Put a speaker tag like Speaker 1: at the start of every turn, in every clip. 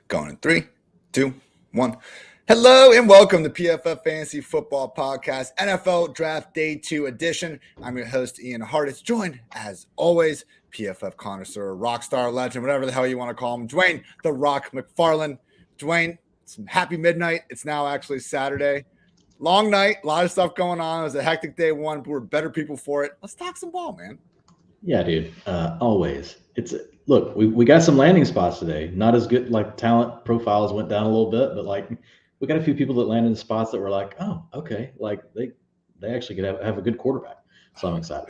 Speaker 1: Going in 3, 2, 1. Hello and welcome to PFF Fantasy Football Podcast, NFL Draft Day 2 edition. I'm your host, Ian Hartitz, joined, as always, PFF connoisseur, rockstar legend, whatever the hell you want to call him, Dwayne The Rock McFarland. Dwayne, it's happy midnight. It's now actually Saturday. Long night, a lot of stuff going on. It was a hectic day one, but we're better people for it. Let's talk some ball, man.
Speaker 2: Yeah, dude. Always. Look, we got some landing spots today. Not as good, like talent profiles went down a little bit, but like we got a few people that landed in spots that were like, oh, okay, like they actually could have a good quarterback. So I'm excited.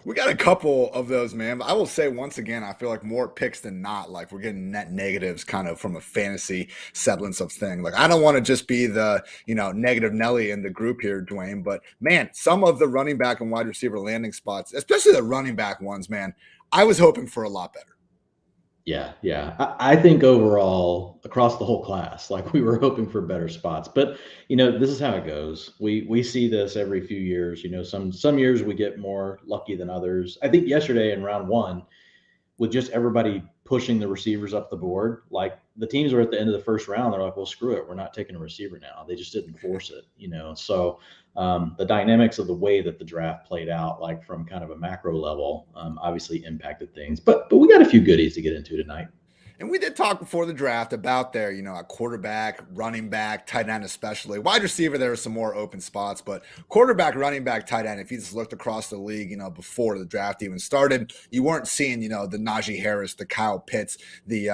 Speaker 1: We got a couple of those, man. I will say once again, I feel like more picks than not, like we're getting net negatives kind of from a fantasy semblance of thing. Like I don't want to just be the, negative Nelly in the group here, Dwayne, but man, some of the running back and wide receiver landing spots, especially the running back ones, man, I was hoping for a lot better.
Speaker 2: Yeah. I think overall across the whole class, like we were hoping for better spots, but this is how it goes. We see this every few years. Some years we get more lucky than others. I think yesterday in round one, with just everybody pushing the receivers up the board, like the teams were at the end of the first round, they're like, well, screw it, we're not taking a receiver now. They just didn't force it, So the dynamics of the way that the draft played out, like from kind of a macro level, obviously impacted things. But we got a few goodies to get into tonight.
Speaker 1: And we did talk before the draft about their, a quarterback, running back, tight end especially. Wide receiver, there are some more open spots, but quarterback, running back, tight end, if you just looked across the league, before the draft even started, you weren't seeing, the Najee Harris, the Kyle Pitts, the,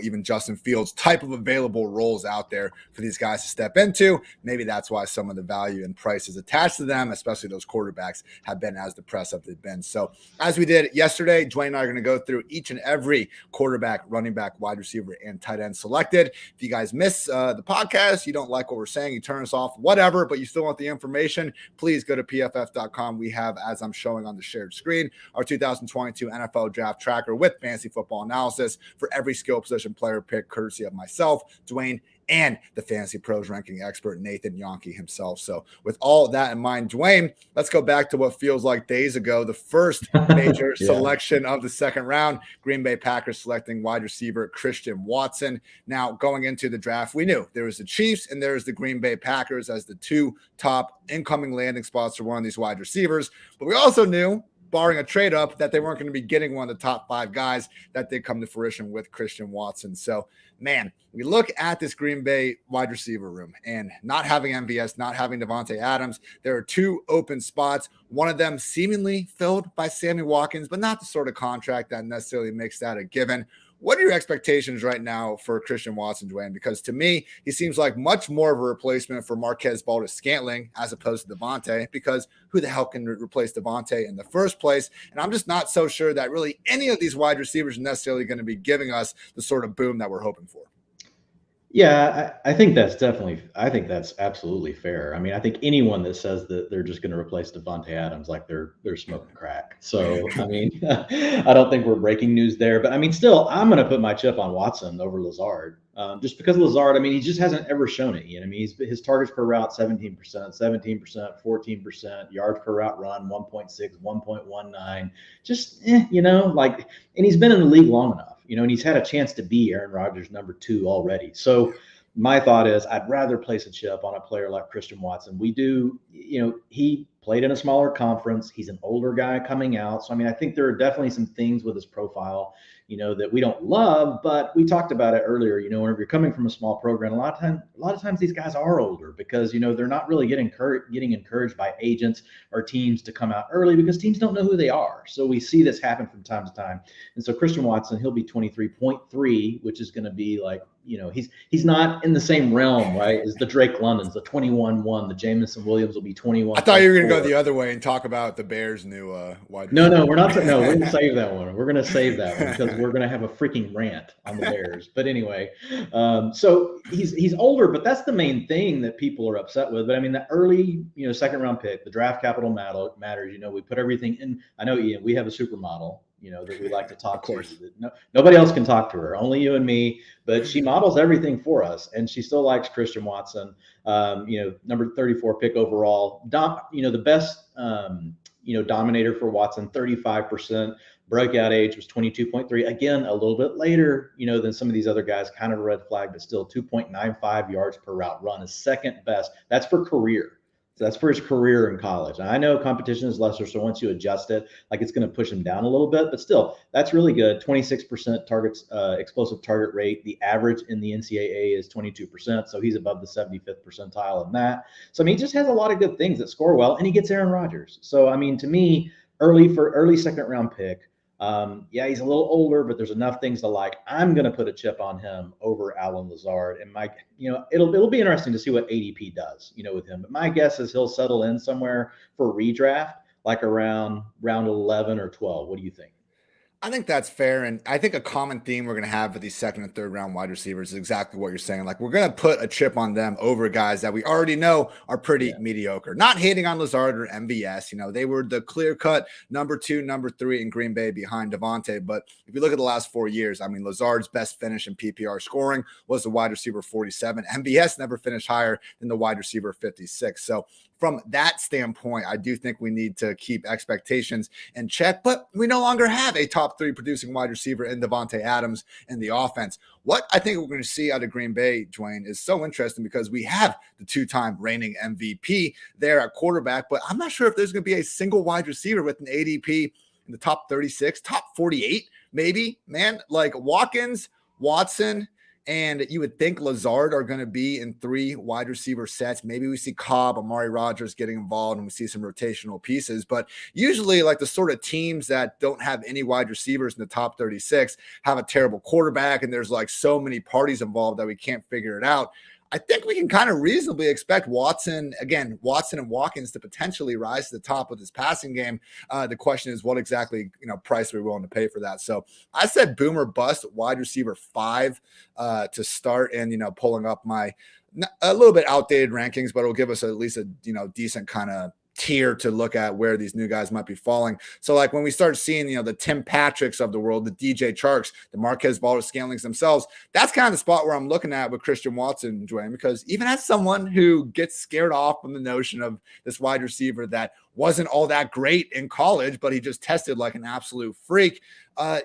Speaker 1: even Justin Fields type of available roles out there for these guys to step into. Maybe that's why some of the value and prices attached to them, especially those quarterbacks, have been as depressed as they've been. So as we did yesterday, Dwayne and I are going to go through each and every quarterback, running back, wide receiver, and tight end selected. If you guys miss the podcast, you don't like what we're saying, you turn us off, whatever, but you still want the information, please go to pff.com. We have, as I'm showing on the shared screen, our 2022 NFL draft tracker with fantasy football analysis for every skill position player pick, courtesy of myself, Dwayne, and the Fantasy Pros ranking expert, Nathan Yonke himself. So with all of that in mind, Dwayne, let's go back to what feels like days ago, the first major selection of the second round, Green Bay Packers selecting wide receiver Christian Watson. Now, going into the draft, we knew there was the Chiefs and there was the Green Bay Packers as the two top incoming landing spots for one of these wide receivers. But we also knew, barring a trade up, that they weren't going to be getting one of the top five guys that did come to fruition with Christian Watson. So, man, we look at this Green Bay wide receiver room and not having MVS, not having Devontae Adams, there are two open spots, one of them seemingly filled by Sammy Watkins, but not the sort of contract that necessarily makes that a given. What are your expectations right now for Christian Watson, Dwayne? Because to me, he seems like much more of a replacement for Marquez Valdes-Scantling as opposed to Devontae, because who the hell can replace Devontae in the first place? And I'm just not so sure that really any of these wide receivers are necessarily going to be giving us the sort of boom that we're hoping for.
Speaker 2: Yeah, I think that's absolutely fair. I mean, I think anyone that says that they're just going to replace Devontae Adams, like they're smoking crack. So, I mean, I don't think we're breaking news there. But I mean, still, I'm going to put my chip on Watson over Lazard. Just because Lazard, I mean, he just hasn't ever shown it yet. I mean, his targets per route, 17%, 14%, yards per route run, 1.6, 1.19. Just, and he's been in the league long enough. And he's had a chance to be Aaron Rodgers' number 2 already. So my thought is I'd rather place a chip on a player like Christian Watson. We do, he played in a smaller conference. He's an older guy coming out. So, I mean, I think there are definitely some things with his profile, that we don't love, but we talked about it earlier, whenever you're coming from a small program, a lot of times these guys are older because, they're not really getting encouraged by agents or teams to come out early because teams don't know who they are. So we see this happen from time to time. And so Christian Watson, he'll be 23.3, which is going to be like, he's not in the same realm, right, as the Drake Londons, the 21-1, the Jamison Williams will be 21.
Speaker 1: I thought you were going to go the other way and talk about the Bears' new wide receiver.
Speaker 2: No, we're not. No, we're going to save that one. We're going to save that one because we're going to have a freaking rant on the Bears. But anyway, so he's older, but that's the main thing that people are upset with. But I mean, the early, second round pick, the draft capital matters. We put everything in. I know, Ian, we have a supermodel, that we like to talk to. Nobody else can talk to her, only you and me, but she models everything for us. And she still likes Christian Watson, number 34 pick overall. The best, dominator for Watson, 35%, Breakout age was 22.3. Again, a little bit later, than some of these other guys, kind of a red flag, but still 2.95 yards per route run is second best. That's for career. So that's for his career in college. And I know competition is lesser, so once you adjust it, it's going to push him down a little bit, but still, that's really good. 26% targets, explosive target rate. The average in the NCAA is 22%, so he's above the 75th percentile in that. So, he just has a lot of good things that score well, and he gets Aaron Rodgers. So, to me, early second round pick. He's a little older, but there's enough things to like. I'm going to put a chip on him over Allen Lazard. And it'll be interesting to see what ADP does, with him. But my guess is he'll settle in somewhere for redraft, around round 11 or 12. What do you think?
Speaker 1: I think that's fair. And I think a common theme we're going to have for these second and third round wide receivers is exactly what you're saying. We're going to put a chip on them over guys that we already know are pretty mediocre. Not hating on Lazard or MVS. They were the clear cut number 2, number 3 in Green Bay behind Devontae. But if you look at the last 4 years, Lazard's best finish in PPR scoring was the wide receiver 47. MVS never finished higher than the wide receiver 56. So from that standpoint, I do think we need to keep expectations in check, but we no longer have a top 3 producing wide receiver in Davante Adams in the offense. What I think we're going to see out of Green Bay, Dwayne, is so interesting because we have the 2-time reigning MVP there at quarterback, but I'm not sure if there's going to be a single wide receiver with an ADP in the top 36, top 48, maybe, man, Watkins, Watson, and you would think Lazard are going to be in 3 wide receiver sets. Maybe we see Cobb, Amari Rodgers getting involved, and we see some rotational pieces. But usually, the sort of teams that don't have any wide receivers in the top 36 have a terrible quarterback, and there's so many parties involved that we can't figure it out. I think we can kind of reasonably expect Watson and Watkins to potentially rise to the top of this passing game. The question is what exactly, price are we willing to pay for that? So I said boomer bust wide receiver 5 to start, and, pulling up my a little bit outdated rankings, but it'll give us at least a, decent kind of tier to look at where these new guys might be falling. So when we start seeing, the Tim Patricks of the world, the DJ Charks, the Marquez Valdes-Scantlings themselves, that's kind of the spot where I'm looking at with Christian Watson, Dwayne, because even as someone who gets scared off from the notion of this wide receiver that wasn't all that great in college, but he just tested like an absolute freak,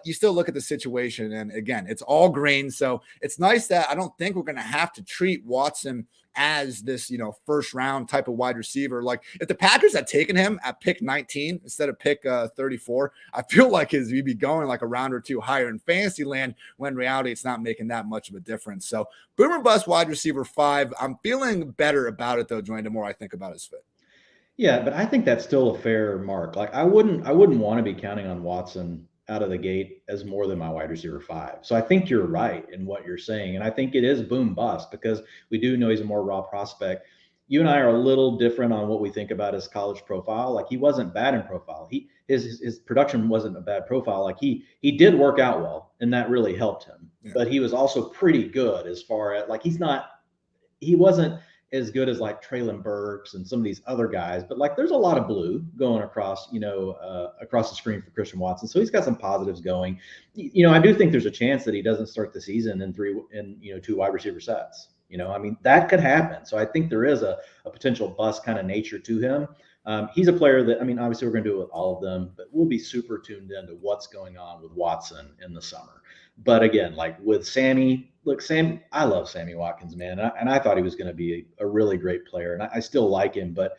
Speaker 1: you still look at the situation, and again, it's all green. So it's nice that I don't think we're going to have to treat Watson as this, first round type of wide receiver. If the Packers had taken him at pick 19 instead of pick 34, I feel like he'd be going a round or 2 higher in fantasy land, when in reality it's not making that much of a difference. So boomer bust wide receiver 5. I'm feeling better about it though, Dwayne, the more I think about his fit.
Speaker 2: Yeah, but I think that's still a fair mark. I wouldn't want to be counting on Watson out of the gate as more than my wide receiver 5. So I think you're right in what you're saying. And I think it is boom bust because we do know he's a more raw prospect. You and I are a little different on what we think about his college profile. He wasn't bad in profile. His production wasn't a bad profile. He did work out well, and that really helped him. Yeah. But he was also pretty good as far as he wasn't as good as Treylon Burks and some of these other guys, but there's a lot of blue going across, across the screen for Christian Watson. So he's got some positives going. I do think there's a chance that he doesn't start the season in 2 wide receiver sets. That could happen. So I think there is a potential bust kind of nature to him. He's a player that, obviously we're going to do it with all of them, but we'll be super tuned into what's going on with Watson in the summer. But again, with Sammy, I love Sammy Watkins, man. And I thought he was going to be a really great player. And I still like him, but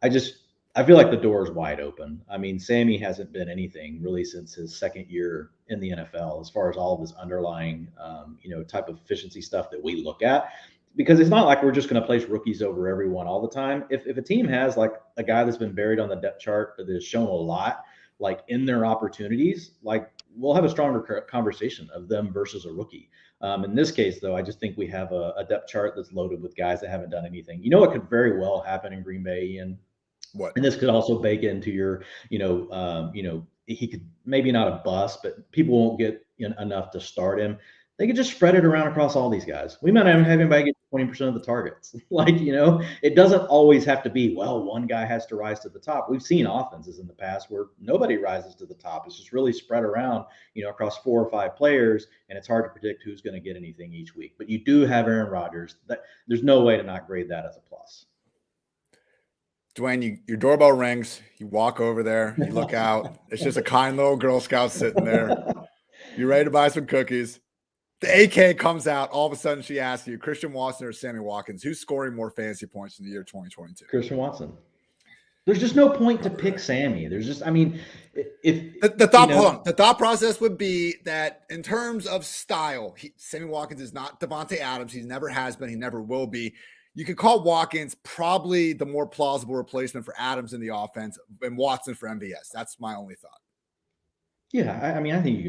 Speaker 2: I feel like the door is wide open. Sammy hasn't been anything really since his second year in the NFL, as far as all of his underlying, type of efficiency stuff that we look at. Because it's not like we're just going to place rookies over everyone all the time. If a team has a guy that's been buried on the depth chart that has shown a lot, in their opportunities, we'll have a stronger conversation of them versus a rookie. In this case, though, I just think we have a depth chart that's loaded with guys that haven't done anything. What could very well happen in Green Bay, Ian?
Speaker 1: What?
Speaker 2: And this could also bake into your, he could maybe not a bust, but people won't get enough to start him. They could just spread it around across all these guys. We might not have anybody get 20% of the targets. It doesn't always have to be, one guy has to rise to the top. We've seen offenses in the past where nobody rises to the top. It's just really spread around, across 4 or 5 players, and it's hard to predict who's going to get anything each week. But you do have Aaron Rodgers. There's no way to not grade that as a plus.
Speaker 1: Dwayne, your doorbell rings. You walk over there. You look out. It's just a kind little Girl Scout sitting there. You're ready to buy some cookies. The AK comes out. All of a sudden, she asks you, Christian Watson or Sammy Watkins, who's scoring more fantasy points in the year 2022?
Speaker 2: Christian Watson. There's just no point to pick Sammy. There's just, I mean, if
Speaker 1: the thought process would be that in terms of style, Sammy Watkins is not Devontae Adams. He never has been. He never will be. You could call Watkins probably the more plausible replacement for Adams in the offense and Watson for MVS. That's my only thought.
Speaker 2: Yeah, I mean, I think you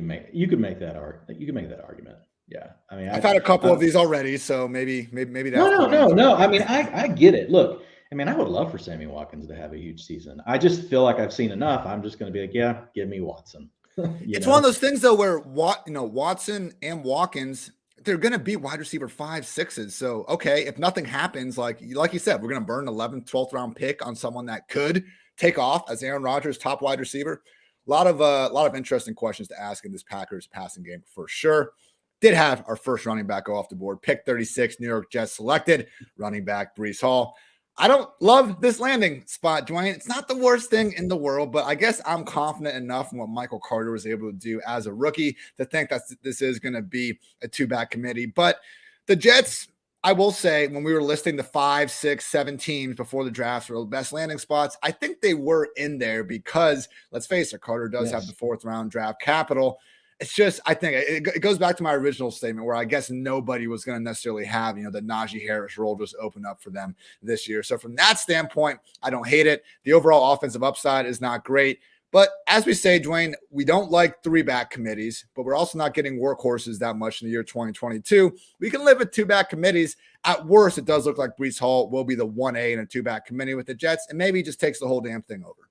Speaker 2: could make that argument. Yeah, I mean,
Speaker 1: I've had a couple of these already, so maybe that's
Speaker 2: no. I mean, I get it. Look, I mean, I would love for Sammy Watkins to have a huge season. I just feel like I've seen enough. I'm just going to be like, yeah, give me Watson.
Speaker 1: It's one of those things though, where Watson and Watkins, they're going to be wide receiver 5, 6s. So, okay, if nothing happens, like you said, we're going to burn an 11th, 12th round pick on someone that could take off as Aaron Rodgers' top wide receiver. A lot of interesting questions to ask in this Packers passing game for sure. Did have our first running back go off the board. Pick 36, New York Jets selected running back Breece Hall. I don't love this landing spot, Dwayne. It's not the worst thing in the world, but I guess I'm confident enough in what Michael Carter was able to do as a rookie to think that this is going to be a 2-back committee. But the Jets, I will say, when we were listing the 5, 6, 7 teams before the draft for the best landing spots, I think they were in there because, let's face it, Carter does have the 4th round draft capital. It's just, I think it goes back to my original statement where I guess nobody was going to necessarily have, the Najee Harris role just open up for them this year. So from that standpoint, I don't hate it. The overall offensive upside is not great. But as we say, Dwayne, we don't like 3-back committees, but we're also not getting workhorses that much in the year 2022. We can live with 2-back committees. At worst, it does look like Breece Hall will be the 1A in a 2-back committee with the Jets, and maybe he just takes the whole damn thing over.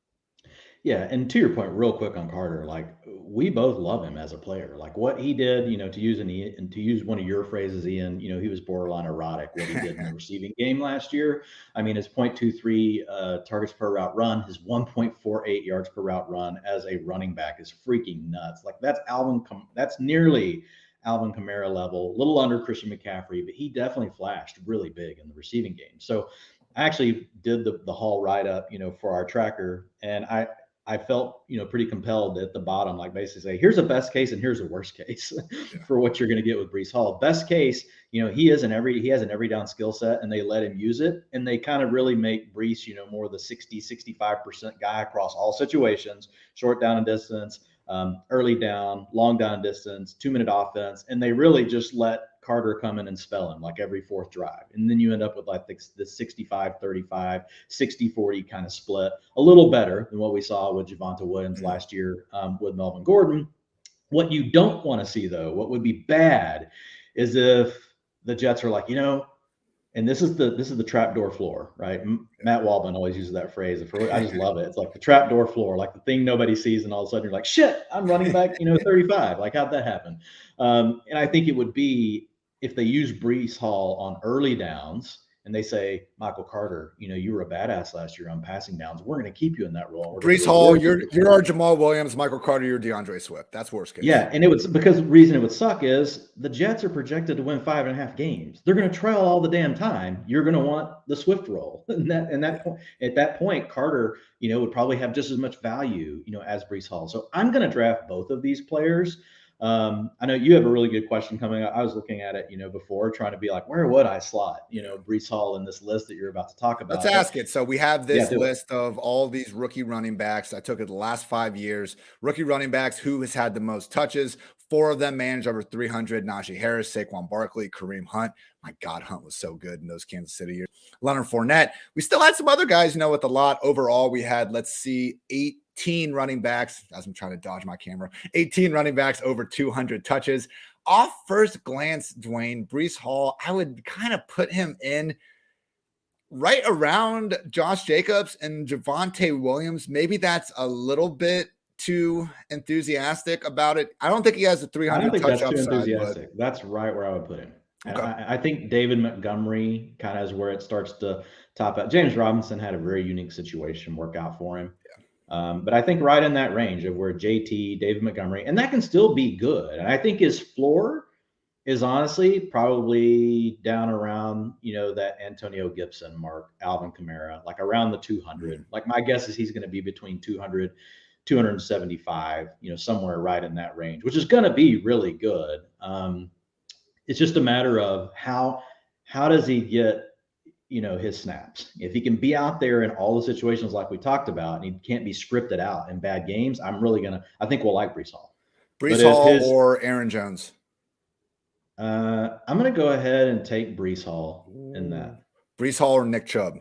Speaker 2: Yeah, and to your point, real quick on Carter, like we both love him as a player. Like what he did, to use one of your phrases, Ian, he was borderline erotic what he did in the receiving game last year. I mean, his 0.23 targets per route run, his 1.48 yards per route run as a running back is freaking nuts. Like that's nearly Alvin Kamara level, a little under Christian McCaffrey, but he definitely flashed really big in the receiving game. So I actually did the Hall write-up, for our tracker, and I felt, pretty compelled at the bottom, like basically say, here's a best case and here's a worst case for what you're going to get with Breece Hall. Best case, he has an every down skill set and they let him use it. And they kind of really make Breece, more the 65% guy across all situations, short down and distance, early down, long down and distance, 2-minute offense. And they really just let Carter come in and spell him like every 4th drive. And then you end up with like the 65-35, 60-40 kind of split, a little better than what we saw with Javonte Williams last year with Melvin Gordon. What you don't want to see, though, what would be bad is if the Jets are like, and this is the trapdoor floor, right? Matt Waldman always uses that phrase. I just love it. It's like the trapdoor floor, like the thing nobody sees, and all of a sudden you're like, shit, I'm running back, 35. Like, how'd that happen? And I think it would be if they use Breece Hall on early downs and they say, Michael Carter, you were a badass last year on passing downs. We're going to keep you in that role.
Speaker 1: Breece Hall, you're our Jamal Williams. Michael Carter, you're DeAndre Swift. That's worst case.
Speaker 2: Yeah, and because the reason it would suck is the Jets are projected to win 5.5 games. They're going to trail all the damn time. You're going to want the Swift role. At that point, Carter, would probably have just as much value, as Breece Hall. So I'm going to draft both of these players. I know you have a really good question coming up. I was looking at it, before trying to be like, where would I slot, Breece Hall in this list that you're about to talk about?
Speaker 1: Let's ask it. So we have this list of all these rookie running backs. I took it the last 5 years. Rookie running backs, who has had the most touches? 4 of them managed over 300. Najee Harris, Saquon Barkley, Kareem Hunt. My God, Hunt was so good in those Kansas City years. Leonard Fournette. We still had some other guys, with a lot. Overall, we had, 18 running backs, as I'm trying to dodge my camera, 18 running backs over 200 touches. Off first glance, Dwayne, Breece Hall, I would kind of put him in right around Josh Jacobs and Javonte Williams. Maybe that's a little bit too enthusiastic about it. I don't think he has a 300 touch upside. But...
Speaker 2: That's right where I would put him. Okay. I think David Montgomery kind of is where it starts to top out. James Robinson had a very unique situation work out for him. But I think right in that range of where JT, David Montgomery, and that can still be good. And I think his floor is honestly probably down around, that Antonio Gibson mark, Alvin Kamara, like around the 200. Like my guess is he's going to be between 200, 275, somewhere right in that range, which is going to be really good. It's just a matter of how does he get, his snaps. If he can be out there in all the situations like we talked about, and he can't be scripted out in bad games, I think we'll like Breece Hall.
Speaker 1: Breece Hall or Aaron Jones?
Speaker 2: I'm going to go ahead and take Breece Hall in that.
Speaker 1: Breece Hall or Nick Chubb?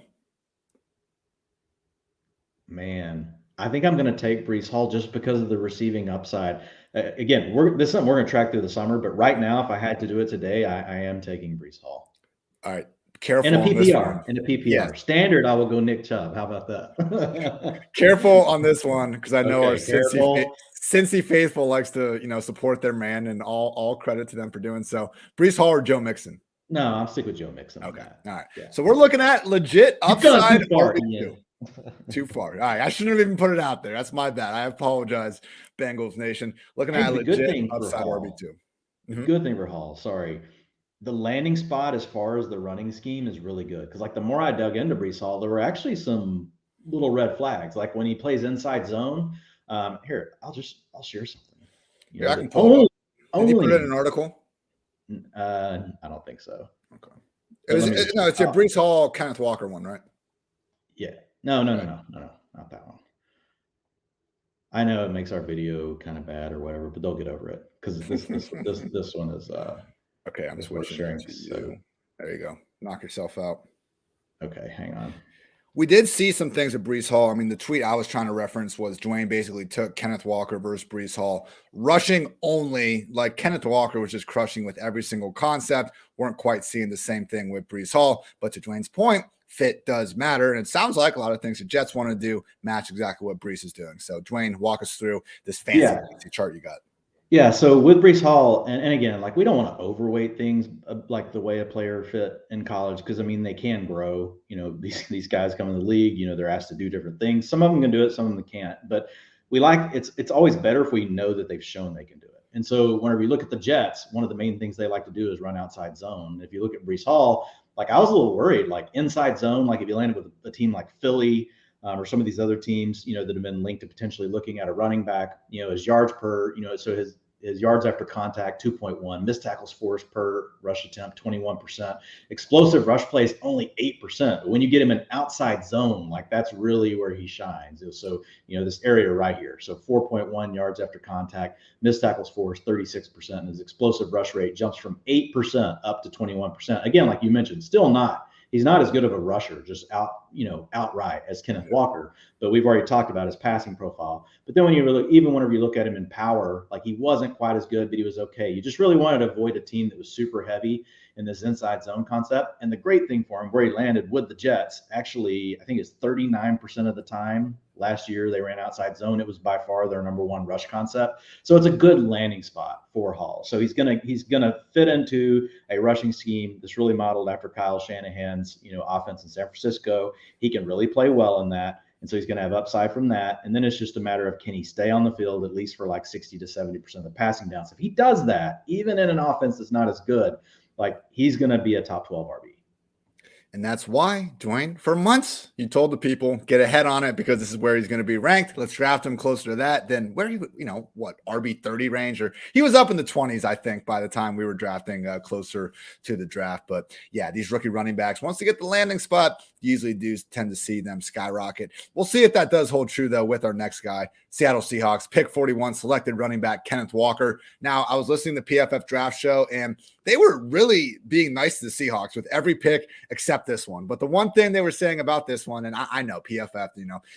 Speaker 2: Man, I think I'm going to take Breece Hall just because of the receiving upside. Again, this is something we're going to track through the summer, but right now, if I had to do it today, I am taking Breece Hall.
Speaker 1: All right. Careful
Speaker 2: in a PPR. In a PPR. Yeah. Standard, I will go Nick Chubb. How about that?
Speaker 1: Careful on this one, because I know our Cincy faithful likes to, support their man, and all credit to them for doing so. Breece Hall or Joe Mixon?
Speaker 2: No, I'll stick with Joe Mixon.
Speaker 1: Okay. All right. Yeah. So we're looking at legit upside RB2. Too far. All right. I shouldn't have even put it out there. That's my bad. I apologize, Bengals Nation. Looking at legit upside RB2.
Speaker 2: Mm-hmm. Good thing for Hall. Sorry. The landing spot as far as the running scheme is really good. Because like the more I dug into Breece Hall, there were actually some little red flags. Like when he plays inside zone. Here, I'll share something.
Speaker 1: I can pull it up. Did you put it in an article?
Speaker 2: I don't think so.
Speaker 1: Okay. It's your Breece Hall, Kenneth Walker one, right?
Speaker 2: Yeah. No, not that one. I know it makes our video kind of bad or whatever, but they'll get over it because this one is.
Speaker 1: Okay, I'm switching to you. There you go. Knock yourself out.
Speaker 2: Okay, hang on.
Speaker 1: We did see some things at Breece Hall. I mean, the tweet I was trying to reference was Dwayne basically took Kenneth Walker versus Breece Hall. Rushing only, like Kenneth Walker was just crushing with every single concept. Weren't quite seeing the same thing with Breece Hall. But to Dwayne's point, fit does matter. And it sounds like a lot of things the Jets want to do match exactly what Breece is doing. So, Dwayne, walk us through this fancy chart you got.
Speaker 2: Yeah, so with Breece Hall, and again, like we don't want to overweight things like the way a player fit in college, because I mean they can grow. These guys come in the league, they're asked to do different things. Some of them can do it, some of them can't. But we it's always better if we know that they've shown they can do it. And so whenever you look at the Jets, one of the main things they like to do is run outside zone. If you look at Breece Hall, like I was a little worried, like inside zone, like if you landed with a team like Philly. Or some of these other teams, that have been linked to potentially looking at a running back, his yards per, so his yards after contact, 2.1, missed tackles forced per rush attempt, 21%, explosive rush plays, only 8%. But when you get him in outside zone, like that's really where he shines. So, this area right here. So 4.1 yards after contact, missed tackles forced, 36%, and his explosive rush rate jumps from 8% up to 21%. Again, like you mentioned, he's not as good of a rusher, just outright as Kenneth Walker. But we've already talked about his passing profile. But then whenever you look at him in power, like he wasn't quite as good, but he was okay. You just really wanted to avoid a team that was super heavy in this inside zone concept. And the great thing for him, where he landed with the Jets, actually, I think it's 39% of the time last year they ran outside zone. It was by far their number one rush concept. So it's a good landing spot for Hall. So he's gonna fit into a rushing scheme that's really modeled after Kyle Shanahan's offense in San Francisco. He can really play well in that. And so he's going to have upside from that. And then it's just a matter of, can he stay on the field at least for like 60 to 70% of the passing downs? If he does that, even in an offense that's not as good, like he's going to be a top 12 RB.
Speaker 1: And that's why, Dwayne, for months, you told the people, get ahead on it because this is where he's going to be ranked. Let's draft him closer to that than where he, RB 30 range, or he was up in the 20s, I think, by the time we were drafting closer to the draft. But yeah, these rookie running backs, once they get the landing spot, you usually do tend to see them skyrocket. We'll see if that does hold true, though, with our next guy, Seattle Seahawks, pick 41, selected running back Kenneth Walker. Now, I was listening to PFF Draft Show, and they were really being nice to the Seahawks with every pick except this one. But the one thing they were saying about this one, and I know PFF,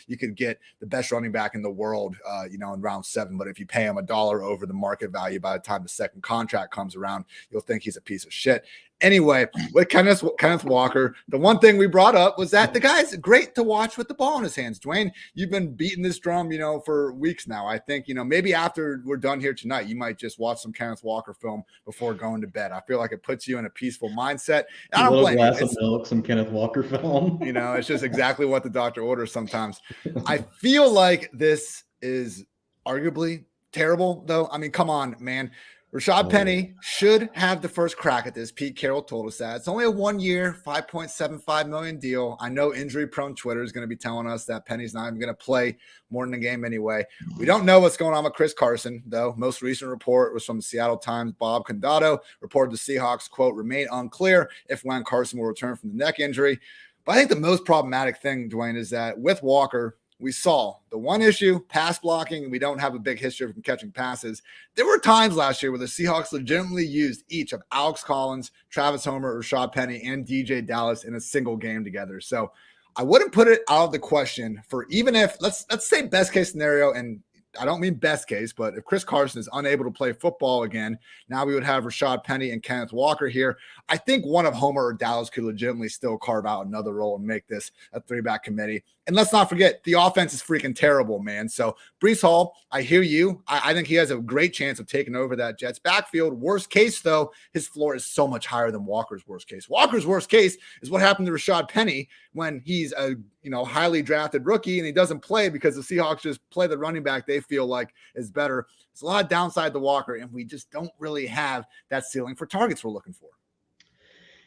Speaker 1: you could get the best running back in the world, in round 7, but if you pay him $1 over the market value by the time the second contract comes around, you'll think he's a piece of shit. Anyway, with Kenneth Walker, the one thing we brought up was that the guy's great to watch with the ball in his hands. Dwayne, you've been beating this drum, for weeks now. I think, maybe after we're done here tonight, you might just watch some Kenneth Walker film before going to bed. I feel like it puts you in a peaceful mindset.
Speaker 2: I don't blame glass of milk, some Kenneth Walker film.
Speaker 1: It's just exactly what the doctor orders sometimes. I feel like this is arguably terrible, though. I mean, come on, man. Rachaad Penny should have the first crack at this. Pete Carroll told us that. It's only a 1 year, $5.75 million deal. I know injury-prone Twitter is going to be telling us that Penny's not even going to play more than a game anyway. We don't know what's going on with Chris Carson, though. Most recent report was from the Seattle Times. Bob Condato reported the Seahawks, quote, remain unclear if when Carson will return from the neck injury. But I think the most problematic thing, Dwayne, is that with Walker, we saw the one issue, pass blocking. We don't have a big history from catching passes. There were times last year where the Seahawks legitimately used each of Alex Collins, Travis Homer, Rachaad Penny, and DJ Dallas in a single game together. So I wouldn't put it out of the question for even if, let's say best case scenario, and I don't mean best case, but if Chris Carson is unable to play football again, now we would have Rachaad Penny and Kenneth Walker here. I think one of Homer or Dallas could legitimately still carve out another role and make this a three-back committee. And let's not forget, the offense is freaking terrible, man. So Breece Hall, I hear you. I think he has a great chance of taking over that Jets backfield. Worst case, though, his floor is so much higher than Walker's worst case. Walker's worst case is what happened to Rachaad Penny when he's a highly drafted rookie and he doesn't play because the Seahawks just play the running back they feel like is better. It's a lot of downside to Walker, and we just don't really have that ceiling for targets we're looking for.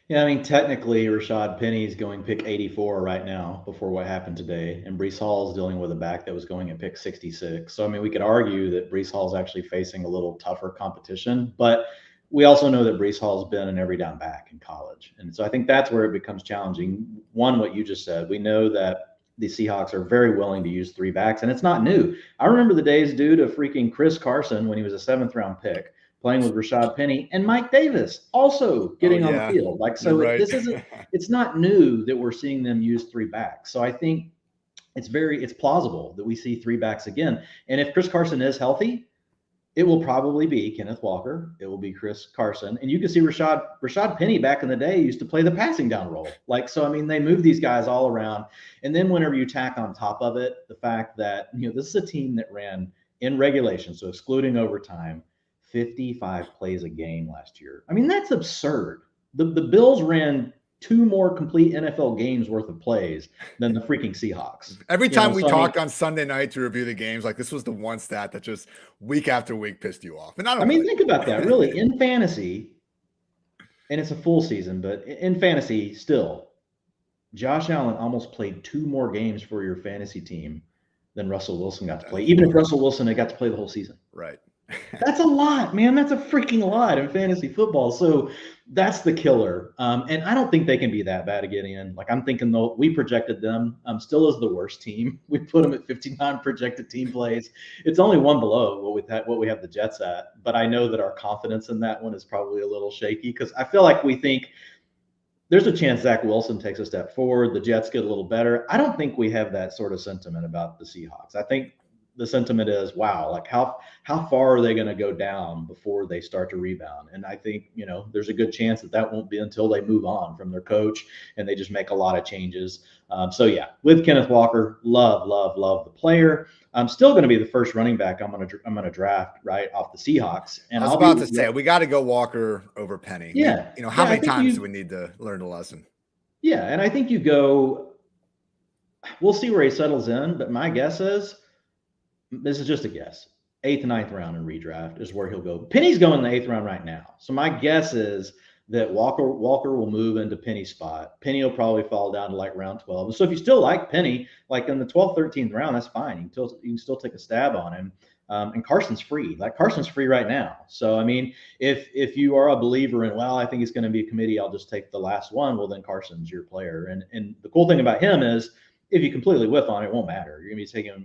Speaker 2: Yeah, I mean, technically, Rachaad Penny is going pick 84 right now before what happened today, and Breece Hall is dealing with a back that was going at pick 66. So, I mean, we could argue that Breece Hall is actually facing a little tougher competition, but we also know that Breece Hall has been an every down back in college. And so I think that's where it becomes challenging. One, what you just said, we know that the Seahawks are very willing to use three backs, and it's not new. I remember the days, dude, of freaking Chris Carson when he was a 7th-round pick, playing with Rachaad Penny and Mike Davis also getting on the field.
Speaker 1: Right.
Speaker 2: This isn't, it's not new that we're seeing them use three backs. So I think it's plausible that we see three backs again. And if Chris Carson is healthy, it will probably be Kenneth Walker. It will be Chris Carson. And you can see Rachaad Penny back in the day used to play the passing down role. So, I mean, they move these guys all around. And then whenever you tack on top of it, the fact that, this is a team that ran in regulation, so excluding overtime, 55 plays a game last year. I mean, that's absurd. The Bills ran 2 more complete NFL games worth of plays than the freaking Seahawks.
Speaker 1: Every time we talked on Sunday night to review the games, this was the one stat that just week after week pissed you off. And I mean,
Speaker 2: think about that. Really, in fantasy, and it's a full season, but in fantasy still, Josh Allen almost played 2 more games for your fantasy team than Russell Wilson got to play, even if Russell Wilson had got to play the whole season.
Speaker 1: Right.
Speaker 2: That's a lot, man. That's a freaking lot in fantasy football. So that's the killer. And I don't think they can be that bad again, Ian. I'm thinking, though, we projected them still as the worst team. We put them at 59 projected team plays. It's only one below what we have the Jets at. But I know that our confidence in that one is probably a little shaky because I feel like we think there's a chance Zach Wilson takes a step forward. The Jets get a little better. I don't think we have that sort of sentiment about the Seahawks. I think the sentiment is, wow, how far are they going to go down before they start to rebound? And I think, there's a good chance that won't be until they move on from their coach and they just make a lot of changes. So yeah, with Kenneth Walker, love the player. I'm still going to be the first running back I'm going to draft right off the Seahawks. And
Speaker 1: I was about to say, we got to go Walker over Penny.
Speaker 2: Yeah.
Speaker 1: How many times do we need to learn the lesson?
Speaker 2: Yeah. And I think we'll see where he settles in, but my guess is, this is just a guess, 8th and 9th round in redraft is where he'll go. Penny's going in the 8th round right now. So my guess is that Walker will move into Penny's spot. Penny will probably fall down to round 12. So if you still like Penny, in the 12th, 13th round, that's fine. You can still take a stab on him. And Carson's free. Carson's free right now. So, I mean, if you are a believer in, I think it's going to be a committee, I'll just take the last one, well, then Carson's your player. And the cool thing about him is if you completely whiff on it, it won't matter. You're going to be taking,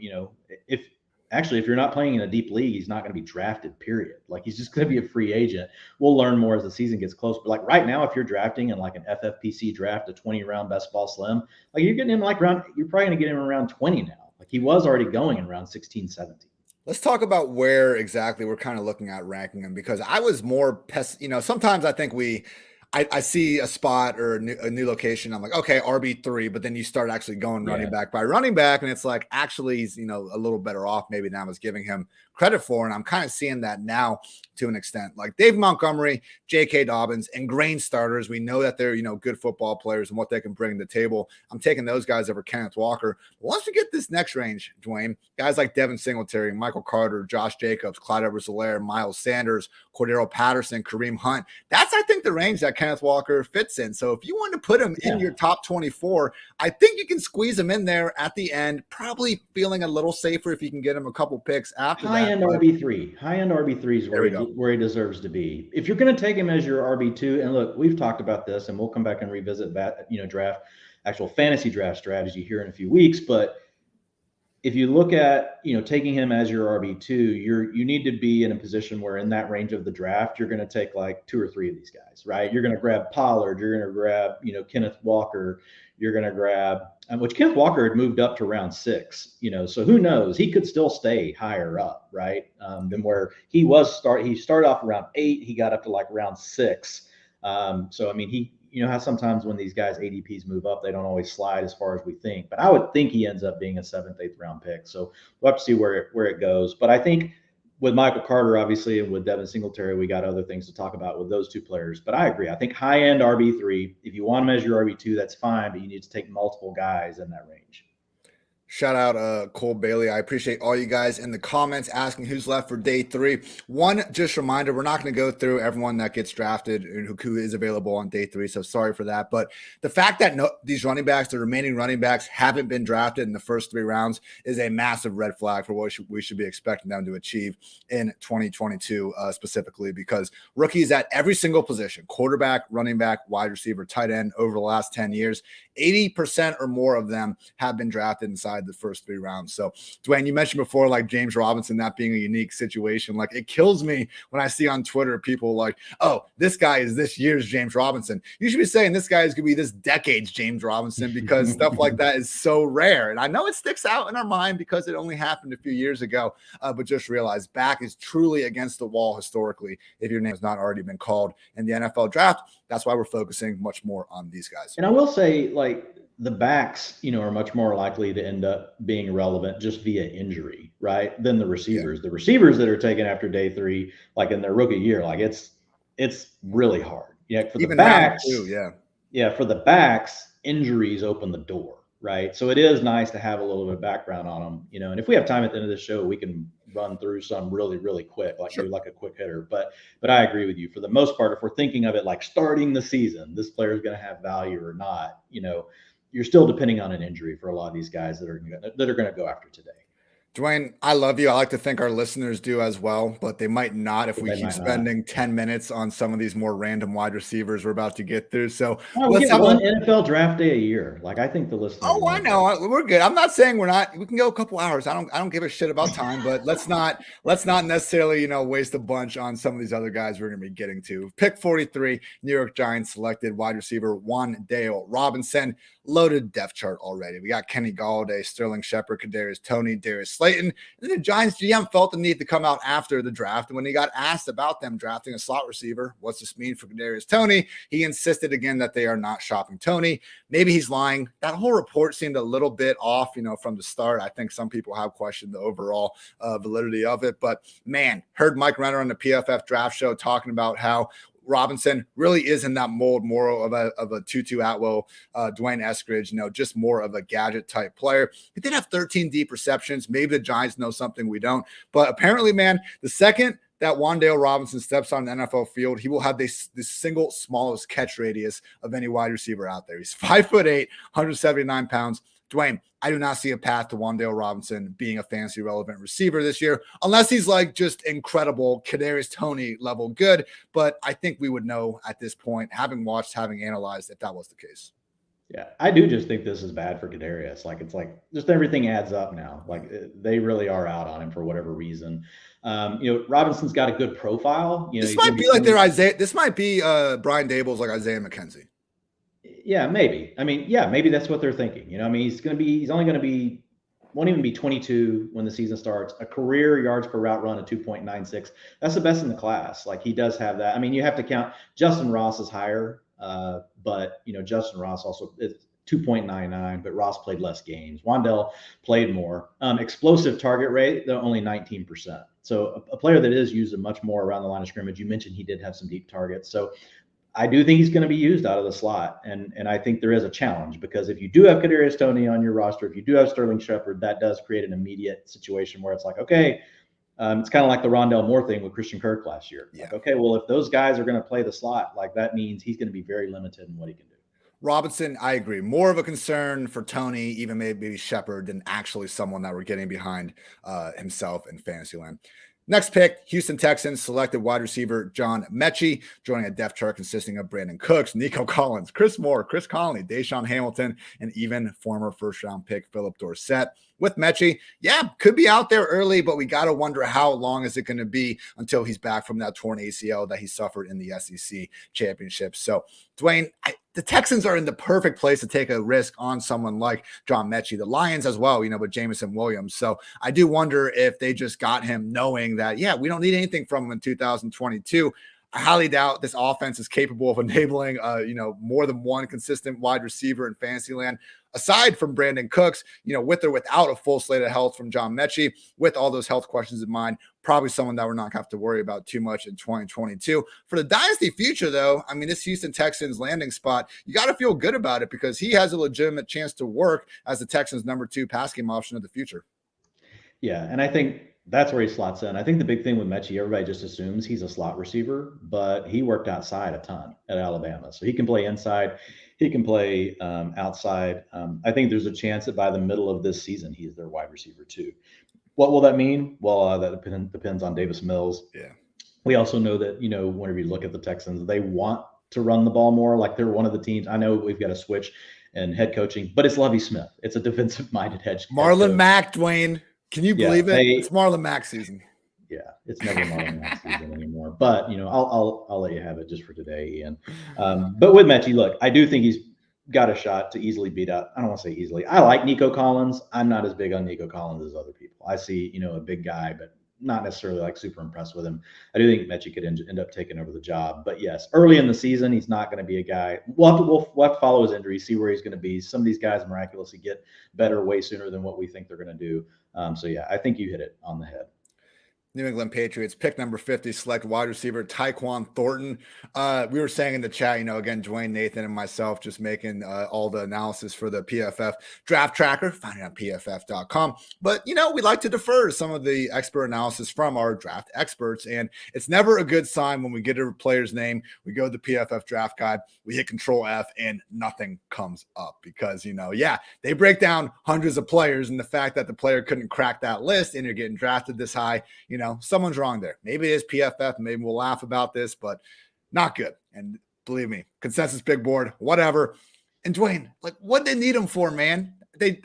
Speaker 2: if you're not playing in a deep league, he's not going to be drafted, period. He's just going to be a free agent. We'll learn more as the season gets close. But right now, if you're drafting in an FFPC draft, a 20-round best ball slim, you're getting him you're probably going to get him around 20 now. He was already going in around 16, 17.
Speaker 1: Let's talk about where exactly we're kind of looking at ranking him, because I was more sometimes I think I see a spot or a new location. I'm like, okay, RB3, but then you start actually going running back by running back. And it's actually, he's, a little better off. Maybe now is giving him credit for. And I'm kind of seeing that now to an extent. Like Dave Montgomery, J.K. Dobbins, ingrained starters. We know that they're, good football players and what they can bring to the table. I'm taking those guys over Kenneth Walker. But once we get this next range, Dwayne, guys like Devin Singletary, Michael Carter, Josh Jacobs, Clyde Edwards-Helaire, Miles Sanders, Cordero Patterson, Kareem Hunt. That's, I think, the range that Kenneth Walker fits in. So if you want to put him in your top 24, I think you can squeeze him in there at the end, probably feeling a little safer if you can get him a couple picks after that.
Speaker 2: High-end RB3 is where he deserves to be. If you're going to take him as your RB2, and look, we've talked about this, and we'll come back and revisit that, actual fantasy draft strategy here in a few weeks. But if you look at, taking him as your RB2, you need to be in a position where in that range of the draft, you're going to take like 2 or 3 of these guys, right? You're going to grab Pollard, you're going to grab, Kenneth Walker, you're going to grab, which Kenneth Walker had moved up to round 6, so who knows? He could still stay higher up, right? Than where he was he started off around 8, he got up to like round 6. So, I mean, how sometimes when these guys ADPs move up, they don't always slide as far as we think, but I would think he ends up being a 7th, 8th round pick. So we'll have to see where it goes. But I think with Michael Carter, obviously, and with Devin Singletary, we got other things to talk about with those 2 players. But I agree. I think high-end RB3, if you want to measure RB2, that's fine, but you need to take multiple guys in that range.
Speaker 1: Shout out Cole Bailey. I appreciate all you guys in the comments asking who's left for day 3. One, just reminder, we're not going to go through everyone that gets drafted and who is available on day 3. So sorry for that. But the fact that these running backs, the remaining running backs, haven't been drafted in the first 3 rounds is a massive red flag for what we should be expecting them to achieve in 2022 specifically, because rookies at every single position, quarterback, running back, wide receiver, tight end, over the last 10 years, 80% or more of them have been drafted inside the first 3 rounds. So Dwayne, you mentioned before, like James Robinson, that being a unique situation. Like, it kills me when I see on Twitter people like, oh, this guy is this year's James Robinson. You should be saying this guy is going to be this decade's James Robinson, because stuff like that is so rare. And I know it sticks out in our mind because it only happened a few years ago, but just realize back is truly against the wall historically if your name has not already been called in the NFL draft. That's why we're focusing much more on these guys.
Speaker 2: And I will say, like, the backs, are much more likely to end up being irrelevant just via injury, right, than the receivers. Yeah. The receivers that are taken after day 3, like in their rookie year, like it's really hard. Yeah, for the backs, for the backs, injuries open the door, right? So it is nice to have a little bit of background on them, And if we have time at the end of the show, we can run through some really, really quick, do like a quick hitter. But I agree with you. For the most part, if we're thinking of it like starting the season, this player is going to have value or not, you're still depending on an injury for a lot of these guys that are going to go after today.
Speaker 1: Dwayne, I love you. I like to think our listeners do as well, but they might not if we keep spending 10 minutes on some of these more random wide receivers we're about to get through. So
Speaker 2: let's have one NFL draft day a year. Like, I think the listeners.
Speaker 1: Oh, I know. We're good. I'm not saying we're not. We can go a couple hours. I don't give a shit about time, but let's not necessarily, waste a bunch on some of these other guys we're going to be getting to. Pick 43, New York Giants selected wide receiver Wan'Dale Robinson. Loaded depth chart already. We got Kenny Golladay, Sterling Shepard, Kadarius Toney, Darius Slayton. And then the Giants GM felt the need to come out after the draft. And when he got asked about them drafting a slot receiver, what's this mean for Kadarius Toney? He insisted again that they are not shopping Toney. Maybe he's lying. That whole report seemed a little bit off, from the start. I think some people have questioned the overall validity of it. But man, heard Mike Renner on the PFF draft show talking about how Robinson really is in that mold more of a Tutu Atwell, Dwayne Eskridge, just more of a gadget type player. He did have 13 deep receptions. Maybe the Giants know something we don't. But apparently, man, the second that Wan'Dale Robinson steps on the NFL field, he will have this single smallest catch radius of any wide receiver out there. He's 5'8", 179 pounds. Dwayne, I do not see a path to Wan'Dale Robinson being a fantasy relevant receiver this year, unless he's like just incredible Kadarius Toney level good. But I think we would know at this point, having watched, having analyzed, if that was the case.
Speaker 2: Yeah, I do just think this is bad for Kadarius. Like, it's like just everything adds up now. Like, they really are out on him for whatever reason. Robinson's got a good profile.
Speaker 1: This might be like their Isaiah. This might be Brian Daboll's like Isaiah McKenzie.
Speaker 2: Yeah, maybe. I mean, maybe that's what they're thinking. He's only going to be, won't even be 22 when the season starts. A career yards per route run of 2.96. That's the best in the class. Like, he does have that. I mean, you have to count Justin Ross is higher, but Justin Ross also is 2.99, but Ross played less games. Wan'Dale played more. Explosive target rate, they're only 19%. So a player that is used much more around the line of scrimmage. You mentioned he did have some deep targets. So I do think he's going to be used out of the slot. And I think there is a challenge, because if you do have Kadarius Toney on your roster, if you do have Sterling Shepard, that does create an immediate situation where it's like, okay, it's kind of like the Rondale Moore thing with Christian Kirk last year.
Speaker 1: Yeah.
Speaker 2: Like, okay, well, if those guys are going to play the slot, like that means he's going to be very limited in what he can do.
Speaker 1: Robinson, I agree. More of a concern for Toney, even maybe Shepard, than actually someone that we're getting behind himself in Fantasyland. Next pick, Houston Texans selected wide receiver John Metchie, joining a depth chart consisting of Brandon Cooks, Nico Collins, Chris Moore, Chris Conley, Deshaun Hamilton, and even former first-round pick Philip Dorsett. With Metchie, could be out there early, but we got to wonder how long is it going to be until he's back from that torn ACL that he suffered in the SEC championship. So, Dwayne, the Texans are in the perfect place to take a risk on someone like John Metchie. The Lions as well, with Jameson Williams. So I do wonder if they just got him knowing that, we don't need anything from him in 2022. I highly doubt this offense is capable of enabling, more than one consistent wide receiver in Fantasyland. Aside from Brandon Cooks, with or without a full slate of health from John Metchie, with all those health questions in mind, probably someone that we're not going to have to worry about too much in 2022. For the dynasty future, though, this Houston Texans landing spot, you got to feel good about it, because he has a legitimate chance to work as the Texans' number 2 pass game option of the future.
Speaker 2: Yeah, and I think that's where he slots in. I think the big thing with Metchie, everybody just assumes he's a slot receiver, but he worked outside a ton at Alabama. So he can play inside. He can play outside. I think there's a chance that by the middle of this season, he's their wide receiver too. What will that mean? Well, that depends on Davis Mills.
Speaker 1: Yeah.
Speaker 2: We also know that, whenever you look at the Texans, they want to run the ball more. Like, they're one of the teams. I know we've got a switch in head coaching, but it's Lovie Smith. It's a defensive-minded head coach.
Speaker 1: Marlon Mack, Dwayne. Can you believe it? It's Marlon Mack season.
Speaker 2: Yeah, it's never Marlon Mack season anymore. But I'll let you have it just for today, Ian. But with Metchie, look, I do think he's got a shot to easily beat out. I don't want to say easily. I like Nico Collins. I'm not as big on Nico Collins as other people. I see, a big guy, but not necessarily like super impressed with him. I do think Metchie could end up taking over the job. But yes, early in the season, he's not going to be a guy. We'll have to follow his injury, see where he's going to be. Some of these guys miraculously get better way sooner than what we think they're going to do. I think you hit it on the head.
Speaker 1: New England Patriots, pick number 50, select wide receiver Tyquan Thornton. We were saying in the chat, again, Dwayne, Nathan, and myself just making all the analysis for the PFF draft tracker, find it on PFF.com. But, we like to defer to some of the expert analysis from our draft experts. And it's never a good sign when we get a player's name, we go to the PFF draft guide, we hit Control F, and nothing comes up because, they break down hundreds of players, and the fact that the player couldn't crack that list and you're getting drafted this high, someone's wrong there. Maybe it is PFF. Maybe we'll laugh about this, but not good. And believe me, consensus big board, whatever. And Dwayne, what they need him for, man?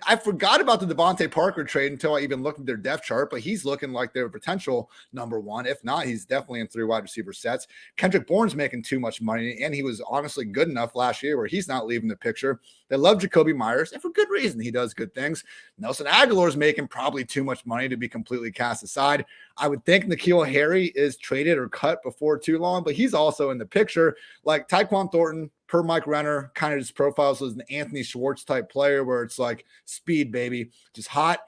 Speaker 1: I forgot about the Devontae Parker trade until I even looked at their depth chart, but he's looking like their potential number 1. If not, he's definitely in 3 wide receiver sets. Kendrick Bourne's making too much money, and he was honestly good enough last year where he's not leaving the picture. They love Jacoby Myers, and for good reason. He does good things. Nelson Aguilar's making probably too much money to be completely cast aside. I would think N'Keal Harry is traded or cut before too long, but he's also in the picture. Like Tyquan Thornton, per Mike Renner, kind of just profiles as an Anthony Schwartz type player where it's like speed, baby, just hot,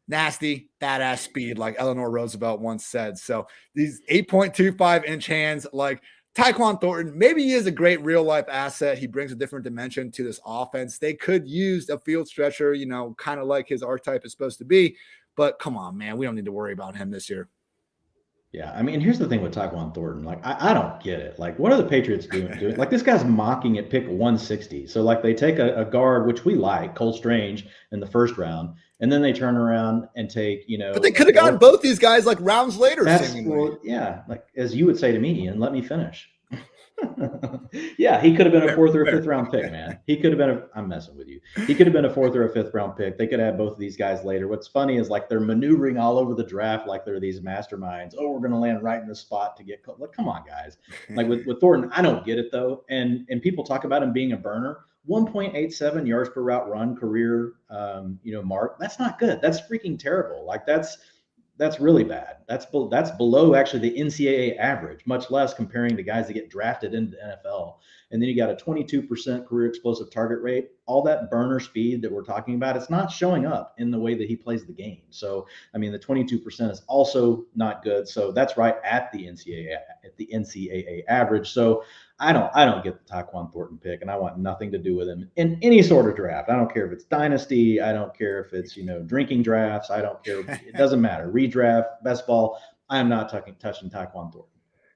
Speaker 1: nasty, badass speed, like Eleanor Roosevelt once said. So these 8.25 inch hands, like Tyquan Thornton, maybe he is a great real life asset. He brings a different dimension to this offense. They could use a field stretcher, kind of like his archetype is supposed to be. But come on, man, we don't need to worry about him this year.
Speaker 2: Yeah, here's the thing with Tyquan Thornton. Like, I don't get it. Like, what are the Patriots doing? Like, this guy's mocking at pick 160. So, like, they take a guard, which we like, Cole Strange, in the first round, and then they turn around and take,
Speaker 1: But they could have gotten both these guys, like, rounds later, seemingly.
Speaker 2: Well, yeah, like, as you would say to me, and let me finish. Yeah, he could have been a 4th or a 5th round pick, man. He could have been I'm messing with you. He could have been a 4th or a 5th round pick. They could have both of these guys later. What's funny is like they're maneuvering all over the draft like they're these masterminds. Oh, we're going to land right in the spot to get like, come on, guys. Like with Thornton, I don't get it though. And people talk about him being a burner. 1.87 yards per route run career mark. That's not good. That's freaking terrible. Like that's really bad. That's below actually the NCAA average, much less comparing to guys that get drafted into the NFL and then you got a 22% career explosive target rate. All that burner speed that we're talking about, it's not showing up in the way that he plays the game. So, I mean, the 22% is also not good. So that's right at the NCAA average. So I don't get the Tyquan Thornton pick, and I want nothing to do with him in any sort of draft. I don't care if it's dynasty. I don't care if it's, drinking drafts. I don't care. It doesn't matter. Redraft, best ball. I am not touching Tyquan Thornton.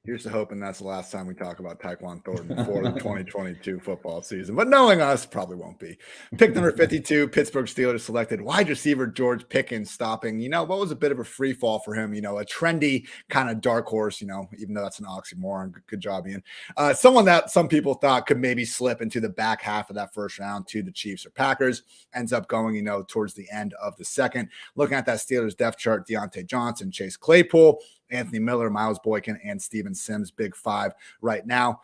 Speaker 1: Here's to hoping that's the last time we talk about Tyquan Thornton before the 2022 football season. But knowing us, probably won't be. Pick number 52, Pittsburgh Steelers selected wide receiver George Pickens, stopping, what was a bit of a free fall for him, a trendy kind of dark horse, even though that's an oxymoron. Good job, Ian. Someone that some people thought could maybe slip into the back half of that first round to the Chiefs or Packers, ends up going, towards the end of the second. Looking at that Steelers depth chart, Deontay Johnson, Chase Claypool, Anthony Miller, Miles Boykin, and Steven Sims, big five right now.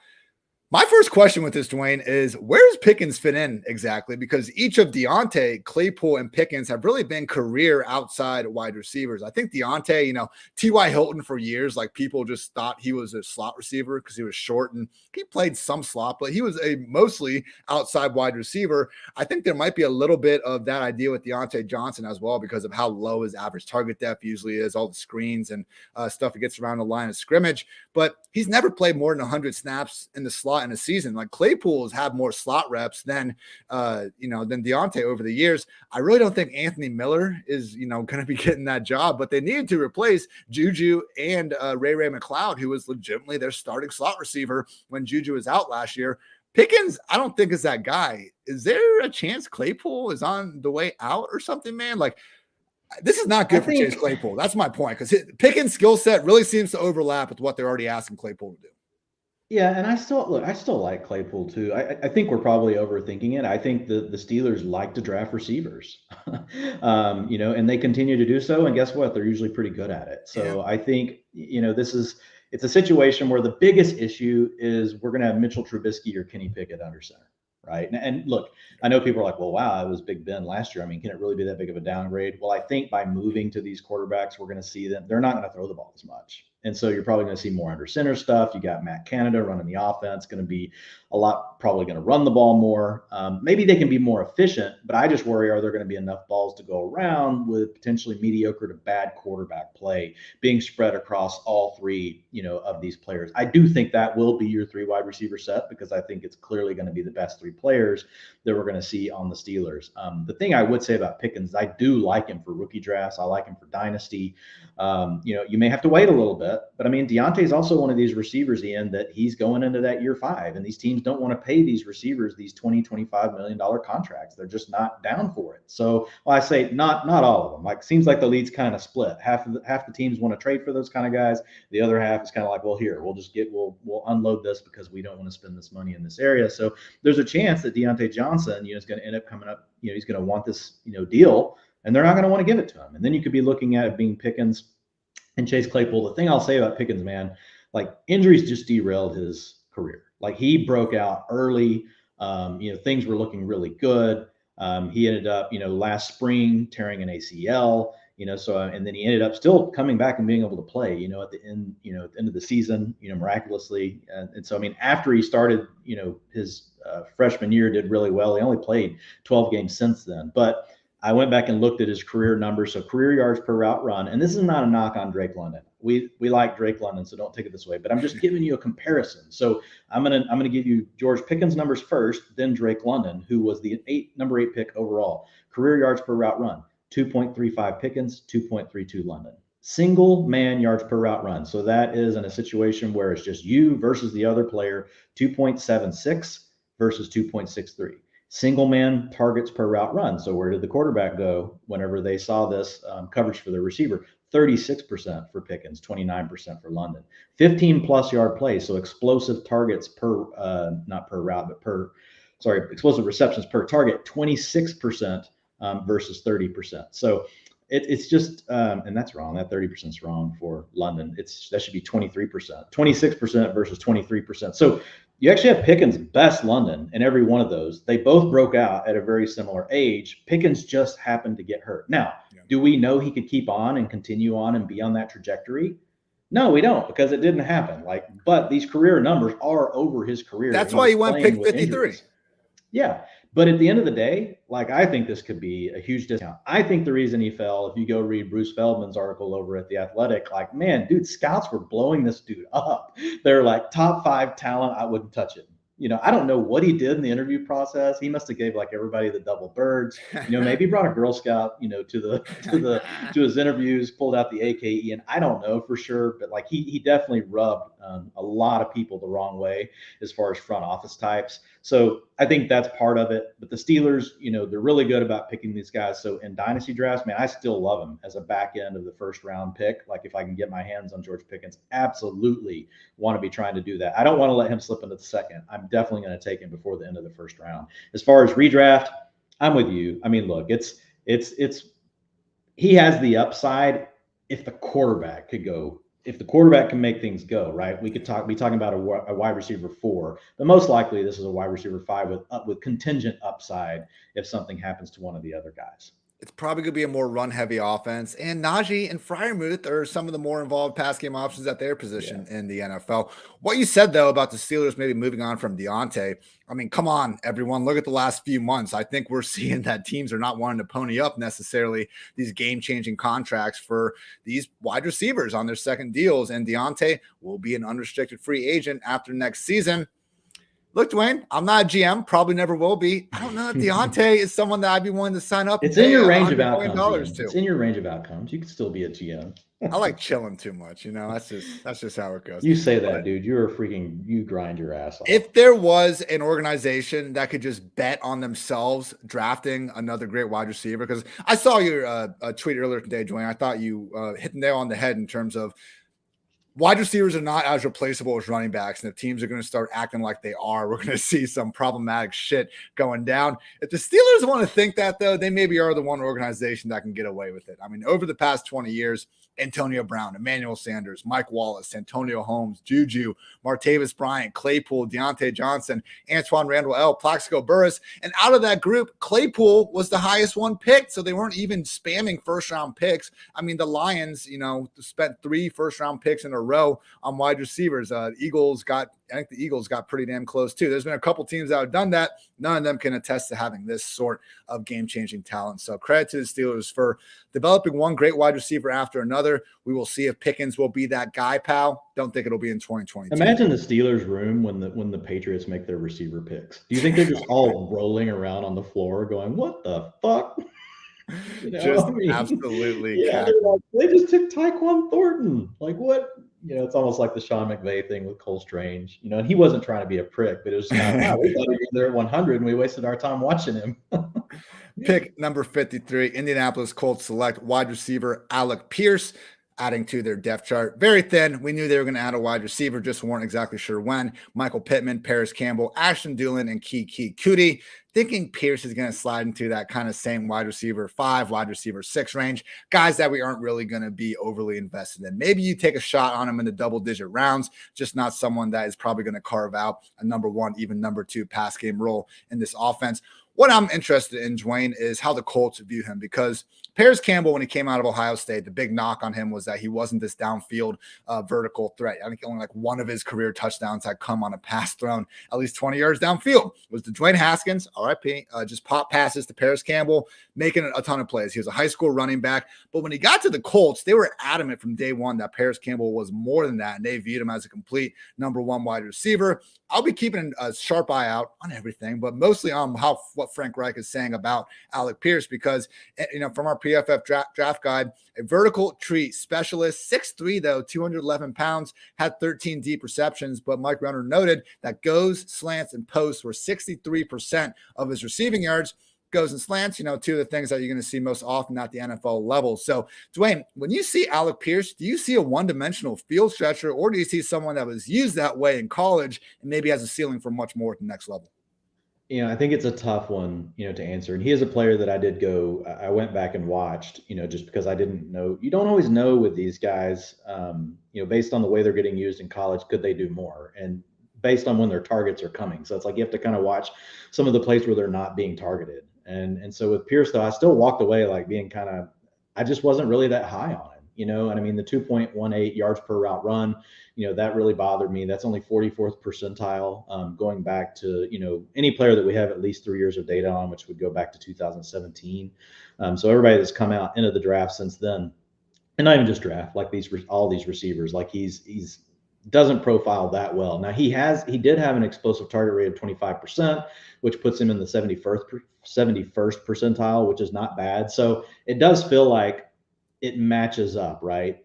Speaker 1: My first question with this, Dwayne, is where does Pickens fit in exactly? Because each of Deontay, Claypool, and Pickens have really been career outside wide receivers. I think Deontay, T.Y. Hilton for years, like people just thought he was a slot receiver because he was short and he played some slot, but he was a mostly outside wide receiver. I think there might be a little bit of that idea with Deontay Johnson as well because of how low his average target depth usually is, all the screens and stuff that gets around the line of scrimmage. But he's never played more than 100 snaps in the slot in a season. Like Claypool has had more slot reps than Deontay over the years. I really don't think Anthony Miller is, going to be getting that job, but they needed to replace Juju and Ray McLeod, who was legitimately their starting slot receiver when Juju was out last year. Pickens, I don't think is that guy. Is there a chance Claypool is on the way out or something, man? Like, this is not good for Chase Claypool. That's my point, because Pickens' skill set really seems to overlap with what they're already asking Claypool to do.
Speaker 2: Yeah, and I still like Claypool too. I think we're probably overthinking it. I think the Steelers like to draft receivers, and they continue to do so. And guess what? They're usually pretty good at it. So yeah. I think, it's a situation where the biggest issue is we're going to have Mitchell Trubisky or Kenny Pickett under center. Right. And look, I know people are like, well, wow, it was Big Ben last year. I mean, can it really be that big of a downgrade? Well, I think by moving to these quarterbacks, we're going to see them. They're not going to throw the ball as much. And so you're probably going to see more under center stuff. You got Matt Canada running the offense, going to be a lot, probably going to run the ball more. Maybe they can be more efficient, but I just worry, are there going to be enough balls to go around with potentially mediocre to bad quarterback play being spread across all three, of these players? I do think that will be your three wide receiver set because I think it's clearly going to be the best three players that we're going to see on the Steelers. The thing I would say about Pickens, I do like him for rookie drafts. I like him for dynasty. You may have to wait a little bit, but I mean, Deontay is also one of these receivers, Ian, that he's going into that year 5, and these teams don't want to pay these receivers these $20-25 million contracts. They're just not down for it. So I say not all of them. Like, seems like the league's kind of split. Half the teams want to trade for those kind of guys. The other half is kind of like, well, here, we'll unload this because we don't want to spend this money in this area. So there's a chance that Deontay Johnson, is going to end up coming up. He's going to want this, deal, and they're not going to want to give it to him. And then you could be looking at it being Pickens and Chase Claypool. The thing I'll say about Pickens, man, like, injuries just derailed his career. Like, he broke out early. Things were looking really good. He ended up, last spring tearing an ACL. And then he ended up still coming back and being able to play, at the end, at the end of the season, miraculously. And so, I mean, after he started, his freshman year, did really well. He only played 12 games since then. But I went back and looked at his career numbers. So career yards per route run, and this is not a knock on Drake London. We like Drake London, so don't take it this way. But I'm just giving you a comparison. So I'm gonna give you George Pickens' numbers first, then Drake London, who was the number 8 pick overall. Career yards per route run: 2.35 Pickens, 2.32 London. Single man yards per route run. So that is in a situation where it's just you versus the other player: 2.76 versus 2.63. Single man targets per route run. So where did the quarterback go whenever they saw this coverage for the receiver? 36% for Pickens, 29% for London. 15 plus yard plays. So explosive targets explosive receptions per target, 26% versus 30%. So it's just, and that's wrong. That 30% is wrong for London. That should be 23%, 26% versus 23%. So you actually have Pickens' best London in every one of those. They both broke out at a very similar age. Pickens just happened to get hurt. Now, do we know he could keep on and continue on and be on that trajectory? No, we don't, because it didn't happen. But these career numbers are over his career.
Speaker 1: That's why he went pick 53.
Speaker 2: Injuries. Yeah. But at the end of the day, I think this could be a huge discount. I think the reason he fell, if you go read Bruce Feldman's article over at The Athletic, man, dude, scouts were blowing this dude up. They're like, top 5 talent, I wouldn't touch it. I don't know what he did in the interview process. He must have gave everybody the double birds. Maybe he brought a Girl Scout, to his interviews, pulled out the AKE, and I don't know for sure, but he definitely rubbed a lot of people the wrong way as far as front office types. So I think that's part of it. But the Steelers, they're really good about picking these guys. So in dynasty drafts, man, I still love him as a back end of the first round pick. If I can get my hands on George Pickens, absolutely want to be trying to do that. I don't want to let him slip into the second. I'm definitely going to take him before the end of the first round. As far as redraft, I'm with you. Look, he has the upside if the quarterback could go. If the quarterback can make things go, right? We could be talking about a wide receiver 4, but most likely this is a wide receiver 5 with contingent upside if something happens to one of the other guys.
Speaker 1: It's probably going to be a more run-heavy offense. And Najee and Freiermuth are some of the more involved pass game options at their position in the NFL. What you said, though, about the Steelers maybe moving on from Deontay, come on, everyone. Look at the last few months. I think we're seeing that teams are not wanting to pony up necessarily these game-changing contracts for these wide receivers on their second deals. And Deontay will be an unrestricted free agent after next season. Look, Dwayne, I'm not a GM, probably never will be. I don't know if Deontay is someone that I'd be willing to sign up.
Speaker 2: It's in your range of outcomes. It's in your range of outcomes. You could still be a GM.
Speaker 1: I like chilling too much, That's just how it goes.
Speaker 2: You say that, dude. You grind your ass off.
Speaker 1: If there was an organization that could just bet on themselves drafting another great wide receiver, because I saw your tweet earlier today, Dwayne. I thought you hit the nail on the head in terms of wide receivers are not as replaceable as running backs. And if teams are going to start acting like they are, we're going to see some problematic shit going down. If the Steelers want to think that, though, they maybe are the one organization that can get away with it. Over the past 20 years, Antonio Brown, Emmanuel Sanders, Mike Wallace, Antonio Holmes, Juju, Martavis Bryant, Claypool, Deontay Johnson, Antoine Randall L., Plaxico Burress. And out of that group, Claypool was the highest one picked. So they weren't even spamming first-round picks. The Lions, spent 3 first-round picks in a row on wide receivers. I think the Eagles got pretty damn close too. There's been a couple teams that have done that. None of them can attest to having this sort of game-changing talent. So credit to the Steelers for developing one great wide receiver after another. We will see if Pickens will be that guy, pal. Don't think it'll be in 2022.
Speaker 2: Imagine the Steelers room when the Patriots make their receiver picks. Do you think they're just all rolling around on the floor going, what the fuck?
Speaker 1: Absolutely.
Speaker 2: Yeah, they just took Tyquan Thornton. What? It's almost like the Sean McVay thing with Cole Strange. And he wasn't trying to be a prick, but it was kind of, we thought he was there at 100 and we wasted our time watching him.
Speaker 1: Pick number 53, Indianapolis Colts select wide receiver Alec Pierce, adding to their depth chart. Very thin. We knew they were going to add a wide receiver, just weren't exactly sure when. Michael Pittman, Paris Campbell, Ashton Dulin, and Kiki Kuti. Thinking Pierce is going to slide into that kind of same wide receiver 5, wide receiver 6 range. Guys that we aren't really going to be overly invested in. Maybe you take a shot on him in the double-digit rounds, just not someone that is probably going to carve out a number 1, even number 2 pass game role in this offense. What I'm interested in, Dwayne, is how the Colts view him, because Paris Campbell, when he came out of Ohio State, the big knock on him was that he wasn't this downfield vertical threat. I think only one of his career touchdowns had come on a pass thrown at least 20 yards downfield. It was the Dwayne Haskins, RIP, just pop passes to Paris Campbell, making a ton of plays. He was a high school running back. But when he got to the Colts, they were adamant from day one that Paris Campbell was more than that, and they viewed him as a complete number 1 wide receiver. I'll be keeping a sharp eye out on everything, but mostly on what Frank Reich is saying about Alec Pierce, because from our PFF draft guide, a vertical tree specialist, 6'3", though, 211 pounds, had 13 deep receptions, but Mike Renner noted that goes, slants, and posts were 63% of his receiving yards. Goes and slants, 2 of the things that you're going to see most often at the NFL level. So, Dwayne, when you see Alec Pierce, do you see a one-dimensional field stretcher, or do you see someone that was used that way in college and maybe has a ceiling for much more at the next level?
Speaker 2: I think it's a tough one, to answer. And he is a player that I went back and watched, just because I didn't know. You don't always know with these guys, based on the way they're getting used in college, could they do more? And based on when their targets are coming. So it's you have to kind of watch some of the plays where they're not being targeted. And so with Pierce, though, I still walked away being I just wasn't really that high on him. you know, and I mean, the 2.18 yards per route run, you know, that really bothered me. That's only 44th percentile, going back to, you know, any player that we have at least 3 years of data on, which would go back to 2017. So everybody that's come out into the draft since then, and not even just draft, like all these receivers, like he's doesn't profile that well. Now he did have an explosive target rate of 25%, which puts him in the 71st percentile, which is not bad. So it does feel like it matches up, right,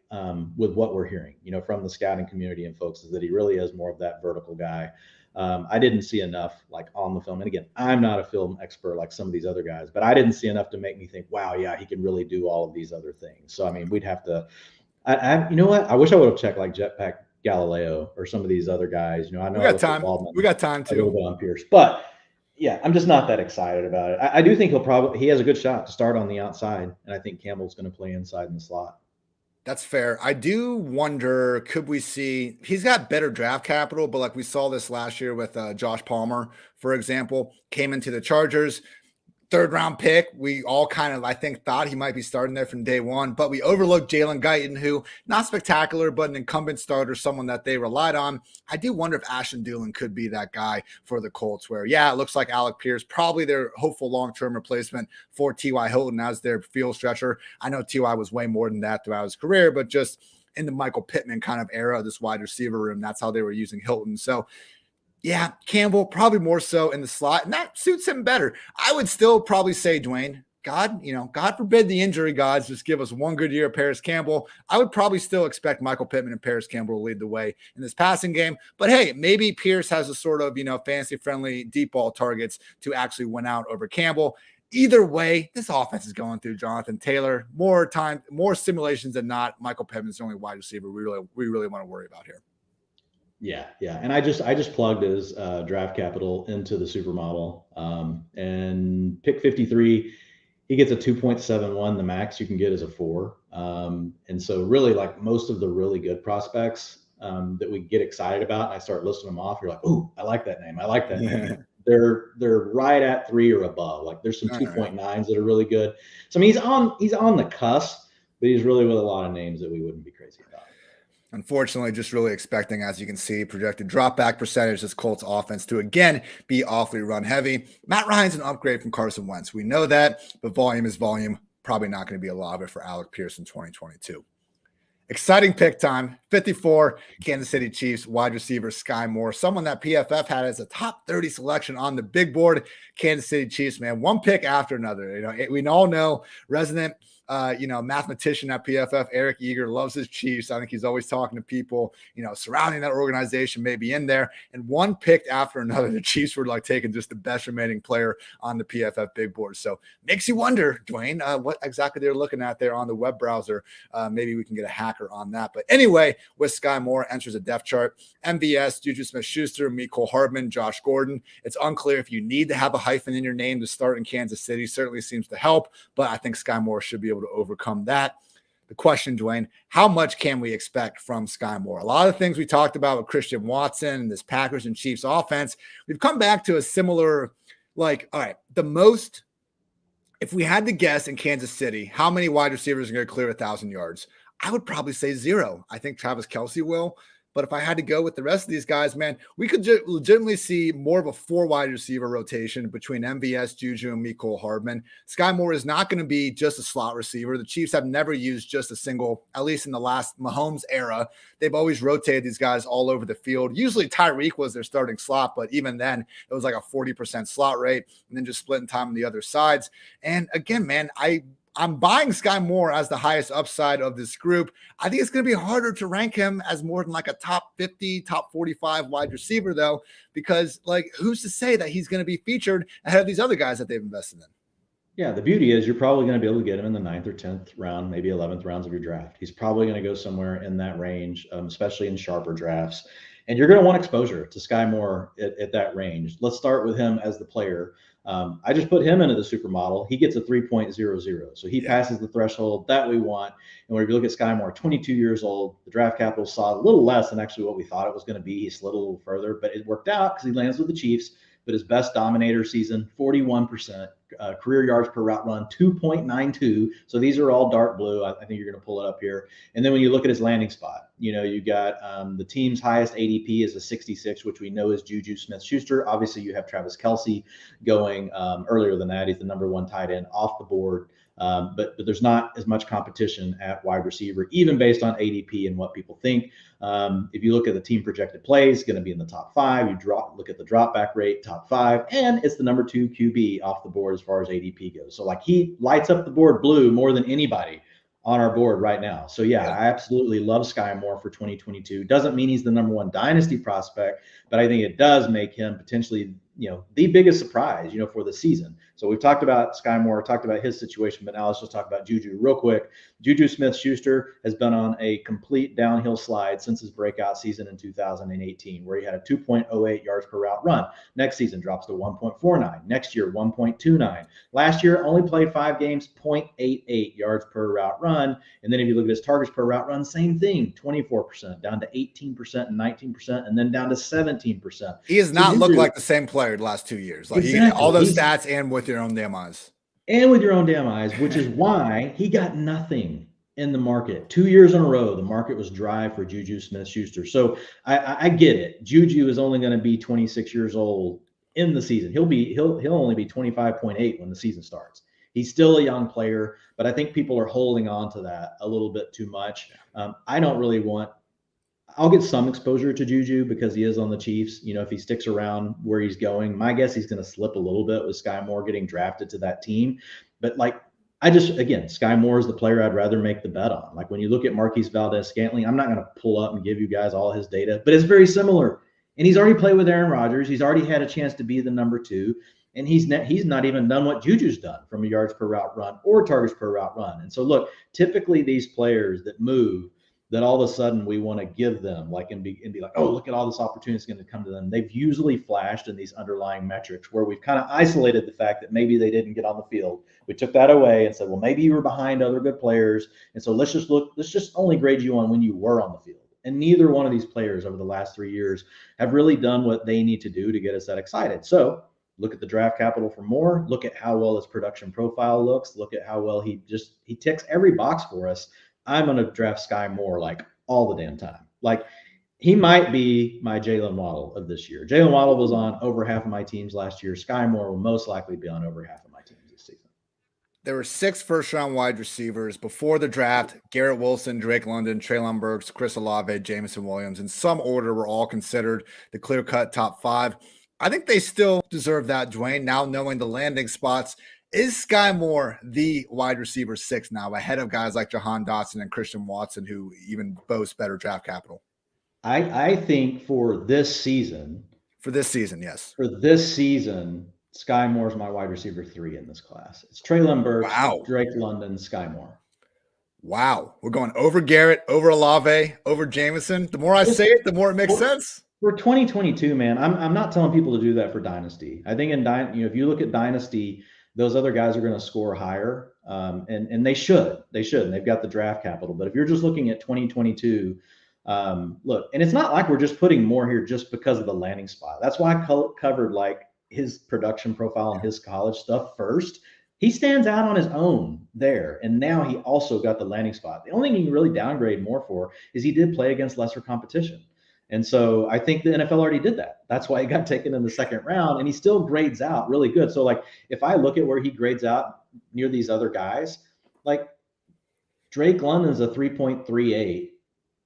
Speaker 2: with what we're hearing, you know, from the scouting community and folks, is that he really is more of that vertical guy. I didn't see enough like on the film. And again, I'm not a film expert like some of these other guys, but I didn't see enough to make me think, wow, yeah, he can really do all of these other things. So, I mean, we'd have to, you know what? I wish I would have checked like Jetpack Galileo or some of these other guys. You know, I know
Speaker 1: we got time
Speaker 2: too. A little bit on Pierce, but yeah, I'm just not that excited about it. I do think he has a good shot to start on the outside, and I think Campbell's going to play inside in the slot.
Speaker 1: That's fair. I do wonder, could we see, he's got better draft capital, but like we saw this last year with Josh Palmer, for example, came into the Chargers, 3rd round pick. We all kind of, I think, thought he might be starting there from day one, but we overlooked Jalen Guyton, who not spectacular, but an incumbent starter, someone that they relied on. I do wonder if Ashton Dulin could be that guy for the Colts where, yeah, it looks like Alec Pierce, probably their hopeful long-term replacement for T.Y. Hilton as their field stretcher. I know T.Y. was way more than that throughout his career, but just in the Michael Pittman kind of era of this wide receiver room, that's how they were using Hilton. So yeah, Campbell probably more so in the slot, and that suits him better. I would still probably say, Dwayne, God forbid the injury gods just give us one good year of Paris Campbell. I would probably still expect Michael Pittman and Paris Campbell to lead the way in this passing game. But hey, maybe Pierce has a sort of, fantasy-friendly deep ball targets to actually win out over Campbell. Either way, this offense is going through Jonathan Taylor. More simulations than not. Michael Pittman's the only wide receiver we really want to worry about here.
Speaker 2: Yeah. And I just plugged his draft capital into the supermodel, and pick 53, he gets a 2.71. The max you can get is a 4. And so really, like most of the really good prospects that we get excited about, and I start listing them off, you're like, oh, I like that name. I like that name. They're right at 3 or above. Like there's some 2.9s that are really good. So I mean, he's on the cusp, but he's really with a lot of names that we wouldn't be crazy about.
Speaker 1: Unfortunately, just really expecting, as you can see, projected drop back percentage this Colts offense to again be awfully run heavy. Matt Ryan's an upgrade from Carson Wentz. We know that, but volume is volume. Probably not going to be a lot of it for Alec Pierce in 2022. Exciting pick time. 54, Kansas City Chiefs wide receiver Skyy Moore, someone that PFF had as a top 30 selection on the big board. Kansas City Chiefs, man, one pick after another. We all know resident mathematician at PFF, Eric Eager, loves his Chiefs. I think he's always talking to people, surrounding that organization, maybe in there. And one picked after another, the Chiefs were like taking just the best remaining player on the PFF big board. So makes you wonder, Dwayne, what exactly they're looking at there on the web browser. Maybe we can get a hacker on that. But anyway, with Skyy Moore enters a depth chart. MVS, Juju Smith-Schuster, Mecole Hardman, Josh Gordon. It's unclear if you need to have a hyphen in your name to start in Kansas City. Certainly seems to help, but I think Skyy Moore should be able to overcome that. The question, Dwayne, how much can we expect from Skyy Moore? A lot of things we talked about with Christian Watson and this Packers and Chiefs offense, we've come back to a similar, all right, the most, if we had to guess in Kansas City, how many wide receivers are going to clear 1,000 yards? I would probably say 0. I think Travis Kelce will. But if I had to go with the rest of these guys, man, we could legitimately see more of a 4 wide receiver rotation between MVS, Juju, and Mecole Hardman. Skyy Moore is not going to be just a slot receiver. The Chiefs have never used just a single, at least in the last Mahomes era. They've always rotated these guys all over the field. Usually Tyreek was their starting slot, but even then it was like a 40% slot rate and then just splitting time on the other sides. And again, man, I'm buying Skyy Moore as the highest upside of this group. I think it's going to be harder to rank him as more than like a top 50, top 45 wide receiver, though, because who's to say that he's going to be featured ahead of these other guys that they've invested in?
Speaker 2: Yeah, the beauty is you're probably going to be able to get him in the 9th or 10th round, maybe 11th rounds of your draft. He's probably going to go somewhere in that range, especially in sharper drafts. And you're going to want exposure to Skyy Moore at that range. Let's start with him as the player. I just put him into the supermodel. He gets a 3.00. So he passes the threshold that we want. And when you look at Skyy Moore, 22 years old, the draft capital saw a little less than actually what we thought it was going to be. He slid a little further, but it worked out because he lands with the Chiefs. But his best dominator season, 41%. Career yards per route run, 2.92. So these are all dark blue. I think you're going to pull it up here. And then when you look at his landing spot, you got the team's highest ADP is a 66, which we know is Juju Smith-Schuster. Obviously, you have Travis Kelce going earlier than that. He's the number one tight end off the board. But there's not as much competition at wide receiver, even based on ADP and what people think. If you look at the team projected plays, going to be in the top 5. Look at the drop back rate, top 5, and it's the number 2 QB off the board as far as ADP goes. So like he lights up the board blue more than anybody on our board right now. So yeah, I absolutely love Skyy Moore for 2022. Doesn't mean he's the number 1 dynasty prospect, but I think it does make him potentially, the biggest surprise, for the season. So we've talked about Skyy Moore, talked about his situation, but now let's just talk about Juju real quick. Juju Smith-Schuster has been on a complete downhill slide since his breakout season in 2018, where he had a 2.08 yards per route run. Next season drops to 1.49. Next year, 1.29. Last year, only played 5 games, 0.88 yards per route run. And then if you look at his targets per route run, same thing, 24%, down to 18% and 19%, and then down to 17%.
Speaker 1: He has not looked like the same player the last 2 years. Like
Speaker 2: exactly.
Speaker 1: all those stats and with your own damn eyes.
Speaker 2: And with your own damn eyes, which is why he got nothing in the market. 2 years in a row, the market was dry for Juju Smith-Schuster. So I get it. Juju is only going to be 26 years old in the season. He'll only be 25.8 when the season starts. He's still a young player, but I think people are holding on to that a little bit too much. I don't really want. I'll get some exposure to Juju because he is on the Chiefs. If he sticks around where he's going, my guess he's going to slip a little bit with Skyy Moore getting drafted to that team. But Skyy Moore is the player I'd rather make the bet on. Like when you look at Marquise Valdes-Scantling, I'm not going to pull up and give you guys all his data, but it's very similar. And he's already played with Aaron Rodgers. He's already had a chance to be the number 2. And he's not even done what Juju's done from a yards per route run or targets per route run. And so look, typically these players that move, that all of a sudden we want to give them and be like, oh, look at all this opportunity that's going to come to them. They've usually flashed in these underlying metrics where we've kind of isolated the fact that maybe they didn't get on the field. We took that away and said, well, maybe you were behind other good players. And so let's just only grade you on when you were on the field. And neither one of these players over the last 3 years have really done what they need to do to get us that excited. So look at the draft capital for Moore. Look at how well his production profile looks. Look at how well he ticks every box for us. I'm going to draft Skyy Moore all the damn time. He might be my Jalen Waddle of this year. Jalen Waddle was on over half of my teams last year. Skyy Moore will most likely be on over half of my teams this season.
Speaker 1: There were 6 first-round wide receivers before the draft. Garrett Wilson, Drake London, Treylon Burks, Chris Olave, Jameson Williams. In some order, were all considered the clear-cut top 5. I think they still deserve that, Dwayne, now knowing the landing spots. Is Skyy Moore the wide receiver 6 now, ahead of guys like Jahan Dotson and Christian Watson, who even boast better draft capital?
Speaker 2: I think for this season.
Speaker 1: For this season, yes.
Speaker 2: For this season, Skyy Moore is my wide receiver 3 in this class. It's Treylon Burks, Drake London, Skyy Moore.
Speaker 1: Wow. We're going over Garrett, over Olave, over Jameson. The more I say it, the more it makes sense.
Speaker 2: For 2022, man, I'm not telling people to do that for Dynasty. I think if you look at Dynasty, those other guys are going to score higher, and they should. They should. And they've got the draft capital. But if you're just looking at 2022, look, and it's not like we're just putting Moore here just because of the landing spot. That's why I covered his production profile and his college stuff first. He stands out on his own there, and now he also got the landing spot. The only thing you can really downgrade Moore for is he did play against lesser competition. And so I think the NFL already did that. That's why he got taken in the 2nd round, and he still grades out really good. So if I look at where he grades out near these other guys, Drake London's a 3.38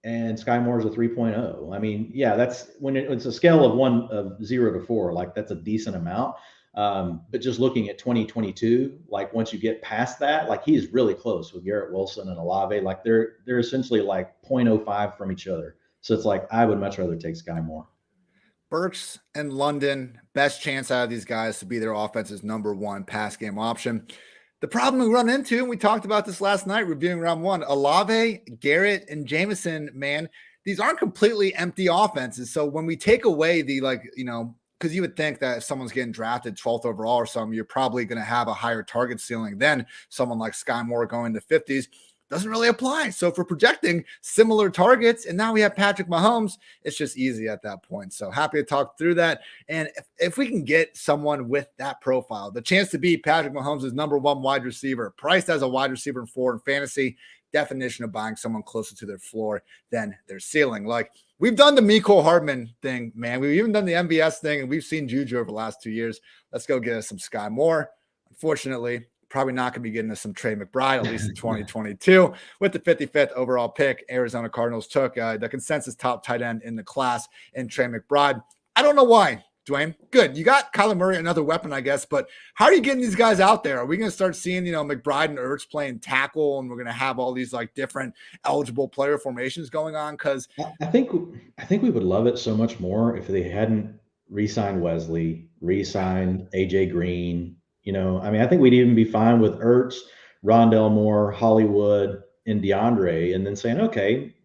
Speaker 2: and Skyy Moore's a 3.0. I mean, yeah, that's when it's a scale of 0 to 4, that's a decent amount. But just looking at 2022, once you get past that, he's really close with Garrett Wilson and Olave. They're essentially 0.05 from each other. So it's I would much rather take Skyy Moore.
Speaker 1: Burks and London, best chance out of these guys to be their offense's number 1 pass game option. The problem we run into, and we talked about this last night reviewing round 1, Olave, Garrett, and Jameson, man, these aren't completely empty offenses. So when we take away the, because you would think that if someone's getting drafted 12th overall or something, you're probably going to have a higher target ceiling than someone like Skyy Moore going to 50s. doesn't really apply. So if we're projecting similar targets and now we have Patrick Mahomes, it's just easy at that point. So happy to talk through that. And if we can get someone with that profile, the chance to be Patrick Mahomes' number one wide receiver, priced as a wide receiver in 4 in fantasy, definition of buying someone closer to their floor than their ceiling. Like we've done the Mecole Hardman thing, man. We've even done the MVS thing, and we've seen Juju over the last 2 years. Let's go get us some Skyy Moore. Unfortunately, probably not going to be getting us some Trey McBride, at least in 2022. With the 55th overall pick, Arizona Cardinals took the consensus top tight end in the class in Trey McBride. I don't know why, Dwayne. Good. You got Kyler Murray, another weapon, I guess, but how are you getting these guys out there? Are we going to start seeing, McBride and Ertz playing tackle, and we're going to have all these like different eligible player formations going on? Because
Speaker 2: I think we would love it so much more if they hadn't re-signed Wesley, re-signed AJ Green. I think we'd even be fine with Ertz, Rondale Moore, Hollywood, and DeAndre, and then saying, okay,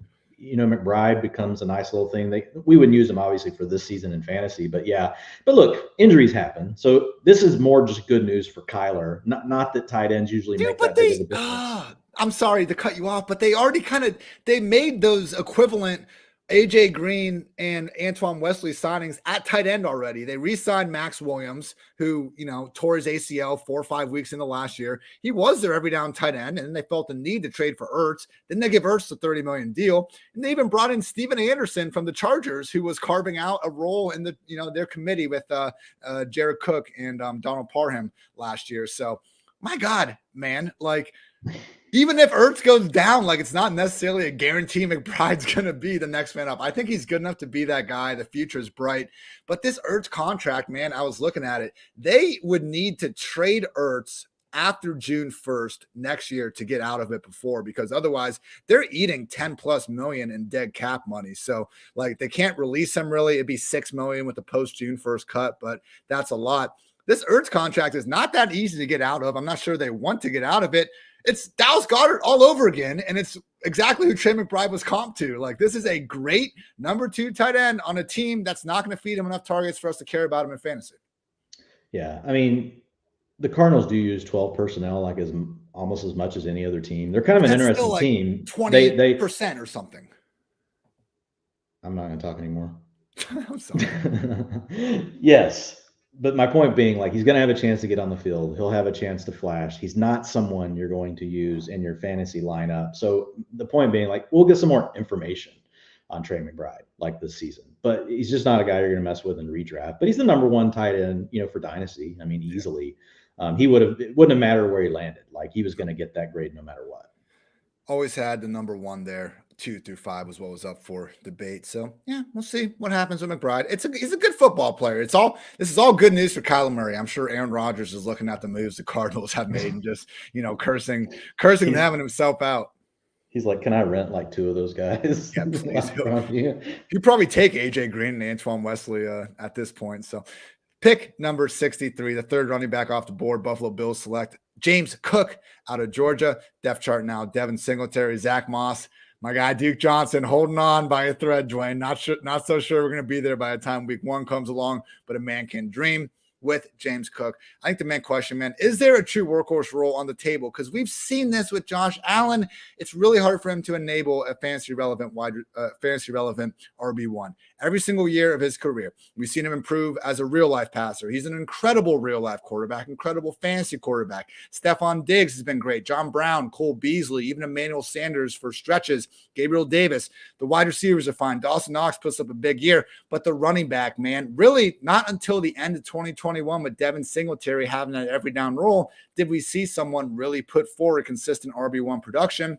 Speaker 2: McBride becomes a nice little thing. We wouldn't use him obviously for this season in fantasy, but look, injuries happen. So this is more just good news for Kyler. Not that tight ends usually make that big of a difference.
Speaker 1: I'm sorry to cut you off, but they already they made those equivalent AJ Green and Antoine Wesley signings at tight end already. They re-signed Max Williams, who, tore his ACL 4 or 5 weeks into last year. He was their every down tight end, and then they felt the need to trade for Ertz. Then they give Ertz a $30 million deal. And they even brought in Steven Anderson from the Chargers, who was carving out a role in the, their committee with Jared Cook and Donald Parham last year. So my God, man, like, even if Ertz goes down, like it's not necessarily a guarantee McBride's going to be the next man up. I think he's good enough to be that guy. The future is bright. But this Ertz contract, man, I was looking at it. They would need to trade Ertz after June 1st next year to get out of it before, because otherwise they're eating 10 plus million in dead cap money. So like they can't release him really. It'd be 6 million with the post June 1st cut, but that's a lot. This Ertz contract is not that easy to get out of. I'm not sure they want to get out of it. It's Dallas Goedert all over again, and it's exactly who Trey McBride was comped to. Like, this is a great number 2 tight end on a team that's not going to feed him enough targets for us to care about him in fantasy.
Speaker 2: Yeah, the Cardinals do use 12 personnel like almost as much as any other team. They're kind of an interesting like team.
Speaker 1: 20% or something.
Speaker 2: I'm not going to talk anymore.
Speaker 1: I'm sorry.
Speaker 2: Yes. But my point being, like, he's going to have a chance to get on the field. He'll have a chance to flash. He's not someone you're going to use in your fantasy lineup. So the point being, like, we'll get some more information on Trey McBride, like, this season. But he's just not a guy you're going to mess with in redraft. But he's the number 1 tight end, for Dynasty. Easily. It wouldn't have mattered where he landed. Like, he was going to get that grade no matter what.
Speaker 1: Always had the number 1 there. 2 through 5 was what was up for debate. So yeah, we'll see what happens with McBride. He's a good football player. This is all good news for Kyler Murray. I'm sure Aaron Rodgers is looking at the moves the Cardinals have made and just, cursing them and himself out.
Speaker 2: He's like, can I rent like 2 of those guys?
Speaker 1: Yeah, please. He'd probably take AJ Green and Antoine Wesley at this point. So pick number 63, the 3rd running back off the board, Buffalo Bills select James Cook out of Georgia. Depth chart now, Devin Singletary, Zach Moss, my guy Duke Johnson holding on by a thread, Dwayne. Not so sure we're going to be there by the time week 1 comes along, but a man can dream with James Cook. I think the main question, man, is there a true workhorse role on the table? Because we've seen this with Josh Allen. It's really hard for him to enable a fantasy relevant RB1 every single year of his career. We've seen him improve as a real life passer. He's an incredible real life quarterback, incredible fantasy quarterback. Stephon Diggs has been great. John Brown, Cole Beasley, even Emmanuel Sanders for stretches. Gabriel Davis. The wide receivers are fine. Dawson Knox puts up a big year, but the running back, man, really not until the end of 2021 with Devin Singletary having that every down role did we see someone really put forward consistent RB1 production.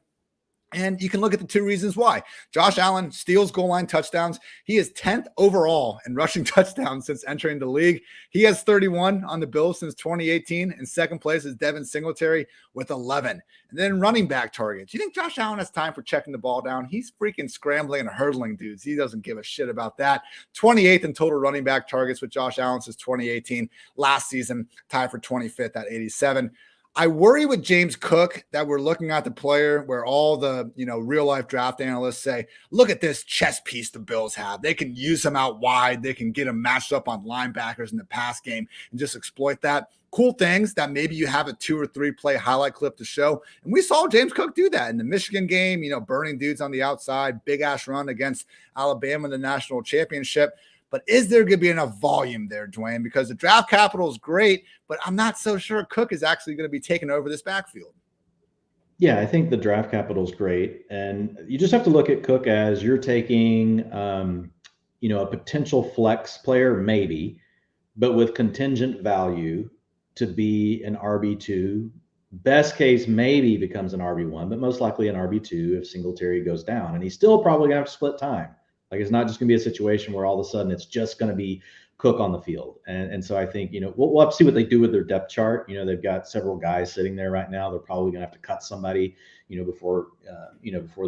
Speaker 1: And you can look at the 2 reasons why. Josh Allen steals goal line touchdowns. He is 10th overall in rushing touchdowns since entering the league. He has 31 on the Bills since 2018. In second place is Devin Singletary with 11. And then running back targets. You think Josh Allen has time for checking the ball down? He's freaking scrambling and hurdling dudes. He doesn't give a shit about that. 28th in total running back targets with Josh Allen since 2018. Last season, tied for 25th at 87. I worry with James Cook that we're looking at the player where all the, real life draft analysts say, look at this chess piece the Bills have. They can use him out wide. They can get him matched up on linebackers in the pass game and just exploit that. cool things that maybe you have a 2 or 3 play highlight clip to show. And we saw James Cook do that in the Michigan game, burning dudes on the outside, big ass run against Alabama in the national championship. But is there going to be enough volume there, Dwayne? Because the draft capital is great, but I'm not so sure Cook is actually going to be taking over this backfield.
Speaker 2: Yeah, I think the draft capital is great. And you just have to look at Cook as you're taking, a potential flex player, maybe, but with contingent value to be an RB2. Best case, maybe becomes an RB1, but most likely an RB2 if Singletary goes down. And he's still probably going to have to split time. Like, it's not just going to be a situation where all of a sudden it's just going to be Cook on the field. And so I think, we'll have to see what they do with their depth chart. They've got several guys sitting there right now. They're probably going to have to cut somebody, before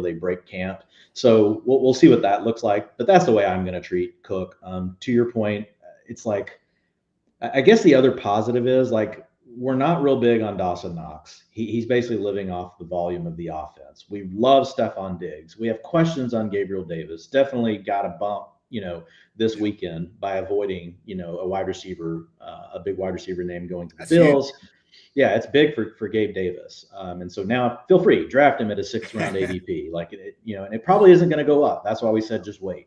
Speaker 2: they break camp. So we'll see what that looks like. But that's the way I'm going to treat Cook. To your point, it's like, I guess the other positive is, like, we're not real big on Dawson Knox. He's basically living off the volume of the offense. We love Stephon Diggs. We have questions on Gabriel Davis. Definitely got a bump, this weekend by avoiding, a wide receiver, a big wide receiver name going to the Bills. Huge. Yeah, it's big for Gabe Davis. And so now feel free, draft him at a 6th round ADP. And it probably isn't going to go up. That's why we said just wait.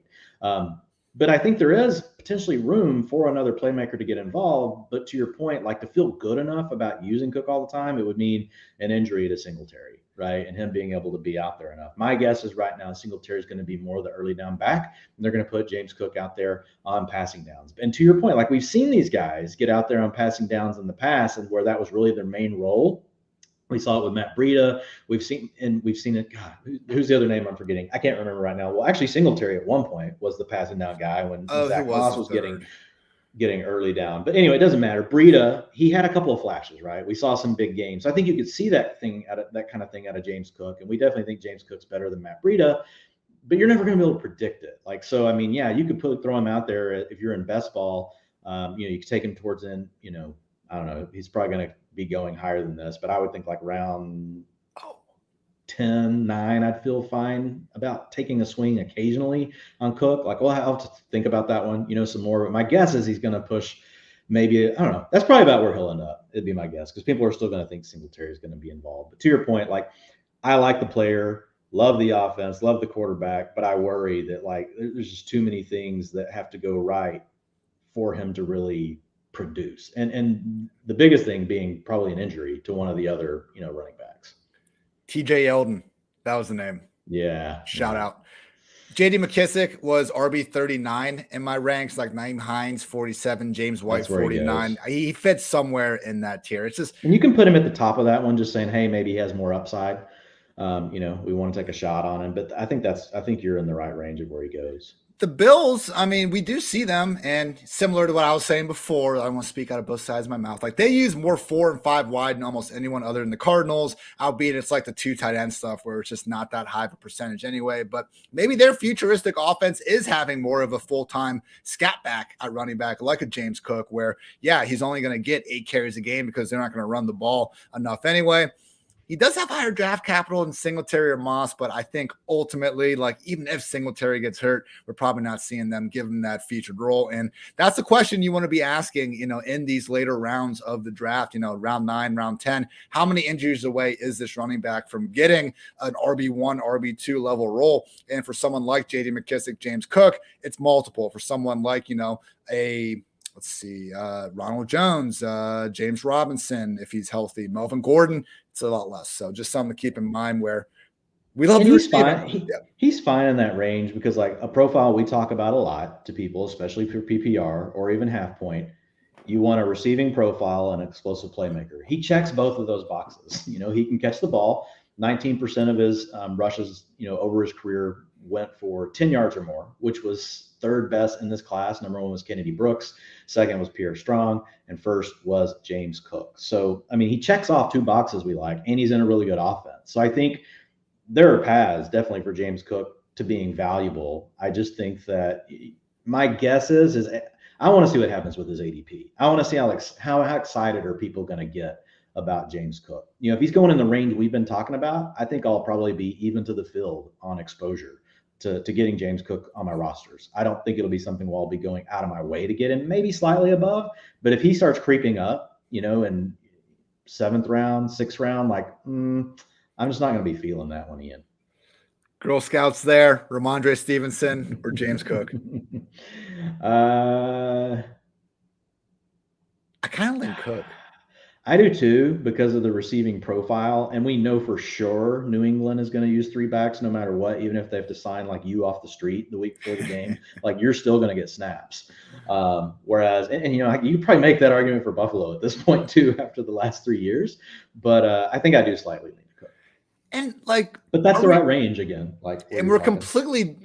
Speaker 2: But I think there is potentially room for another playmaker to get involved. But to your point, like, to feel good enough about using Cook all the time, it would mean an injury to Singletary, right? And him being able to be out there enough. My guess is right now Singletary is going to be more the early down back, and they're going to put James Cook out there on passing downs. And to your point, like, we've seen these guys get out there on passing downs in the past, and where that was really their main role. We saw it with Matt Breida. We've seen it. God, who's the other name I'm forgetting? I can't remember right now. Well, actually, Singletary at one point was the passing down guy when Zach Moss was getting early down. But anyway, it doesn't matter. Breida, he had a couple of flashes, right? We saw some big games. So I think you could see that kind of thing out of James Cook, and we definitely think James Cook's better than Matt Breida. But you're never going to be able to predict it. Like, so I mean, yeah, you could throw him out there if you're in best ball. You could take him towards I don't know. He's probably going to be going higher than this, but I would think like round 10, 9, I'd feel fine about taking a swing occasionally on Cook. Like, well, I'll have to think about that one, some more. But my guess is he's going to push maybe, I don't know. That's probably about where he'll end up. It'd be my guess, because people are still going to think Singletary is going to be involved. But to your point, like, I like the player, love the offense, love the quarterback, but I worry that, like, there's just too many things that have to go right for him to really produce. And the biggest thing being probably an injury to one of the other, running backs.
Speaker 1: TJ Yeldon. That was the name.
Speaker 2: Yeah.
Speaker 1: Shout out. JD McKissick was RB 39 in my ranks, like Naeem Hines 47, James White 49. He fits somewhere in that tier. It's just,
Speaker 2: and you can put him at the top of that one, just saying, hey, maybe he has more upside. We want to take a shot on him, but I think you're in the right range of where he goes.
Speaker 1: The Bills, I mean, we do see them, and similar to what I was saying before, I want to speak out of both sides of my mouth. Like, they use more 4 and 5 wide than almost anyone other than the Cardinals, albeit it's like the 2 tight end stuff where it's just not that high of a percentage anyway. But maybe their futuristic offense is having more of a full-time scat back at running back, like a James Cook, where, yeah, he's only going to get 8 carries a game because they're not going to run the ball enough anyway. He does have higher draft capital than Singletary or Moss, but I think ultimately, like, even if Singletary gets hurt, we're probably not seeing them give him that featured role. And that's the question you want to be asking, in these later rounds of the draft, round 9, round 10, how many injuries away is this running back from getting an RB1, RB2 level role? And for someone like JD McKissick, James Cook, it's multiple. For someone like, Ronald Jones, James Robinson, if he's healthy, Melvin Gordon, it's a lot less. So just something to keep in mind where we love.
Speaker 2: He's fine. He's fine in that range because, like, a profile we talk about a lot to people, especially for PPR or even half point, you want a receiving profile and an explosive playmaker. He checks both of those boxes. He can catch the ball. 19% of his rushes, over his career went for 10 yards or more, which was 3rd best in this class. Number 1 was Kennedy Brooks. 2nd was Pierre Strong. And 1st was James Cook. So, I mean, he checks off 2 boxes we like, and he's in a really good offense. So I think there are paths definitely for James Cook to being valuable. I just think that my guess is I want to see what happens with his ADP. I want to see how excited are people going to get about James Cook. If he's going in the range we've been talking about, I think I'll probably be even to the field on exposure to getting James Cook on my rosters. I don't think it'll be something where I'll be going out of my way to get him, maybe slightly above. But if he starts creeping up, in 7th round, 6th round, like, I'm just not going to be feeling that one, Ian.
Speaker 1: Girl Scouts there, Ramondre Stevenson or James Cook? I kind of lean Cook.
Speaker 2: I do too, because of the receiving profile. And we know for sure New England is going to use 3 backs no matter what, even if they have to sign like you off the street the week before the game, like you're still going to get snaps. Whereas, and you probably make that argument for Buffalo at this point too, after the last 3 years. But I think I do slightly lean Cook.
Speaker 1: And
Speaker 2: but that's the right range again.
Speaker 1: And we're completely,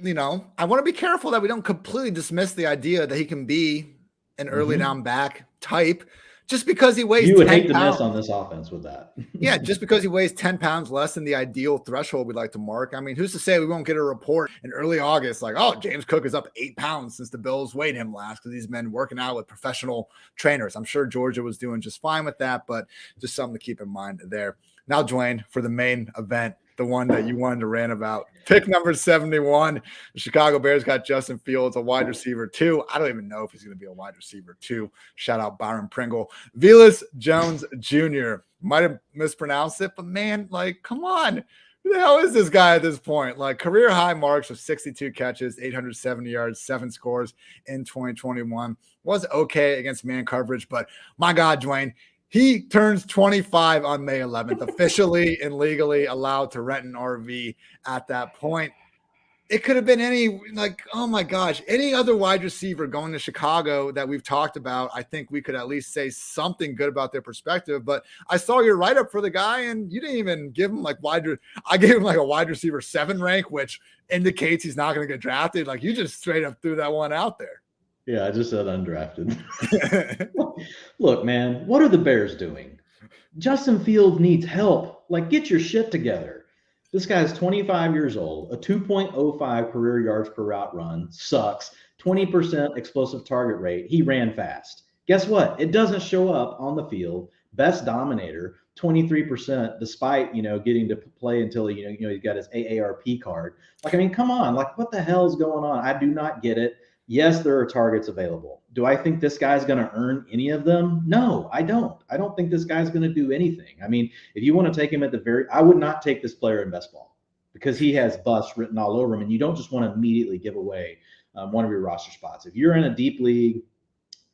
Speaker 1: I want to be careful that we don't completely dismiss the idea that he can be an early down back type. Just because he weighs 10 pounds. You would hate to miss
Speaker 2: on this offense with that.
Speaker 1: Yeah, just because he weighs 10 pounds less than the ideal threshold we'd like to mark. I mean, who's to say we won't get a report in early August like, oh, James Cook is up 8 pounds since the Bills weighed him last because he's been working out with professional trainers. I'm sure Georgia was doing just fine with that, but just something to keep in mind there. Now, Dwayne, for the main event, the one that you wanted to rant about. Pick number 71. The Chicago Bears got Justin Fields, a wide receiver 2. I don't even know if he's going to be a wide receiver 2. Shout out Byron Pringle. Velus Jones Jr. Might have mispronounced it, but man, come on. Who the hell is this guy at this point? Career high marks of 62 catches, 870 yards, 7 scores in 2021. Was okay against man coverage, but my God, Dwayne, he turns 25 on May 11th, officially and legally allowed to rent an RV at that point. It could have been any, oh my gosh, any other wide receiver going to Chicago that we've talked about. I think we could at least say something good about their perspective. But I saw your write-up for the guy, and you didn't even give him I gave him a wide receiver 7 rank, which indicates he's not going to get drafted. You just straight up threw that one out there.
Speaker 2: Yeah, I just said undrafted. Look, man, what are the Bears doing? Justin Fields needs help. Get your shit together. This guy's 25 years old, a 2.05 career yards per route run, sucks, 20% explosive target rate. He ran fast. Guess what? It doesn't show up on the field. Best dominator, 23%, despite, getting to play until, he got his AARP card. Come on. What the hell is going on? I do not get it. Yes, there are targets available. Do I think this guy's going to earn any of them? No, I don't. I don't think this guy's going to do anything. If you want to take him I would not take this player in best ball because he has bust written all over him, and you don't just want to immediately give away one of your roster spots. If you're in a deep league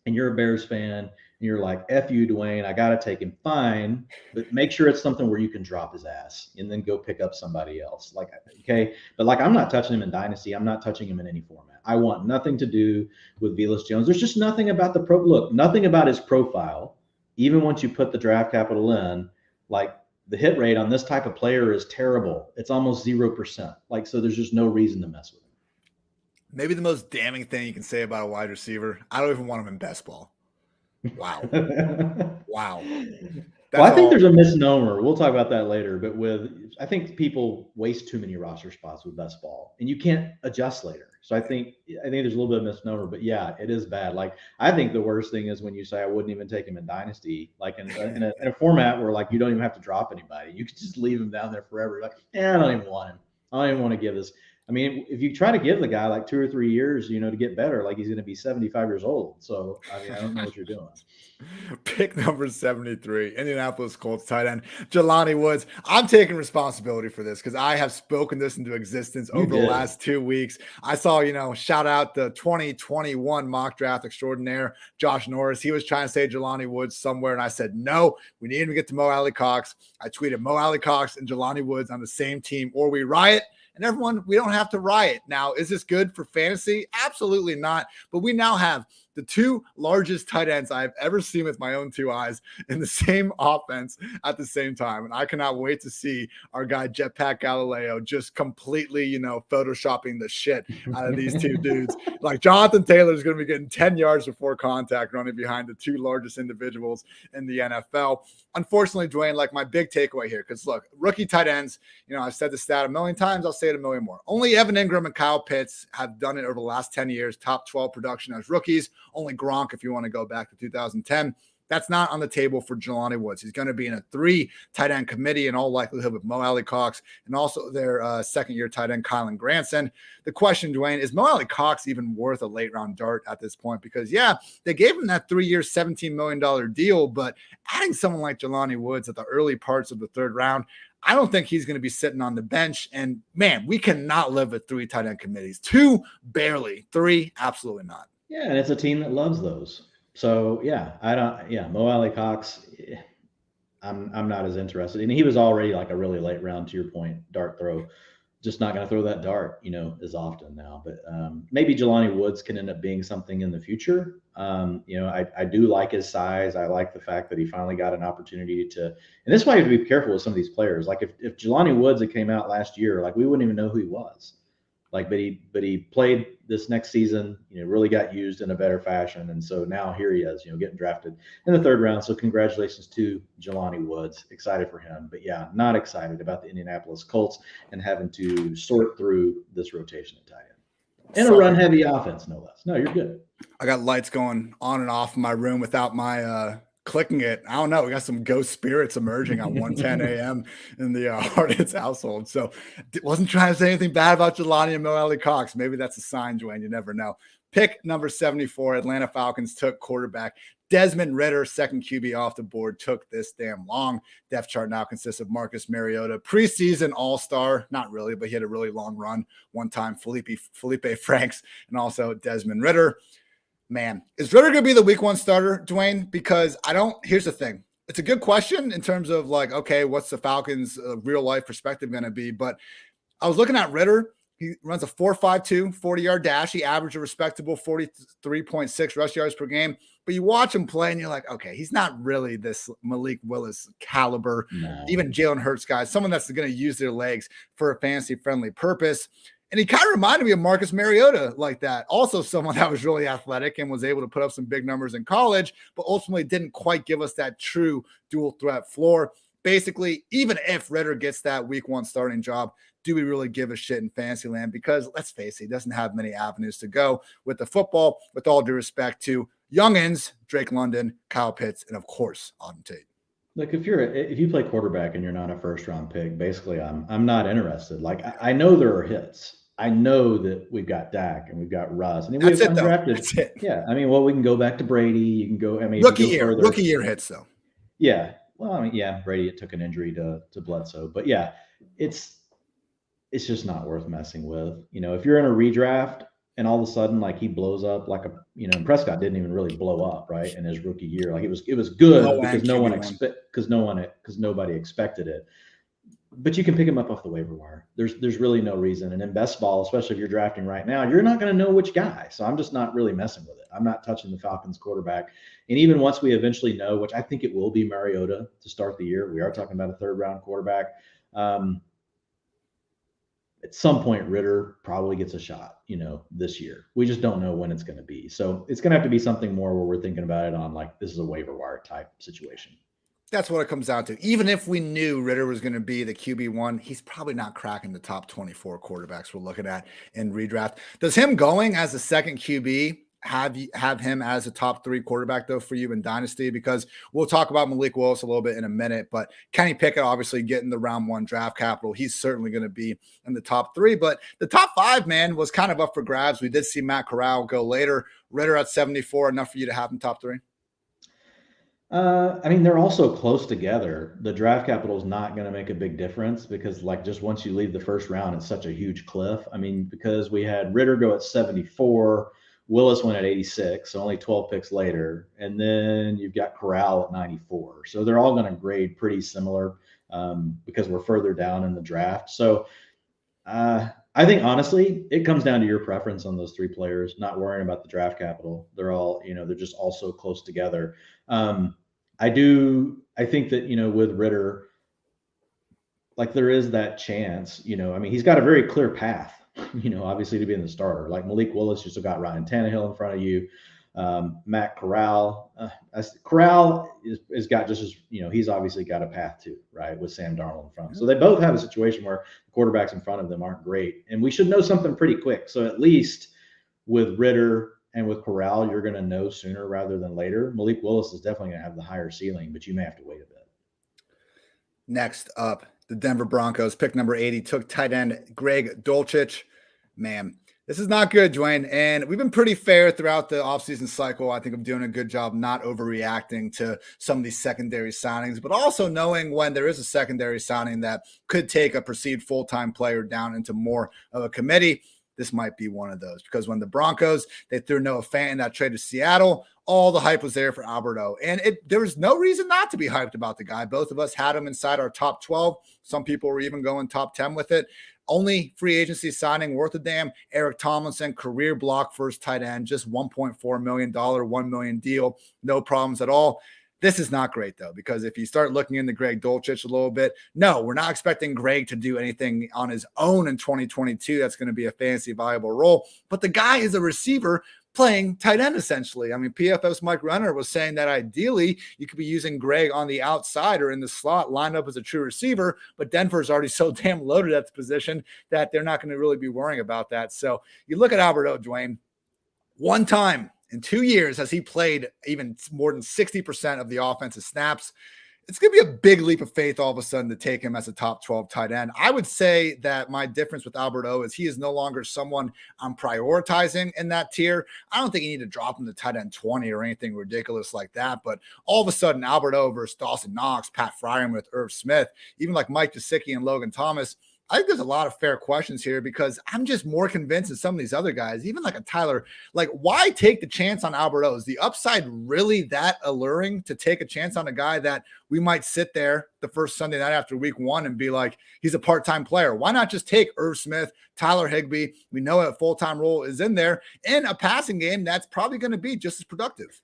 Speaker 2: and you're a Bears fan and you're like, F you, Dwayne, I got to take him, fine, but make sure it's something where you can drop his ass and then go pick up somebody else. Okay. But I'm not touching him in Dynasty. I'm not touching him in any format. I want nothing to do with Velus Jones. There's just nothing about nothing about his profile. Even once you put the draft capital in, the hit rate on this type of player is terrible. It's almost 0%. So there's just no reason to mess with him.
Speaker 1: Maybe the most damning thing you can say about a wide receiver, I don't even want him in best ball. Wow. Wow.
Speaker 2: I think there's a misnomer. We'll talk about that later. But I think people waste too many roster spots with best ball, and you can't adjust later. So I think there's a little bit of misnomer. But yeah, it is bad. I think the worst thing is when you say I wouldn't even take him in Dynasty, in a format where you don't even have to drop anybody. You could just leave him down there forever. I don't even want him. I don't even want to give this. If you try to give the guy 2 or 3 years, to get better, he's going to be 75 years old. So, I don't know what you're doing.
Speaker 1: Pick number 73, Indianapolis Colts tight end, Jelani Woods. I'm taking responsibility for this because I have spoken this into existence over the last 2 weeks. I saw, shout out the 2021 mock draft extraordinaire, Josh Norris. He was trying to say Jelani Woods somewhere, and I said, no, we need him to get to Mo Alley Cox. I tweeted Mo Alley Cox and Jelani Woods on the same team, or we riot. And everyone, we don't have to riot. Now, is this good for fantasy? Absolutely not. But we now have the 2 largest tight ends I've ever seen with my own 2 eyes in the same offense at the same time. And I cannot wait to see our guy Jetpack Galileo just completely, photoshopping the shit out of these 2 dudes. Jonathan Taylor is going to be getting 10 yards before contact running behind the 2 largest individuals in the NFL. Unfortunately, Dwayne, my big takeaway here, because look, rookie tight ends, I've said the stat a million times. I'll say it a million more. Only Evan Ingram and Kyle Pitts have done it over the last 10 years, top 12 production as rookies. Only Gronk, if you want to go back to 2010. That's not on the table for Jelani Woods. He's going to be in a 3 tight end committee in all likelihood with Mo Alley-Cox and also their second-year tight end, Kylan Granson. The question, Dwayne, is Mo Alley-Cox even worth a late-round dart at this point? Because, yeah, they gave him that 3-year, $17 million deal, but adding someone like Jelani Woods at the early parts of the third round, I don't think he's going to be sitting on the bench. And, man, we cannot live with 3 tight end committees. 2, barely. 3, absolutely not.
Speaker 2: Yeah, and it's a team that loves those. So, Mo Alley-Cox, I'm not as interested. And he was already like a really late round, to your point, dart throw. Just not going to throw that dart, as often now. But maybe Jelani Woods can end up being something in the future. I do like his size. I like the fact that he finally got an opportunity to, and this is why you have to be careful with some of these players. Like if Jelani Woods had came out last year, like we wouldn't even know who he was. Like, but he played this next season, really got used in a better fashion. And so now here he is, getting drafted in the third round. So congratulations to Jelani Woods. Excited for him. But yeah, not excited about the Indianapolis Colts and having to sort through this rotation at tight end. And a run-heavy offense, no less. No, you're good.
Speaker 1: I got lights going on and off in my room without my clicking it. I don't know. We got some ghost spirits emerging on 1:10 a.m. in the Hornets household. So wasn't trying to say anything bad about Jelani and Mo Alley-Cox. Maybe that's a sign, Dwayne. You never know. Pick number 74, Atlanta Falcons took quarterback Desmond Ridder, second QB off the board. Took this damn long. Depth chart now consists of Marcus Mariota, preseason all-star. Not really, but he had a really long run. One time, Felipe Franks, and also Desmond Ridder. Man, is Ruckert going to be the week 1 starter, Dwayne? Because here's the thing. It's a good question in terms of like, okay, what's the Falcons' real life perspective going to be? But I was looking at Ridder. He runs a 4.52 40-yard dash. He averaged a respectable 43.6 rush yards per game. But you watch him play and you're like, okay, he's not really this Malik Willis caliber, even Jalen Hurts guys, someone that's going to use their legs for a fantasy-friendly purpose. And he kind of reminded me of Marcus Mariota like that. Also someone that was really athletic and was able to put up some big numbers in college, but ultimately didn't quite give us that true dual threat floor. Basically, even if Ridder gets that week 1 starting job, do we really give a shit in fantasy land? Because let's face it, he doesn't have many avenues to go with the football, with all due respect to youngins, Drake London, Kyle Pitts, and of course, Auden Tate.
Speaker 2: Look, if you play quarterback and you're not a first round pick, basically I'm not interested. Like I know there are hits. I know that we've got Dak and we've got Russ. And
Speaker 1: That's it, undrafted. That's it.
Speaker 2: Yeah. I mean, well, we can go back to Brady. You can go,
Speaker 1: rookie year hits though.
Speaker 2: Yeah. Well, I mean, yeah, Brady, it took an injury to Bledsoe, but yeah, it's just not worth messing with. If you're in a redraft and all of a sudden, like he blows up like and Prescott didn't even really blow up right in his rookie year. Like it was good because nobody expected it. But you can pick him up off the waiver wire. There's really no reason. And in best ball, especially if you're drafting right now, you're not going to know which guy. So I'm just not really messing with it. I'm not touching the Falcons quarterback. And even once we eventually know, which I think it will be Mariota to start the year, we are talking about a 3rd round quarterback. At some point, Ridder probably gets a shot, this year. We just don't know when it's going to be. So it's going to have to be something more where we're thinking about it on like, this is a waiver wire type situation.
Speaker 1: That's what it comes down to. Even if we knew Ridder was going to be the QB1, he's probably not cracking the top 24 quarterbacks we're looking at in redraft. Does him going as a second QB have him as a top 3 quarterback, though, for you in Dynasty? Because we'll talk about Malik Willis a little bit in a minute, but Kenny Pickett obviously getting the round 1 draft capital. He's certainly going to be in the top 3, but the top 5, man, was kind of up for grabs. We did see Matt Corral go later. Ridder at 74, enough for you to have him top 3?
Speaker 2: I mean, they're also close together. The draft capital is not going to make a big difference because, like, just once you leave the first round, it's such a huge cliff. I mean, because we had Ridder go at 74, Willis went at 86, so only 12 picks later, and then you've got Corral at 94. So they're all going to grade pretty similar because we're further down in the draft. So I think, honestly, it comes down to your preference on those 3 players, not worrying about the draft capital. They're all, they're just all so close together. I think that, with Ridder, like there is that chance, I mean, he's got a very clear path, obviously to be in the starter. Like Malik Willis, you still got Ryan Tannehill in front of you. Matt Corral, Corral is got just as, he's obviously got a path too, right, with Sam Darnold in front. So they both have a situation where the quarterbacks in front of them aren't great. And we should know something pretty quick. So at least with Ridder And with Corral, you're going to know sooner rather than later. Malik Willis is definitely going to have the higher ceiling, but you may have to wait a bit.
Speaker 1: Next up, the Denver Broncos, pick number 80, took tight end Greg Dulcich. Man, this is not good, Dwayne. And we've been pretty fair throughout the offseason cycle. I think I'm doing a good job not overreacting to some of these secondary signings, but also knowing when there is a secondary signing that could take a perceived full-time player down into more of a committee. This might be one of those, because when the Broncos, they threw Noah Fant in that trade to Seattle, all the hype was there for Albert O. And there was no reason not to be hyped about the guy. Both of us had him inside our top 12. Some people were even going top 10 with it. Only free agency signing worth a damn. Eric Tomlinson, career block first tight end, just $1.4 million, $1 million deal. No problems at all. This is not great, though, because if you start looking into Greg Dulcich a little bit, no, we're not expecting Greg to do anything on his own in 2022. That's going to be a fancy, valuable role. But the guy is a receiver playing tight end, essentially. I mean, PFF's Mike Renner was saying that ideally you could be using Greg on the outside or in the slot, lined up as a true receiver, but Denver's already so damn loaded at the position that they're not going to really be worrying about that. So you look at Albert O, Dwayne, one time in 2 years has he played even more than 60% of the offensive snaps. It's going to be a big leap of faith all of a sudden to take him as a top 12 tight end. I would say that my difference with Albert O is he is no longer someone I'm prioritizing in that tier. I don't think you need to drop him to tight end 20 or anything ridiculous like that. But all of a sudden, Albert O versus Dawson Knox, Pat Fryermuth, Irv Smith, even like Mike Gesicki and Logan Thomas, I think there's a lot of fair questions here, because I'm just more convinced that some of these other guys, even like a Tyler, like, why take the chance on Albert O? Is the upside really that alluring to take a chance on a guy that we might sit there the first Sunday night after week one and be like, he's a part-time player? Why not just take Irv Smith, Tyler Higbee? We know a full-time role is in there in a passing game that's probably going to be just as productive.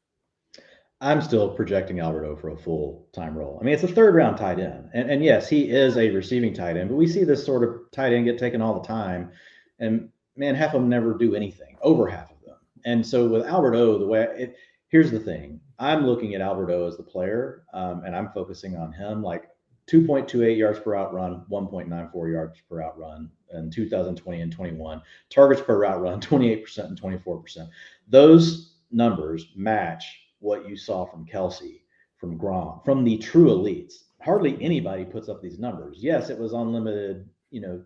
Speaker 2: I'm still projecting Albert O for a full-time role. I mean, it's a third-round tight end. And yes, he is a receiving tight end, but we see this sort of tight end get taken all the time. And, man, half of them never do anything, over half of them. And so with Albert O, here's the thing. I'm looking at Albert O as the player, and I'm focusing on him, like 2.28 yards per out run, 1.94 yards per out run in 2020 and 21. Targets per route run, 28% and 24%. Those numbers match what you saw from Kelsey, from Grom, from the true elites. Hardly anybody puts up these numbers. Yes, it was unlimited,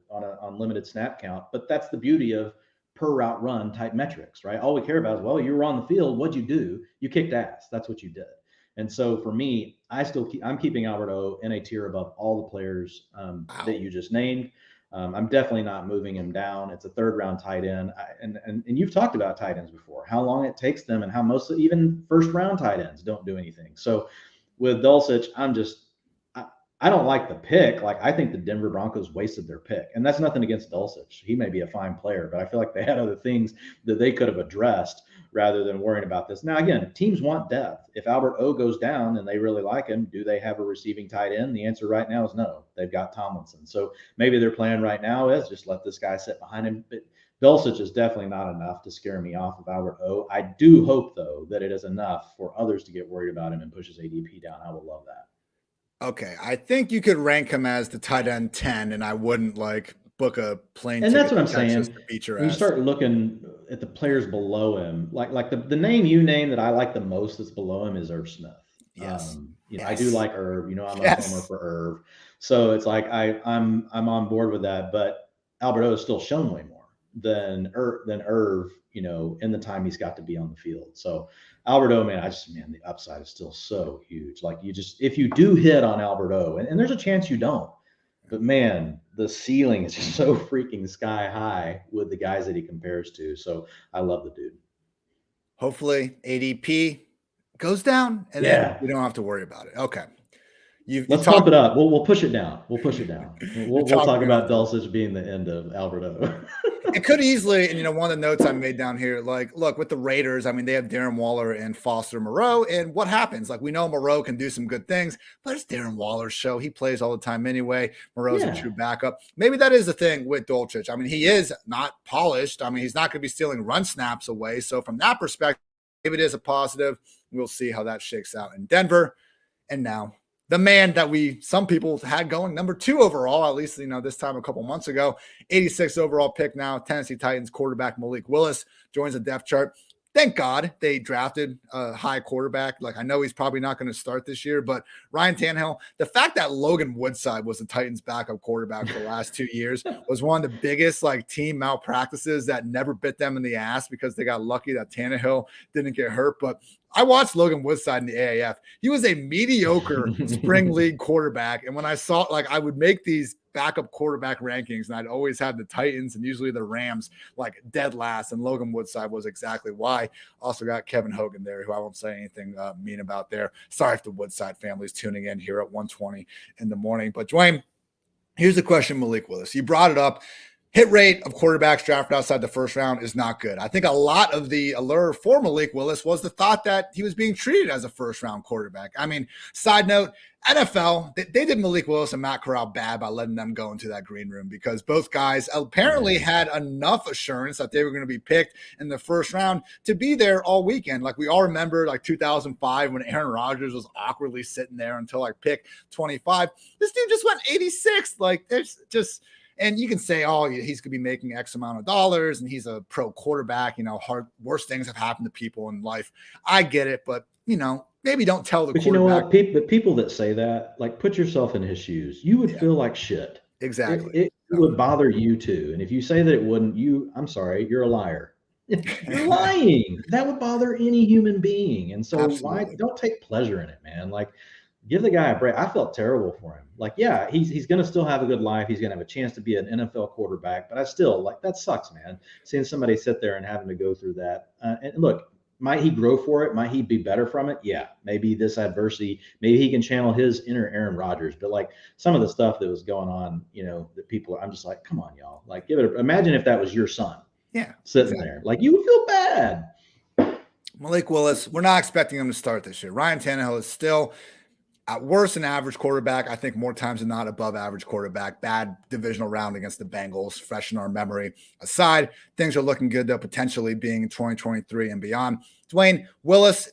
Speaker 2: on limited snap count, but that's the beauty of per route run type metrics, right? All we care about is, well, you were on the field. What'd you do? You kicked ass. That's what you did. And so for me, I'm keeping Albert O in a tier above all the players that you just named. I'm definitely not moving him down. It's a third-round tight end. And you've talked about tight ends before, how long it takes them and how most even first-round tight ends don't do anything. So with Dulcich, I don't like the pick. Like, I think the Denver Broncos wasted their pick. And that's nothing against Dulcich. He may be a fine player, but I feel like they had other things that they could have addressed rather than worrying about this. Now, again, teams want depth. If Albert O goes down and they really like him, do they have a receiving tight end? The answer right now is no. They've got Tomlinson. So maybe their plan right now is just let this guy sit behind him. But Dulcich is definitely not enough to scare me off of Albert O. I do hope, though, that it is enough for others to get worried about him and push his ADP down. I would love that.
Speaker 1: Okay, I think you could rank him as the tight end 10, and I wouldn't book a plane
Speaker 2: and
Speaker 1: ticket
Speaker 2: that's what I'm saying.
Speaker 1: to beat your
Speaker 2: when you
Speaker 1: ass.
Speaker 2: start looking at the players below him, like the name you name that I like the most that's below him is Irv Smith.
Speaker 1: Yes.
Speaker 2: Yes. I do like Irv. I'm a
Speaker 1: Yes.
Speaker 2: homer for Irv. So it's like I'm on board with that. But Albert O has still shown way more than Irv, in the time he's got to be on the field. So Albert O, man, the upside is still so huge. Like, if you do hit on Albert O, and there's a chance you don't, but man, the ceiling is just so freaking sky high with the guys that he compares to. So I love the dude.
Speaker 1: Hopefully ADP goes down, and then we don't have to worry about it. Okay.
Speaker 2: Let's pump it up. We'll push it down. We'll talk about Dulcich being the end of Albert O.
Speaker 1: It could easily, and one of the notes I made down here, look, with the Raiders, I mean, they have Darren Waller and Foster Moreau, and what happens? Like, we know Moreau can do some good things, but it's Darren Waller's show. He plays all the time anyway. Moreau's a true backup. Maybe that is the thing with Dulcich. I mean, he is not polished. I mean, he's not going to be stealing run snaps away. So from that perspective, maybe it is a positive. We'll see how that shakes out in Denver. And now, the man that some people had going number 2 overall, at least, this time a couple months ago, 86 overall pick now, Tennessee Titans quarterback Malik Willis joins the depth chart. thank God they drafted a high quarterback. Like, I know he's probably not going to start this year, but Ryan Tannehill, the fact that Logan Woodside was the Titans' backup quarterback for the last 2 years was one of the biggest like team malpractices that never bit them in the ass because they got lucky that Tannehill didn't get hurt. But I watched Logan Woodside in the AAF. He was a mediocre spring league quarterback. And when I saw, like, I would make these backup quarterback rankings, and I'd always have the Titans and usually the Rams like dead last. And Logan Woodside was exactly why. Also got Kevin Hogan there, who I won't say anything mean about there. Sorry if the Woodside family's tuning in here at 1:20 in the morning. But Dwayne, here's the question, Malik Willis. You brought it up. Hit rate of quarterbacks drafted outside the first round is not good. I think a lot of the allure for Malik Willis was the thought that he was being treated as a first-round quarterback. I mean, side note, NFL, they did Malik Willis and Matt Corral bad by letting them go into that green room because both guys apparently had enough assurance that they were going to be picked in the first round to be there all weekend. Like, we all remember like 2005 when Aaron Rodgers was awkwardly sitting there until like pick 25. This dude just went 86. Like, there's just... And you can say, oh, he's going to be making X amount of dollars and he's a pro quarterback. Worse things have happened to people in life. I get it, but, maybe don't tell the
Speaker 2: quarterback. But you know what? People that say that, like, put yourself in his shoes. You would feel like shit.
Speaker 1: Exactly.
Speaker 2: It would bother you too. And if you say that it wouldn't, I'm sorry, you're a liar. You're lying. That would bother any human being. And so Why don't take pleasure in it, man? Like, give the guy a break. I felt terrible for him. Like, yeah, he's going to still have a good life. He's going to have a chance to be an NFL quarterback. But I still, like, that sucks, man. Seeing somebody sit there and having to go through that. And look, might he grow for it? Might he be better from it? Yeah, maybe this adversity, maybe he can channel his inner Aaron Rodgers. But, like, some of the stuff that was going on, that people, I'm just like, come on, y'all. Like, imagine if that was your son.
Speaker 1: Yeah.
Speaker 2: Sitting there. Like, you would feel bad.
Speaker 1: Malik Willis, we're not expecting him to start this year. Ryan Tannehill is still at worst an average quarterback. I think more times than not above average quarterback. Bad divisional round against the Bengals, fresh in our memory aside. Things are looking good, though, potentially being in 2023 and beyond. Dwayne, Willis,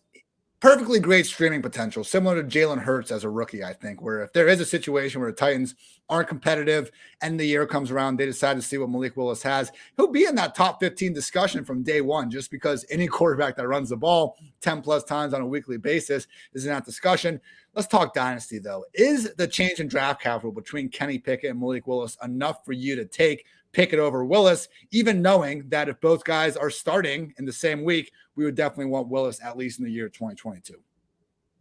Speaker 1: perfectly great streaming potential, similar to Jalen Hurts as a rookie, I think, where if there is a situation where the Titans aren't competitive and the year comes around, they decide to see what Malik Willis has, he'll be in that top 15 discussion from day one, just because any quarterback that runs the ball 10 plus times on a weekly basis is in that discussion. Let's talk dynasty, though. Is the change in draft capital between Kenny Pickett and Malik Willis enough for you to take Pickett over Willis, even knowing that if both guys are starting in the same week, we would definitely want Willis at least in the year 2022?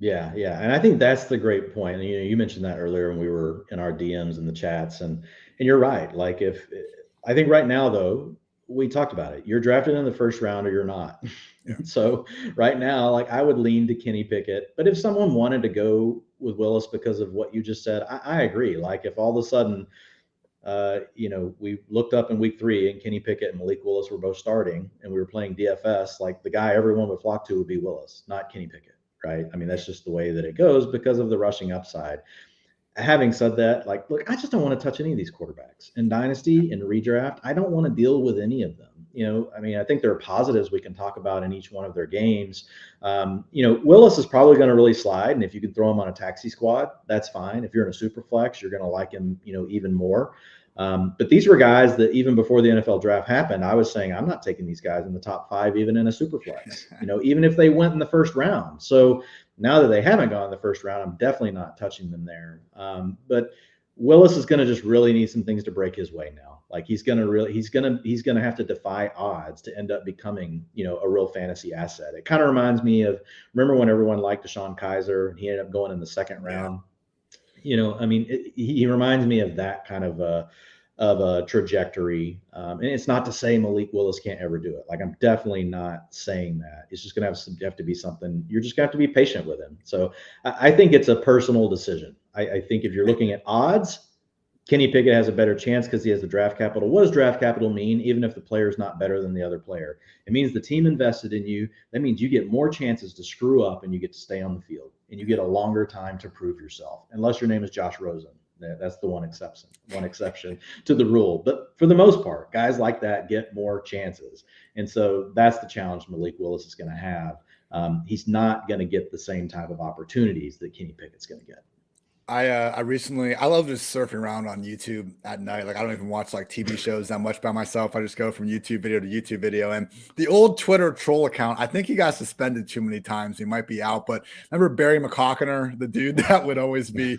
Speaker 2: Yeah. And I think that's the great point. And, you mentioned that earlier when we were in our DMs and the chats, and you're right. Like, I think right now, though, we talked about it. You're drafted in the first round or you're not. Yeah. So right now, like, I would lean to Kenny Pickett. But if someone wanted to go with Willis because of what you just said, I agree. Like, if all of a sudden, we looked up in week 3 and Kenny Pickett and Malik Willis were both starting and we were playing DFS, like, the guy everyone would flock to would be Willis, not Kenny Pickett, right? I mean, that's just the way that it goes because of the rushing upside. Having said that, like, look, I just don't want to touch any of these quarterbacks in dynasty and redraft. I don't want to deal with any of them. I think there are positives we can talk about in each one of their games. Willis is probably going to really slide. And if you can throw him on a taxi squad, that's fine. If you're in a super flex, you're going to like him, even more. But these were guys that even before the NFL draft happened, I was saying, I'm not taking these guys in the top 5, even in a super flex, even if they went in the first round. So now that they haven't gone in the first round, I'm definitely not touching them there. But Willis is going to just really need some things to break his way now. Like, he's going to have to defy odds to end up becoming, a real fantasy asset. It kind of reminds me of, remember when everyone liked Deshaun Kaiser and he ended up going in the second round? He reminds me of that kind of a trajectory. And it's not to say Malik Willis can't ever do it. Like, I'm definitely not saying that. It's just going to have to be something. You're just going to have to be patient with him. So I think it's a personal decision. I think if you're looking at odds, Kenny Pickett has a better chance because he has the draft capital. What does draft capital mean? Even if the player is not better than the other player, it means the team invested in you. That means you get more chances to screw up and you get to stay on the field and you get a longer time to prove yourself, unless your name is Josh Rosen. That's the one exception to the rule. But for the most part, guys like that get more chances. And so that's the challenge Malik Willis is going to have. He's not going to get the same type of opportunities that Kenny Pickett's going to get.
Speaker 1: I recently, I love just surfing around on YouTube at night. Like I don't even watch like TV shows that much by myself. I just go from YouTube video to YouTube video. And the old Twitter troll account, I think he got suspended too many times. He might be out. But remember Barry McCockiner, the dude that would always be,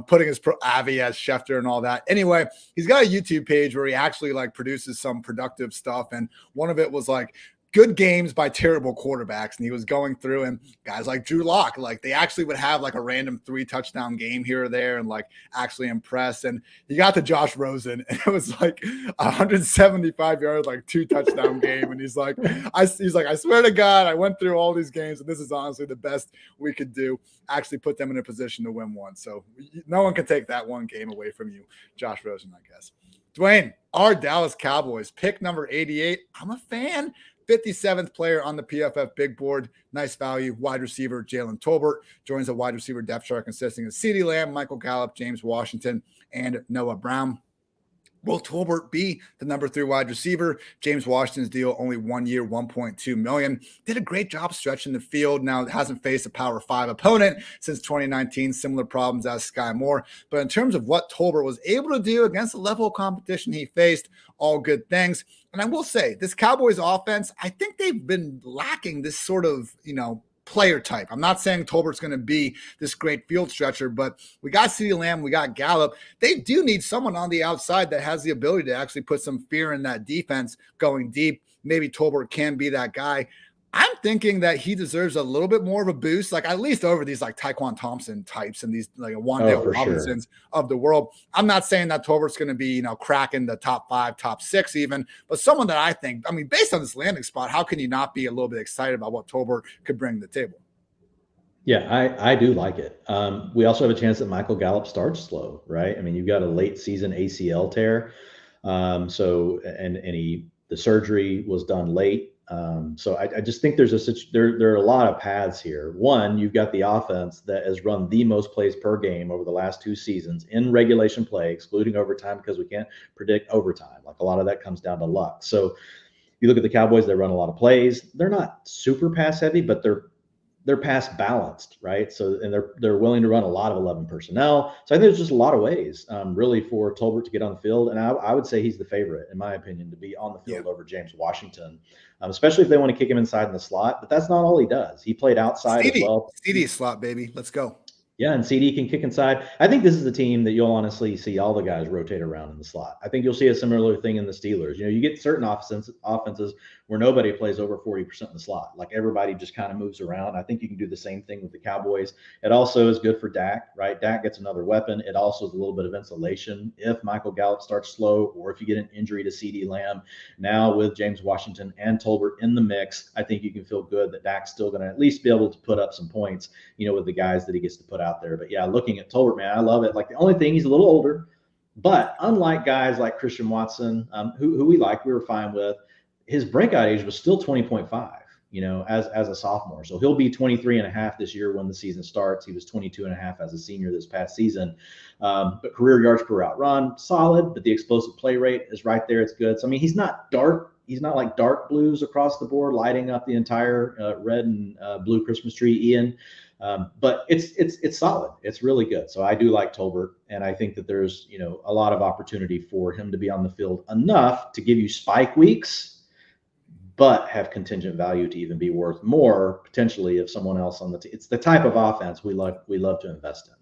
Speaker 1: putting his Avi as Schefter and all that. Anyway, he's got a YouTube page where he actually like produces some productive stuff. And one of it was like, good games by terrible quarterbacks. And he was going through, and guys like Drew Lock, like they actually would have like a random 3-touchdown game here or there and like actually impress. And he got to Josh Rosen and it was like 175 yards, like 2-touchdown game. And he's like, I swear to God, I went through all these games and this is honestly the best we could do. Actually put them in a position to win one. So no one can take that one game away from you, Josh Rosen, I guess. Dwayne, our Dallas Cowboys, pick number 88. I'm a fan. 57th player on the PFF big board. Nice value. Wide receiver Jalen Tolbert joins a wide receiver depth chart consisting of CeeDee Lamb, Michael Gallup, James Washington, and Noah Brown. Will Tolbert be the number 3 wide receiver? James Washington's deal, only 1 year, $1.2 million. Did a great job stretching the field. Now, it hasn't faced a Power 5 opponent since 2019. Similar problems as Skyy Moore. But in terms of what Tolbert was able to do against the level of competition he faced, all good things. And I will say, this Cowboys offense, I think they've been lacking this sort of, player type. I'm not saying Tolbert's going to be this great field stretcher, but we got CeeDee Lamb, we got Gallup. They do need someone on the outside that has the ability to actually put some fear in that defense going deep. Maybe Tolbert can be that guy. I'm thinking that he deserves a little bit more of a boost, like at least over these like Tyquan Thompson types and these like Wan'Dale Robinsons of the world. I'm not saying that Tolbert's going to be, cracking the top 5, top 6 even, but someone that I think, based on this landing spot, how can you not be a little bit excited about what Tolbert could bring to the table?
Speaker 3: Yeah, I do like it. We also have a chance that Michael Gallup starts slow, right? You've got a late season ACL tear. The surgery was done late. So I just think there are a lot of paths here. One, you've got the offense that has run the most plays per game over the last 2 seasons in regulation play, excluding overtime, because we can't predict overtime. Like a lot of that comes down to luck. So you look at the Cowboys, they run a lot of plays. They're not super pass heavy, but they're pass balanced, right? So, and they're willing to run a lot of 11 personnel. So I think there's just a lot of ways really for Tolbert to get on the field. And I would say he's the favorite, in my opinion, to be on the field over James Washington, especially if they want to kick him inside in the slot. But that's not all he does. He played outside as well.
Speaker 1: CD slot, baby. Let's go.
Speaker 3: Yeah, and CD can kick inside. I think this is the team that you'll honestly see all the guys rotate around in the slot. I think you'll see a similar thing in the Steelers. You get certain offenses where nobody plays over 40% in the slot. Like everybody just kind of moves around. I think you can do the same thing with the Cowboys. It also is good for Dak, right? Dak gets another weapon. It also is a little bit of insulation if Michael Gallup starts slow or if you get an injury to CeeDee Lamb. Now with James Washington and Tolbert in the mix, I think you can feel good that Dak's still going to at least be able to put up some points, with the guys that he gets to put out there. But yeah, looking at Tolbert, man, I love it. Like the only thing, he's a little older, but unlike guys like Christian Watson, who we were fine with, his breakout age was still 20.5, as a sophomore. So he'll be 23 and a half this year when the season starts. He was 22 and a half as a senior this past season. But career yards per route run, solid, but the explosive play rate is right there. It's good. So, he's not dark. He's not like dark blues across the board, lighting up the entire red and blue Christmas tree, Ian. But it's solid. It's really good. So I do like Tolbert, and I think that there's, a lot of opportunity for him to be on the field enough to give you spike weeks, but have contingent value to even be worth more potentially if someone else on the team. It's the type of offense we love to invest in.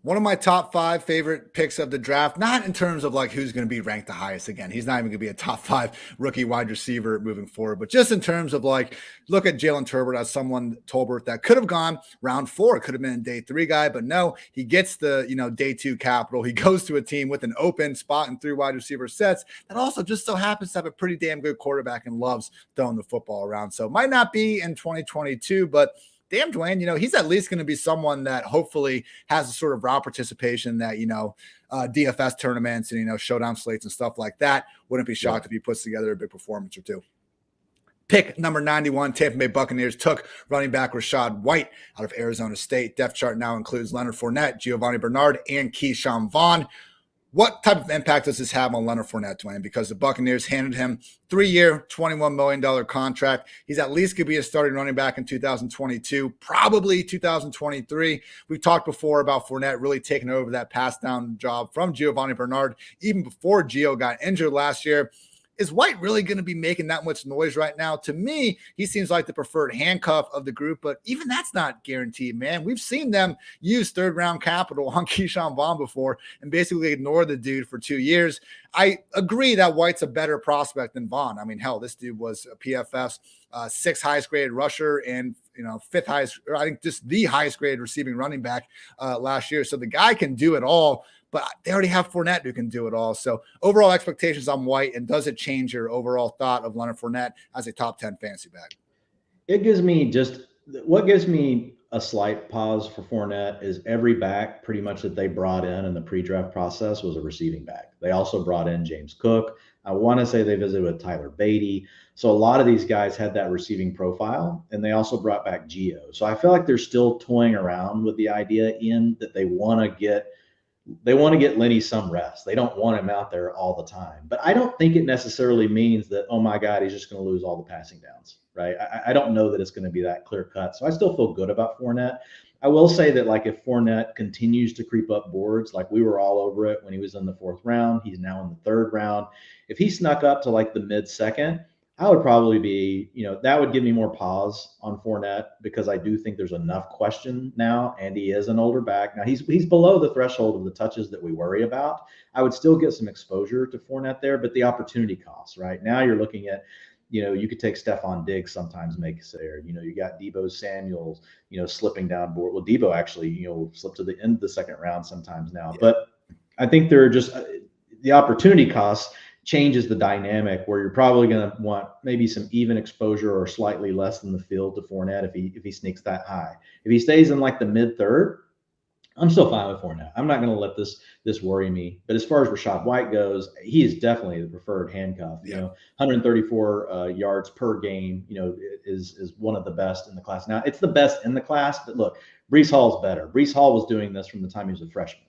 Speaker 1: One of my top 5 favorite picks of the draft, not in terms of like who's going to be ranked the highest again. He's not even going to be a top 5 rookie wide receiver moving forward, but just in terms of like, look at Jalen Tolbert as someone, Tolbert, that could have gone round 4, could have been a day 3 guy, but no, he gets the, day 2 capital. He goes to a team with an open spot and 3 wide receiver sets that also just so happens to have a pretty damn good quarterback and loves throwing the football around. So might not be in 2022, but damn, Dwayne, he's at least going to be someone that hopefully has a sort of route participation that, DFS tournaments and, showdown slates and stuff like that. Wouldn't be shocked if he puts together a big performance or 2. Pick number 91, Tampa Bay Buccaneers took running back Rachaad White out of Arizona State. Depth chart now includes Leonard Fournette, Giovanni Bernard, and Keyshawn Vaughn. What type of impact does this have on Leonard Fournette, Dwayne? Because the Buccaneers handed him 3-year, $21 million contract. He's at least going to be a starting running back in 2022, probably 2023. We've talked before about Fournette really taking over that pass down job from Giovanni Bernard, even before Gio got injured last year. Is White really going to be making that much noise right now? To me, he seems like the preferred handcuff of the group, but even that's not guaranteed, man. We've seen them use third-round capital on Keyshawn Vaughn before and basically ignore the dude for 2 years. I agree that White's a better prospect than Vaughn. I mean, hell, this dude was a PFF's sixth highest graded rusher and fifth highest, or I think just the highest graded receiving running back last year. So the guy can do it all. But they already have Fournette who can do it all. So overall expectations on White, and does it change your overall thought of Leonard Fournette as a top 10 fantasy back?
Speaker 3: It gives me what gives me a slight pause for Fournette is every back pretty much that they brought in the pre-draft process was a receiving back. They also brought in James Cook. I want to say they visited with Tyler Beatty. So a lot of these guys had that receiving profile, and they also brought back Gio. So I feel like they're still toying around with the idea that they want to get Lenny some rest. They don't want him out there all the time. But I don't think it necessarily means that, oh my God, he's just going to lose all the passing downs, right? I don't know that it's going to be that clear cut. So I still feel good about Fournette. I will say that, like, if Fournette continues to creep up boards, like we were all over it when he was in the 4th round, he's now in the 3rd round. If he snuck up to like the mid-second, I would probably be, that would give me more pause on Fournette, because I do think there's enough question now, and he is an older back. Now he's below the threshold of the touches that we worry about. I would still get some exposure to Fournette there, but the opportunity cost, right? Now you're looking at, you could take Stephon Diggs sometimes make it there. You got Deebo Samuels, slipping down board. Well, Deebo actually, slipped to the end of the 2nd round sometimes now. Yeah. But I think they're just the opportunity cost changes the dynamic, where you're probably going to want maybe some even exposure or slightly less than the field to Fournette if he sneaks that high. If he stays in like the mid-3rd, I'm still fine with Fournette. I'm not going to let this worry me. But as far as Rachaad White goes, he is definitely the preferred handcuff.
Speaker 1: Yeah.
Speaker 3: 134 yards per game, is one of the best in the class. Now, it's the best in the class, but look, Breece Hall's better. Breece Hall was doing this from the time he was a freshman.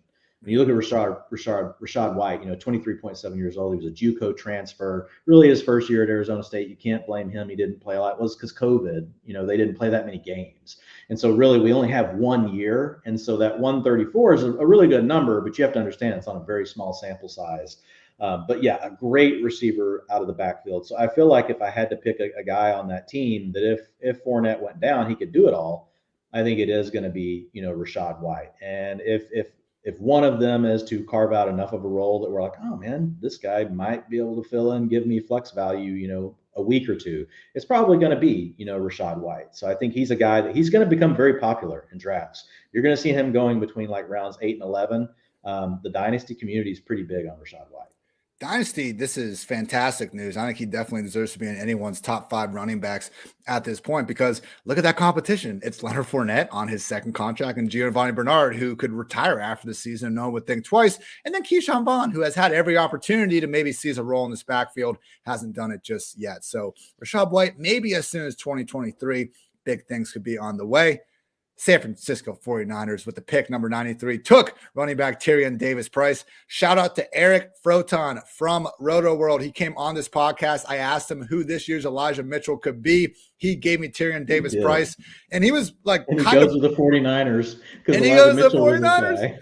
Speaker 3: When you look at Rachaad White, 23.7 years old. He was a JUCO transfer. Really, his first year at Arizona State, you can't blame him. He didn't play a lot. It was because COVID. They didn't play that many games, and so really we only have 1 year. And so that 134 is a really good number, but you have to understand it's on a very small sample size. But yeah, a great receiver out of the backfield. So I feel like if I had to pick a guy on that team, that if Fournette went down, he could do it all. I think it is going to be Rachaad White, and if one of them is to carve out enough of a role that we're like, oh man, this guy might be able to fill in, give me flex value, a week or two, it's probably going to be, Rachaad White. So I think he's a guy that he's going to become very popular in drafts. You're going to see him going between like rounds 8 and 11. The dynasty community is pretty big on Rachaad White.
Speaker 1: Dynasty, this is fantastic news. I think he definitely deserves to be in anyone's top 5 running backs at this point, because look at that competition. It's Leonard Fournette on his 2nd contract, and Giovanni Bernard, who could retire after the season and no one would think twice. And then Keyshawn Vaughn, who has had every opportunity to maybe seize a role in this backfield, hasn't done it just yet. So Rachaad White, maybe as soon as 2023, big things could be on the way. San Francisco 49ers with the pick number 93 took running back Tyrion Davis-Price. Shout out to Eric Froton from Roto World. He came on this podcast. I asked him who this year's Elijah Mitchell could be. He gave me Tyrion Davis-Price, and he was like,
Speaker 3: and he goes to the 49ers.
Speaker 1: And he goes to the 49ers.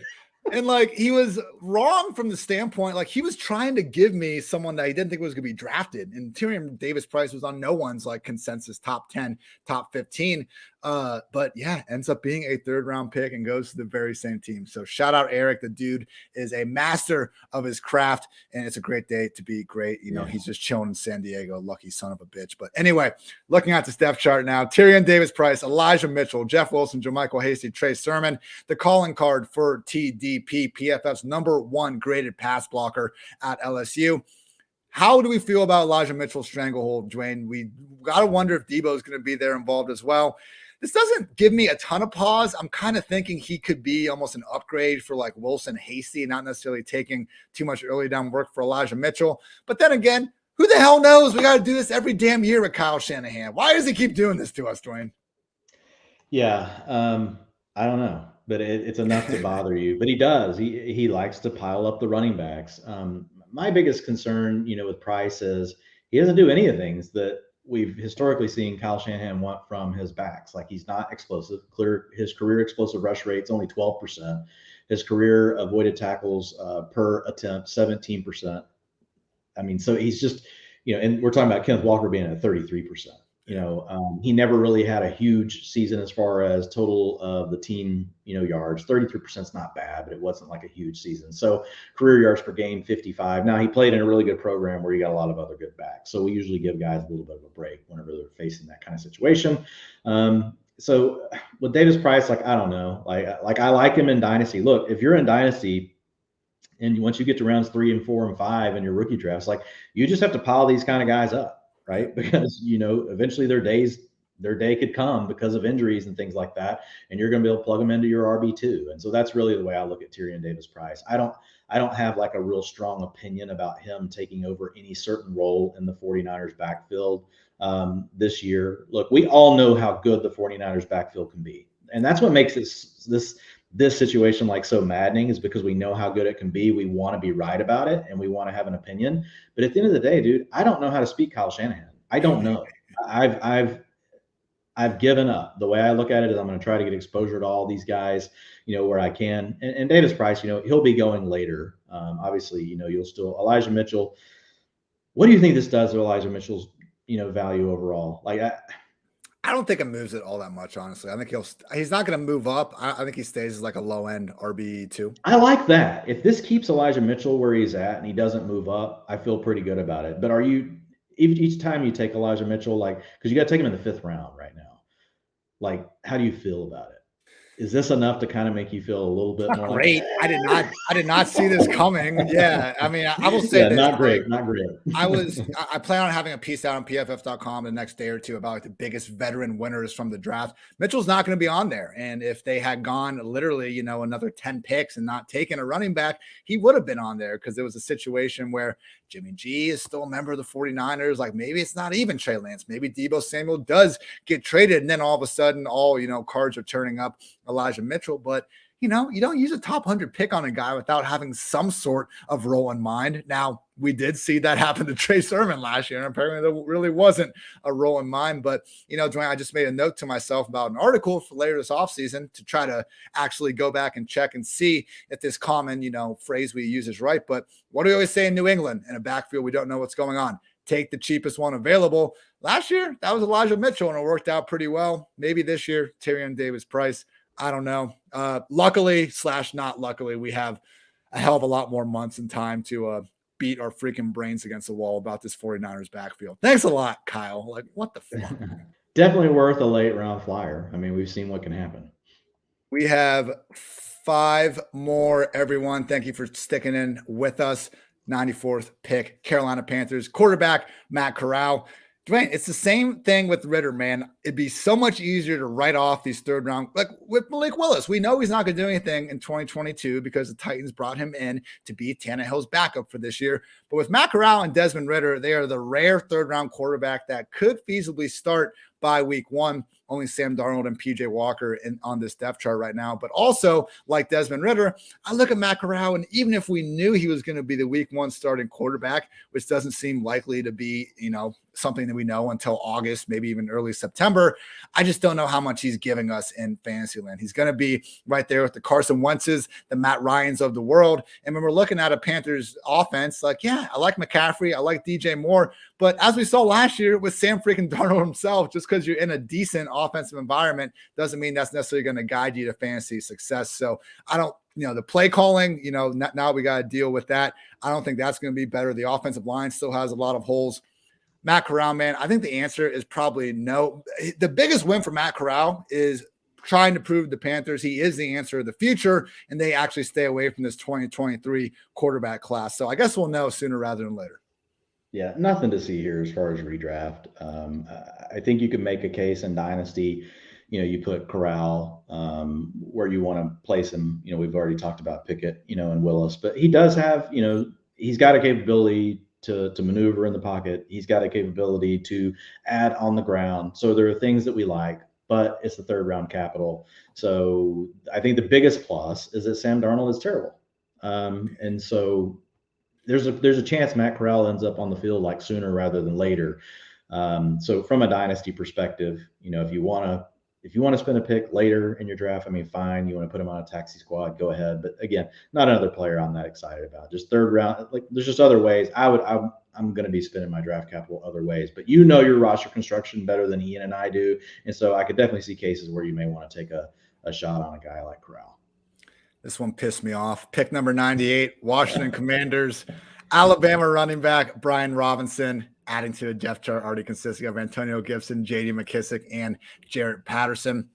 Speaker 1: And like, he was wrong from the standpoint, like he was trying to give me someone that he didn't think was going to be drafted. And Tyrion Davis-Price was on no one's like consensus top 10, top 15. But yeah, ends up being a 3rd round pick and goes to the very same team. So shout out Eric. The dude is a master of his craft, and it's a great day to be great. He's just chilling in San Diego, lucky son of a bitch. But anyway, looking at the depth chart now, Tyrion Davis-Price, Elijah Mitchell, Jeff Wilson, JaMychal Hasty, Trey Sermon, the calling card for TDP, PFF's number 1 graded pass blocker at LSU. How do we feel about Elijah Mitchell's stranglehold, Dwayne? We got to wonder if Deebo is going to be there involved as well. This doesn't give me a ton of pause. I'm kind of thinking he could be almost an upgrade for like Wilson Hasty, not necessarily taking too much early down work for Elijah Mitchell. But then again, who the hell knows? We got to do this every damn year with Kyle Shanahan. Why does he keep doing this to us, Dwayne?
Speaker 3: Yeah, I don't know. but it's enough to bother you. But he does. He likes to pile up the running backs. My biggest concern, with Price is he doesn't do any of the things that we've historically seen Kyle Shanahan want from his backs. Like, he's not explosive. His career explosive rush rate's only 12%. His career avoided tackles per attempt, 17%. I mean, so he's just, and we're talking about Kenneth Walker being at 33%. He never really had a huge season as far as total of the team, yards. 33% is not bad, but it wasn't like a huge season. So career yards per game, 55. Now, he played in a really good program where you got a lot of other good backs. So we usually give guys a little bit of a break whenever they're facing that kind of situation. So with Davis-Price, I don't know. Like I like him in Dynasty. Look, if you're in Dynasty and once you get to rounds 3 and 4 and 5 in your rookie drafts, you just have to pile these kind of guys up. Right. Because, eventually their day could come because of injuries and things like that. And you're going to be able to plug them into your RB2. And so that's really the way I look at Tyrion Davis-Price. I don't have a real strong opinion about him taking over any certain role in the 49ers backfield this year. Look, we all know how good the 49ers backfield can be. And that's what makes this situation so maddening, is because we know how good it can be. We want to be right about it and we want to have an opinion. But at the end of the day, dude, I don't know how to speak Kyle Shanahan. I don't know. I've given up. The way I look at it is I'm going to try to get exposure to all these guys, where I can. And Davis-Price, he'll be going later. Obviously, you'll still Elijah Mitchell. What do you think this does to Elijah Mitchell's, value overall?
Speaker 1: I don't think it moves it all that much, honestly. I think he's not going to move up. I think he stays as a low end RB2.
Speaker 3: I like that. If this keeps Elijah Mitchell where he's at and he doesn't move up, I feel pretty good about it. But are you, each time you take Elijah Mitchell, because you got to take him in the 5th round right now, how do you feel about it? Is this enough to kind of make you feel a little bit more
Speaker 1: great? I did not see this coming. Yeah. I mean, I will say
Speaker 3: not great.
Speaker 1: I plan on having a piece out on PFF.com the next day or two about the biggest veteran winners from the draft. Mitchell's not going to be on there. And if they had gone literally, another 10 picks and not taken a running back, he would have been on there, because there was a situation where Jimmy G is still a member of the 49ers. Maybe it's not even Trey Lance. Maybe Deebo Samuel does get traded. And then all of a sudden, cards are turning up Elijah Mitchell. But, you don't use a top 100 pick on a guy without having some sort of role in mind. Now, we did see that happen to Trey Sermon last year, and apparently there really wasn't a role in mind. But, Dwayne, I just made a note to myself about an article for later this offseason to try to actually go back and check and see if this common, phrase we use is right. But what do we always say in New England? In a backfield, we don't know what's going on. Take the cheapest one available. Last year, that was Elijah Mitchell, and it worked out pretty well. Maybe this year, Tyrion Davis-Price. I don't know. Luckily / not luckily, we have a hell of a lot more months and time to beat our freaking brains against the wall about this 49ers backfield. Thanks a lot, Kyle. What the fuck?
Speaker 3: Definitely worth a late round flyer. I mean, we've seen what can happen.
Speaker 1: We have 5 more, everyone. Thank you for sticking in with us. 94th pick, Carolina Panthers, quarterback Matt Corral. Dwayne, it's the same thing with Ridder, man. It'd be so much easier to write off these 3rd round, with Malik Willis. We know he's not going to do anything in 2022 because the Titans brought him in to be Tannehill's backup for this year. But with Matt Corral and Desmond Ridder, they are the rare 3rd round quarterback that could feasibly start by week 1. Only Sam Darnold and PJ Walker on this depth chart right now. But also, like Desmond Ridder, I look at Matt Corral, and even if we knew he was going to be the week 1 starting quarterback, which doesn't seem likely to be, something that we know until August, maybe even early September, I just don't know how much he's giving us in fantasy land. He's going to be right there with the Carson Wentz's, the Matt Ryans of the world. And when we're looking at a Panthers offense, I like McCaffrey, I like DJ Moore, but as we saw last year with Sam freaking Darnold himself, just because you're in a decent offensive environment doesn't mean that's necessarily going to guide you to fantasy success. So I don't, the play calling, now we got to deal with that. I don't think that's going to be better. The offensive line still has a lot of holes. Matt Corral, man, I think the answer is probably no. The biggest win for Matt Corral is trying to prove the Panthers he is the answer of the future, and they actually stay away from this 2023 quarterback class. So I guess we'll know sooner rather than later.
Speaker 3: Yeah, nothing to see here as far as redraft. I think you can make a case in Dynasty. You put Corral where you want to place him. We've already talked about Pickett, and Willis, but he does have, he's got a capability to maneuver in the pocket. He's got a capability to add on the ground. So there are things that we like, but it's the third round capital. So I think the biggest plus is that Sam Darnold is terrible. And so there's a chance Matt Corral ends up on the field like sooner rather than later. So from a dynasty perspective, if you want to spend a pick later in your draft, I mean, fine. You want to put him on a taxi squad, go ahead. But again, not another player I'm that excited about. Just third round. Like there's just other ways. I'm going to be spending my draft capital other ways. But your roster construction better than Ian and I do, and so I could definitely see cases where you may want to take a shot on a guy like Corral.
Speaker 1: This one pissed me off. Pick number 98, Washington Commanders, Alabama running back Brian Robinson, adding to a depth chart already consisting of Antonio Gibson, J.D. McKissic, and Jarrett Patterson.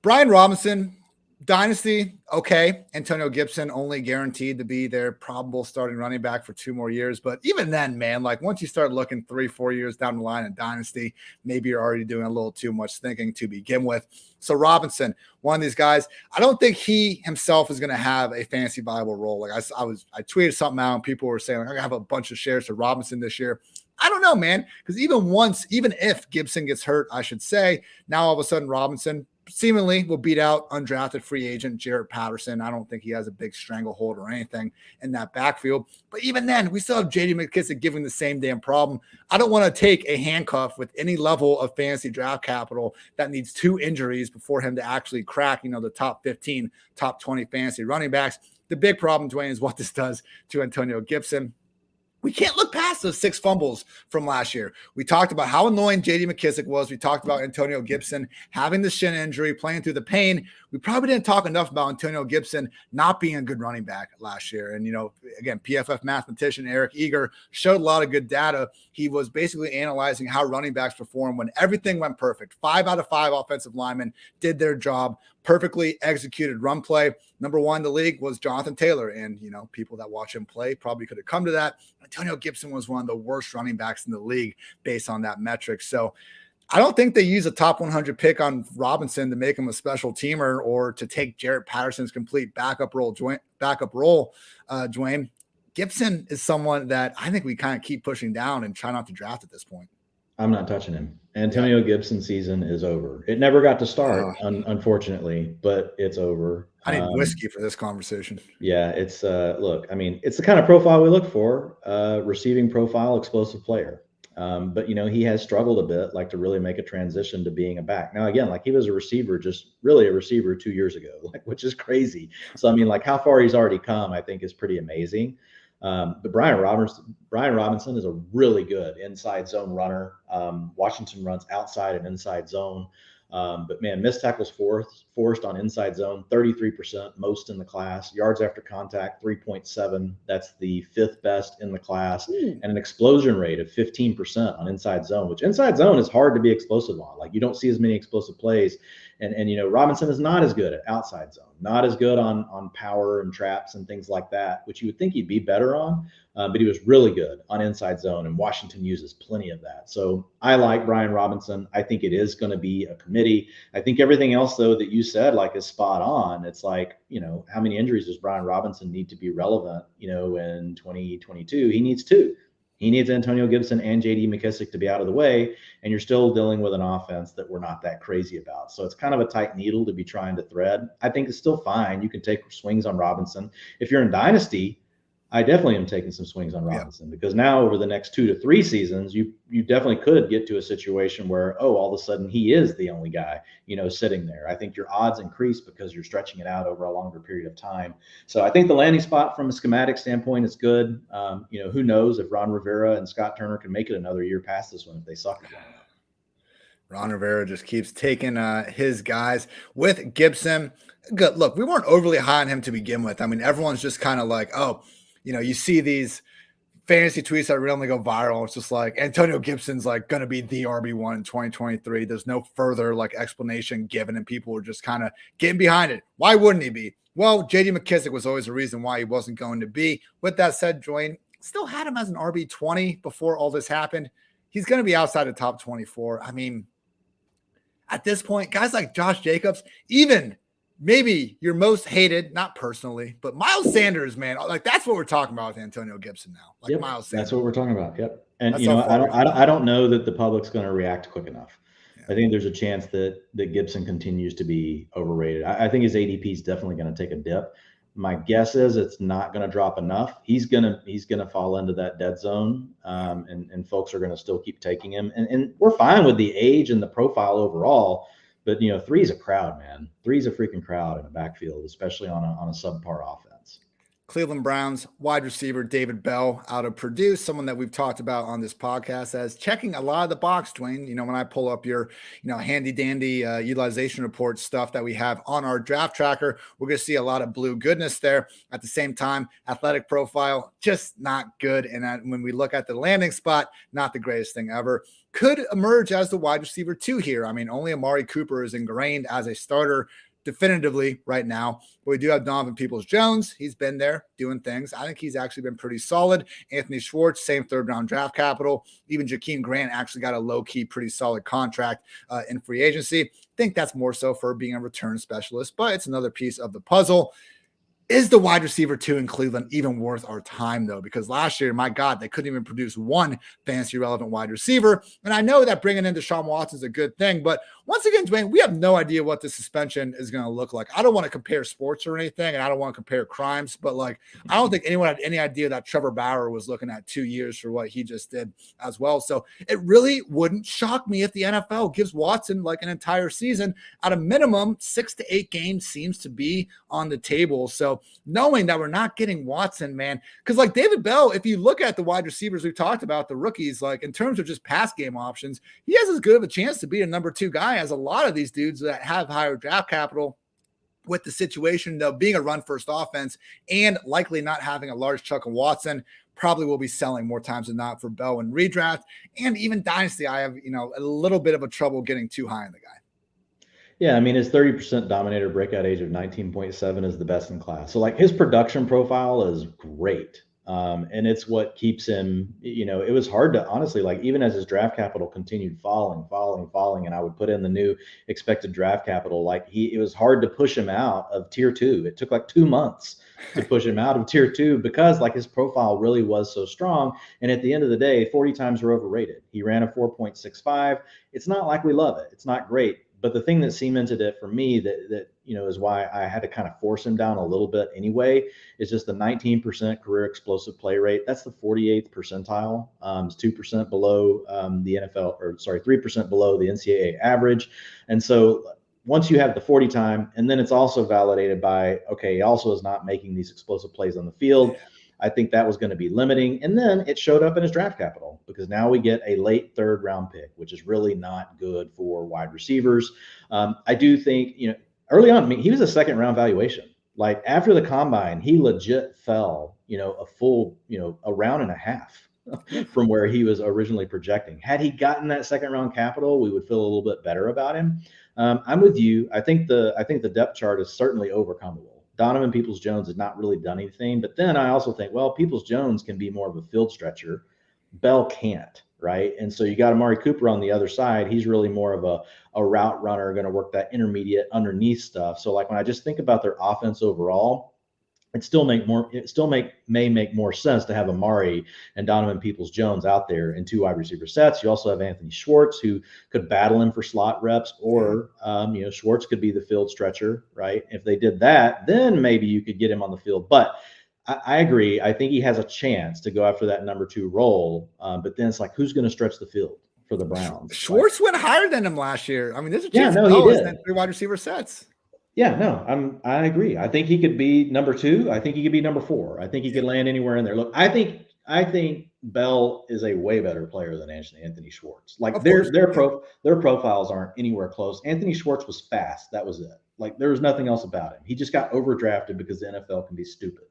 Speaker 1: Brian Robinson, dynasty, okay. Antonio Gibson only guaranteed to be their probable starting running back for 2 more years. But even then, man, like once you start looking 3-4 years down the line in dynasty, maybe you're already doing a little too much thinking to begin with. So Robinson, one of these guys, I don't think he himself is going to have a fantasy viable role. Like I tweeted something out and people were saying, like, I'm going to have a bunch of shares to Robinson this year. I don't know, man, because even if Gibson gets hurt, I should say, now all of a sudden Robinson seemingly will beat out undrafted free agent Jarrett Patterson. I don't think he has a big stranglehold or anything in that backfield. But even then, we still have J.D. McKissic giving the same damn problem. I don't want to take a handcuff with any level of fantasy draft capital that needs 2 injuries before him to actually crack, the top 15, top 20 fantasy running backs. The big problem, Dwayne, is what this does to Antonio Gibson. We can't look past those 6 fumbles from last year. We talked about how annoying J.D. McKissic was. We talked about Antonio Gibson having the shin injury, playing through the pain. We probably didn't talk enough about Antonio Gibson not being a good running back last year. And, again, PFF mathematician Eric Eager showed a lot of good data. He was basically analyzing how running backs perform when everything went perfect. 5 out of 5 offensive linemen did their job, perfectly executed run play. Number 1 in the league was Jonathan Taylor. And, people that watch him play probably could have come to that. Antonio Gibson was one of the worst running backs in the league based on that metric. So I don't think they use a top 100 pick on Robinson to make him a special teamer or to take Jarrett Patterson's complete backup role, Dwayne. Gibson is someone that I think we kind of keep pushing down and try not to draft at this point.
Speaker 3: I'm not touching him. Antonio Gibson season is over. It never got to start, unfortunately, but it's over.
Speaker 1: I need whiskey for this conversation.
Speaker 3: Yeah, it's look, I mean, it's the kind of profile we look for, receiving profile, explosive player. But he has struggled a bit, like to really make a transition to being a back. Now, again, like he was a receiver, just really a receiver 2 years ago, which is crazy. So, I mean, like how far he's already come, I think is pretty amazing. But Brian Robinson is a really good inside zone runner. Washington runs outside and inside zone. But man, missed tackles forced on inside zone, 33%, most in the class. Yards after contact, 3.7. That's the 5th best in the class. And an explosion rate of 15% on inside zone, which inside zone is hard to be explosive on. Like you don't see as many explosive plays. And Robinson is not as good at outside zone, not as good on power and traps and things like that, which you would think he'd be better on. But he was really good on inside zone, and Washington uses plenty of that. So I like Brian Robinson. I think it is going to be a committee. I think everything else, though, that you said, like, is spot on. It's like, how many injuries does Brian Robinson need to be relevant, in 2022? He needs 2. He needs Antonio Gibson and J.D. McKissic to be out of the way, and you're still dealing with an offense that we're not that crazy about. So it's kind of a tight needle to be trying to thread. I think it's still fine. You can take swings on Robinson. If you're in Dynasty, I definitely am taking some swings on Robinson because now over the next 2 to 3 seasons, you definitely could get to a situation where, all of a sudden he is the only guy, sitting there. I think your odds increase because you're stretching it out over a longer period of time. So I think the landing spot from a schematic standpoint is good. Who knows if Ron Rivera and Scott Turner can make it another year past this one if they suck again.
Speaker 1: Ron Rivera just keeps taking his guys with Gibson. Good. Look, we weren't overly high on him to begin with. I mean, everyone's just kind of like, you see these fantasy tweets that randomly go viral. It's just like Antonio Gibson's like going to be the RB1 in 2023. There's no further explanation given, and people were just kind of getting behind it. Why wouldn't he be? Well, J.D. McKissic was always the reason why he wasn't going to be. With that said, Dwayne still had him as an RB20 before all this happened. He's going to be outside the top 24. I mean, at this point, guys like Josh Jacobs, even maybe your most hated, not personally, but Miles Sanders, man, that's what we're talking about with Antonio Gibson now. Miles Sanders.
Speaker 3: That's what we're talking about. Yep. And I don't know that the public's going to react quick enough. I think there's a chance that Gibson continues to be overrated. I think his ADP is definitely going to take a dip. My guess is it's not going to drop enough. He's gonna fall into that dead zone, and folks are going to still keep taking him. And we're fine with the age and the profile overall, but 3 is a crowd, man. 3 is a freaking crowd in a backfield, especially on a subpar offense.
Speaker 1: Cleveland Browns wide receiver David Bell out of Purdue, someone that we've talked about on this podcast as checking a lot of the box, Dwayne. When I pull up your, handy dandy utilization report stuff that we have on our draft tracker, we're going to see a lot of blue goodness there. At the same time, athletic profile, just not good. And when we look at the landing spot, not the greatest thing ever. Could emerge as the wide receiver 2 here. Only Amari Cooper is ingrained as a starter definitively right now, but we do have Donovan Peoples-Jones. He's been there doing things. I think he's actually been pretty solid. Anthony Schwartz, same 3rd-round draft capital. Even Jakeem Grant actually got a low-key, pretty solid contract in free agency. I think that's more so for being a return specialist, but it's another piece of the puzzle. Is the wide receiver 2 in Cleveland even worth our time, though? Because last year, my God, they couldn't even produce one fantasy relevant wide receiver. And I know that bringing in Deshaun Watson is a good thing, but once again, Dwayne, we have no idea what the suspension is going to look like. I don't want to compare sports or anything, and I don't want to compare crimes, but I don't think anyone had any idea that Trevor Bauer was looking at 2 years for what he just did as well. So it really wouldn't shock me if the NFL gives Watson an entire season. At a minimum, 6 to 8 games seems to be on the table. So knowing that we're not getting Watson, man, because David Bell, if you look at the wide receivers we've talked about, the rookies, in terms of just pass game options, he has as good of a chance to be a number 2 guy as a lot of these dudes that have higher draft capital with the situation, though, being a run-first offense and likely not having a large chunk of Watson. Probably will be selling more times than not for Bell and redraft. And even Dynasty, I have, a little bit of a trouble getting too high on the guy.
Speaker 3: Yeah, his 30% dominator breakout age of 19.7 is the best in class. So his production profile is great. And it's what keeps him, it was hard to honestly, even as his draft capital continued falling, and I would put in the new expected draft capital, it was hard to push him out of tier 2. It took 2 months to push him out of tier 2 because his profile really was so strong. And at the end of the day, 40 times were overrated. He ran a 4.65. It's not like we love it. It's not great. But the thing that cemented it for me that is why I had to kind of force him down a little bit anyway, is just the 19% career explosive play rate. That's the 48th percentile. It's 2% below the NFL, 3% below the NCAA average. And so once you have the 40 time, and then it's also validated by, okay, he also is not making these explosive plays on the field. I think that was going to be limiting. And then it showed up in his draft capital because now we get a late 3rd round pick, which is really not good for wide receivers. I do think, early on, he was a 2nd round valuation. After the combine, he legit fell, a full, a round and a half from where he was originally projecting. Had he gotten that 2nd round capital, we would feel a little bit better about him. I'm with you. I think the depth chart is certainly overcomable. Donovan Peoples-Jones has not really done anything, but then I also think, Peoples-Jones can be more of a field stretcher. Bell can't, right? And so you got Amari Cooper on the other side. He's really more of a route runner, going to work that intermediate underneath stuff. So when I just think about their offense overall, it may make more sense to have Amari and Donovan Peoples-Jones out there in 2 wide receiver sets. You also have Anthony Schwartz, who could battle him for slot reps, or Schwartz could be the field stretcher, right? If they did that, then maybe you could get him on the field. But I agree. I think he has a chance to go after that number 2 role. But then it's who's going to stretch the field for the Browns?
Speaker 1: Schwartz went higher than him last year. There's a chance
Speaker 3: he did.
Speaker 1: In 3 wide receiver sets.
Speaker 3: Yeah, no, I agree. I think he could be number 2. I think he could be number 4. I think he could land anywhere in there. Look, I think Bell is a way better player than Anthony Schwartz. Their profiles aren't anywhere close. Anthony Schwartz was fast. That was it. There was nothing else about him. He just got overdrafted because the NFL can be stupid.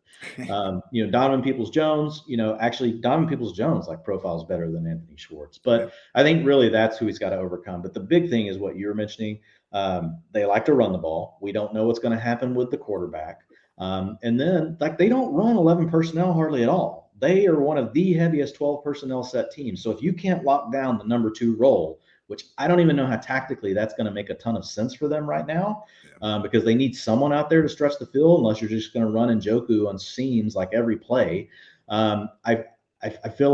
Speaker 3: Donovan Peoples-Jones, Donovan Peoples-Jones profiles better than Anthony Schwartz. But I think really that's who he's got to overcome. But the big thing is what you were mentioning. They like to run the ball. We don't know what's going to happen with the quarterback. And then they don't run 11 personnel hardly at all. They are one of the heaviest 12 personnel set teams. So if you can't lock down the number 2 role, which I don't even know how tactically that's going to make a ton of sense for them right now, because they need someone out there to stretch the field unless you're just going to run Njoku on seams every play. I feel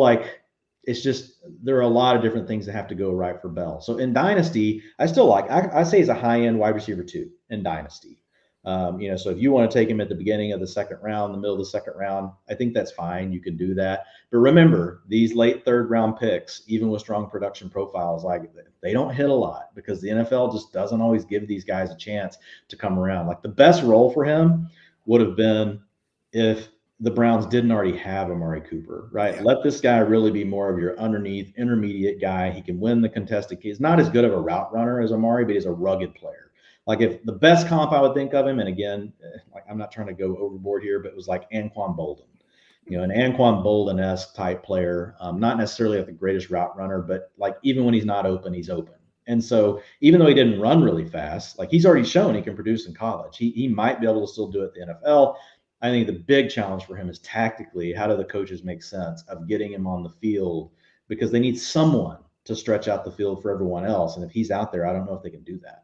Speaker 3: it's just there are a lot of different things that have to go right for Bell. So in Dynasty, I still I say he's a high-end wide receiver 2 in Dynasty. So if you want to take him at the beginning of the second round, the middle of the second round, I think that's fine. You can do that. But remember, these late third round picks, even with strong production profiles, like they don't hit a lot because the NFL just doesn't always give these guys a chance to come around. Like the best role for him would have been if the Browns didn't already have Amari Cooper, right? Yeah. Let this guy really be more of your underneath intermediate guy. He can win the contested. He's not as good of a route runner as Amari, but he's a rugged player. Like if the best comp I would think of him, and again, like I'm not trying to go overboard here, but it was like Anquan Bolden, an Anquan Bolden-esque type player, not necessarily like the greatest route runner, but like even when he's not open, he's open. And so even though he didn't run really fast, like he's already shown he can produce in college. He might be able to still do it in the NFL. I think the big challenge for him is tactically, how do the coaches make sense of getting him on the field? Because they need someone to stretch out the field for everyone else. And if he's out there, I don't know if they can do that.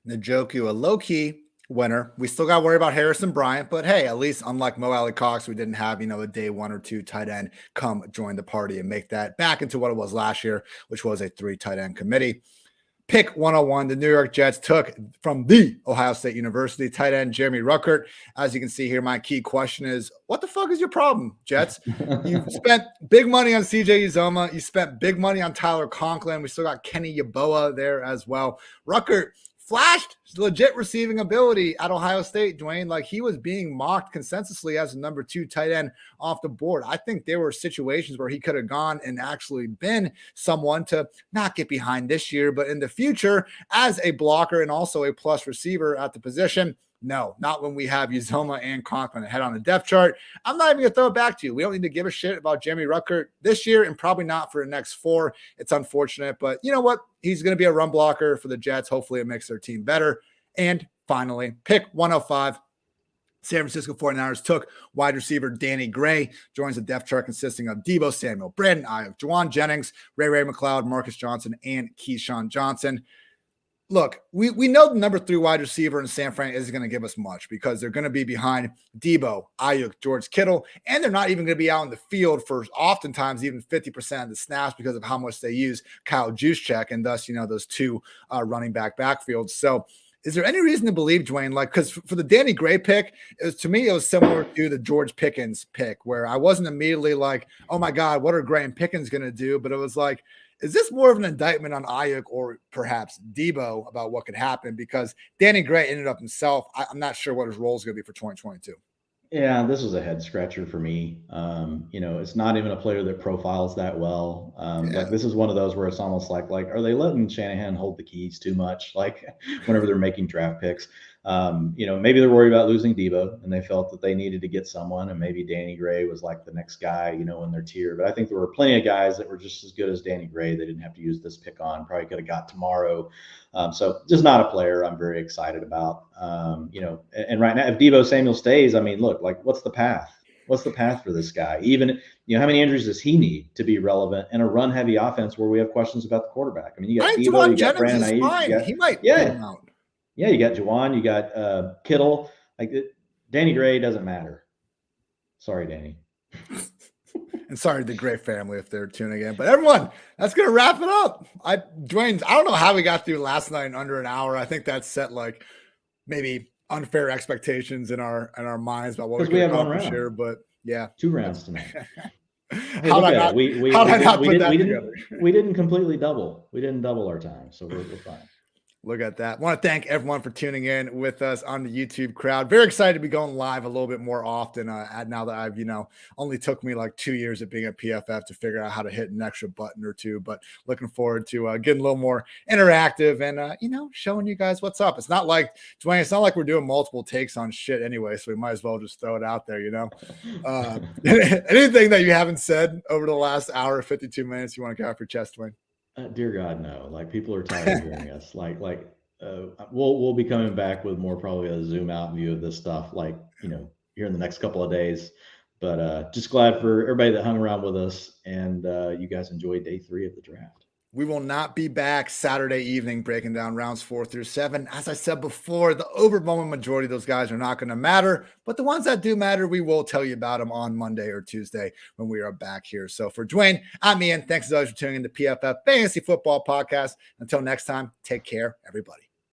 Speaker 1: Njoku, a low-key winner. We still got to worry about Harrison Bryant, but hey, at least unlike Mo Alley Cox, we didn't have, a day 1 or 2 tight end come join the party and make that back into what it was last year, which was a 3 tight end committee. Pick 101, the New York Jets took from the Ohio State University tight end Jeremy Ruckert. As you can see here, my key question is, what the fuck is your problem, Jets? You spent big money on CJ Uzomah. You spent big money on Tyler Conklin. We still got Kenny Yeboah there as well. Ruckert flashed legit receiving ability at Ohio State, Dwayne. Like he was being mocked consensusly as a number 2 tight end off the board. I think there were situations where he could have gone and actually been someone to not get behind this year, but in the future as a blocker and also a plus receiver at the position. No, not when we have Uzomah and Conklin ahead on the depth chart. I'm not even going to throw it back to you. We don't need to give a shit about Jeremy Ruckert this year and probably not for the next 4. It's unfortunate, but you know what? He's going to be a run blocker for the Jets. Hopefully it makes their team better. And finally, pick 105. San Francisco 49ers took wide receiver Danny Gray, joins the depth chart consisting of Deebo Samuel, Brandon Ayuk, Juwan Jennings, Ray McLeod, Marcus Johnson, and Keyshawn Johnson. Look, we know the number 3 wide receiver in San Fran isn't going to give us much because they're going to be behind Deebo, Ayuk, George Kittle, and they're not even going to be out in the field for oftentimes even 50% of the snaps because of how much they use Kyle Juszczyk and thus, those 2 running back backfields. So is there any reason to believe, Dwayne, like, because for the Danny Gray pick, to me, it was similar to the George Pickens pick where I wasn't immediately like, oh my God, what are Gray and Pickens going to do? But it was like, is this more of an indictment on Ayuk or perhaps Deebo about what could happen? Because Danny Gray ended up himself. I'm not sure what his role is going to be for 2022.
Speaker 3: Yeah, this was a head scratcher for me. It's not even a player that profiles that well. Like this is one of those where it's almost like, are they letting Shanahan hold the keys too much? Like whenever they're making draft picks, maybe they're worried about losing Deebo and they felt that they needed to get someone, and maybe Danny Gray was like the next guy, in their tier. But I think there were plenty of guys that were just as good as Danny Gray. They didn't have to use this pick on. Probably could have got tomorrow. So just not a player I'm very excited about. And right now, if Deebo Samuel stays, I mean, look, like what's the path? What's the path for this guy? Even, how many injuries does he need to be relevant in a run-heavy offense where we have questions about the quarterback? I mean, you got Deebo, you got Brandon Ayuk.
Speaker 1: He might get him out.
Speaker 3: Yeah, you got Juwan, you got Kittle. Danny Gray doesn't matter. Sorry, Danny.
Speaker 1: And sorry to the Gray family if they're tuning in. But everyone, that's going to wrap it up. Dwayne, I don't know how we got through last night in under an hour. I think that set like maybe unfair expectations in our minds about what we can accomplish here. But yeah,
Speaker 3: 2 rounds tonight.
Speaker 1: Hey,
Speaker 3: we didn't completely double. We didn't double our time, so we're fine.
Speaker 1: Look at that. I want to thank everyone for tuning in with us on the YouTube crowd. Very excited to be going live a little bit more often now that I've, only took me like 2 years of being at PFF to figure out how to hit an extra button or 2, but looking forward to getting a little more interactive and, showing you guys what's up. It's not like, Dwayne, it's not like we're doing multiple takes on shit anyway, so we might as well just throw it out there, Anything that you haven't said over the last hour, 52 minutes, you want to get off your chest, Dwayne?
Speaker 3: Dear God, no. Like people are tired of hearing us. We'll be coming back with more probably a zoom out view of this stuff. Here in the next couple of days. But just glad for everybody that hung around with us and you guys enjoyed day 3 of the draft.
Speaker 1: We will not be back Saturday evening breaking down rounds 4 through 7. As I said before, the overwhelming majority of those guys are not going to matter, but the ones that do matter, we will tell you about them on Monday or Tuesday when we are back here. So for Dwayne, I'm Ian. Thanks as always for tuning in to PFF Fantasy Football Podcast. Until next time, take care, everybody.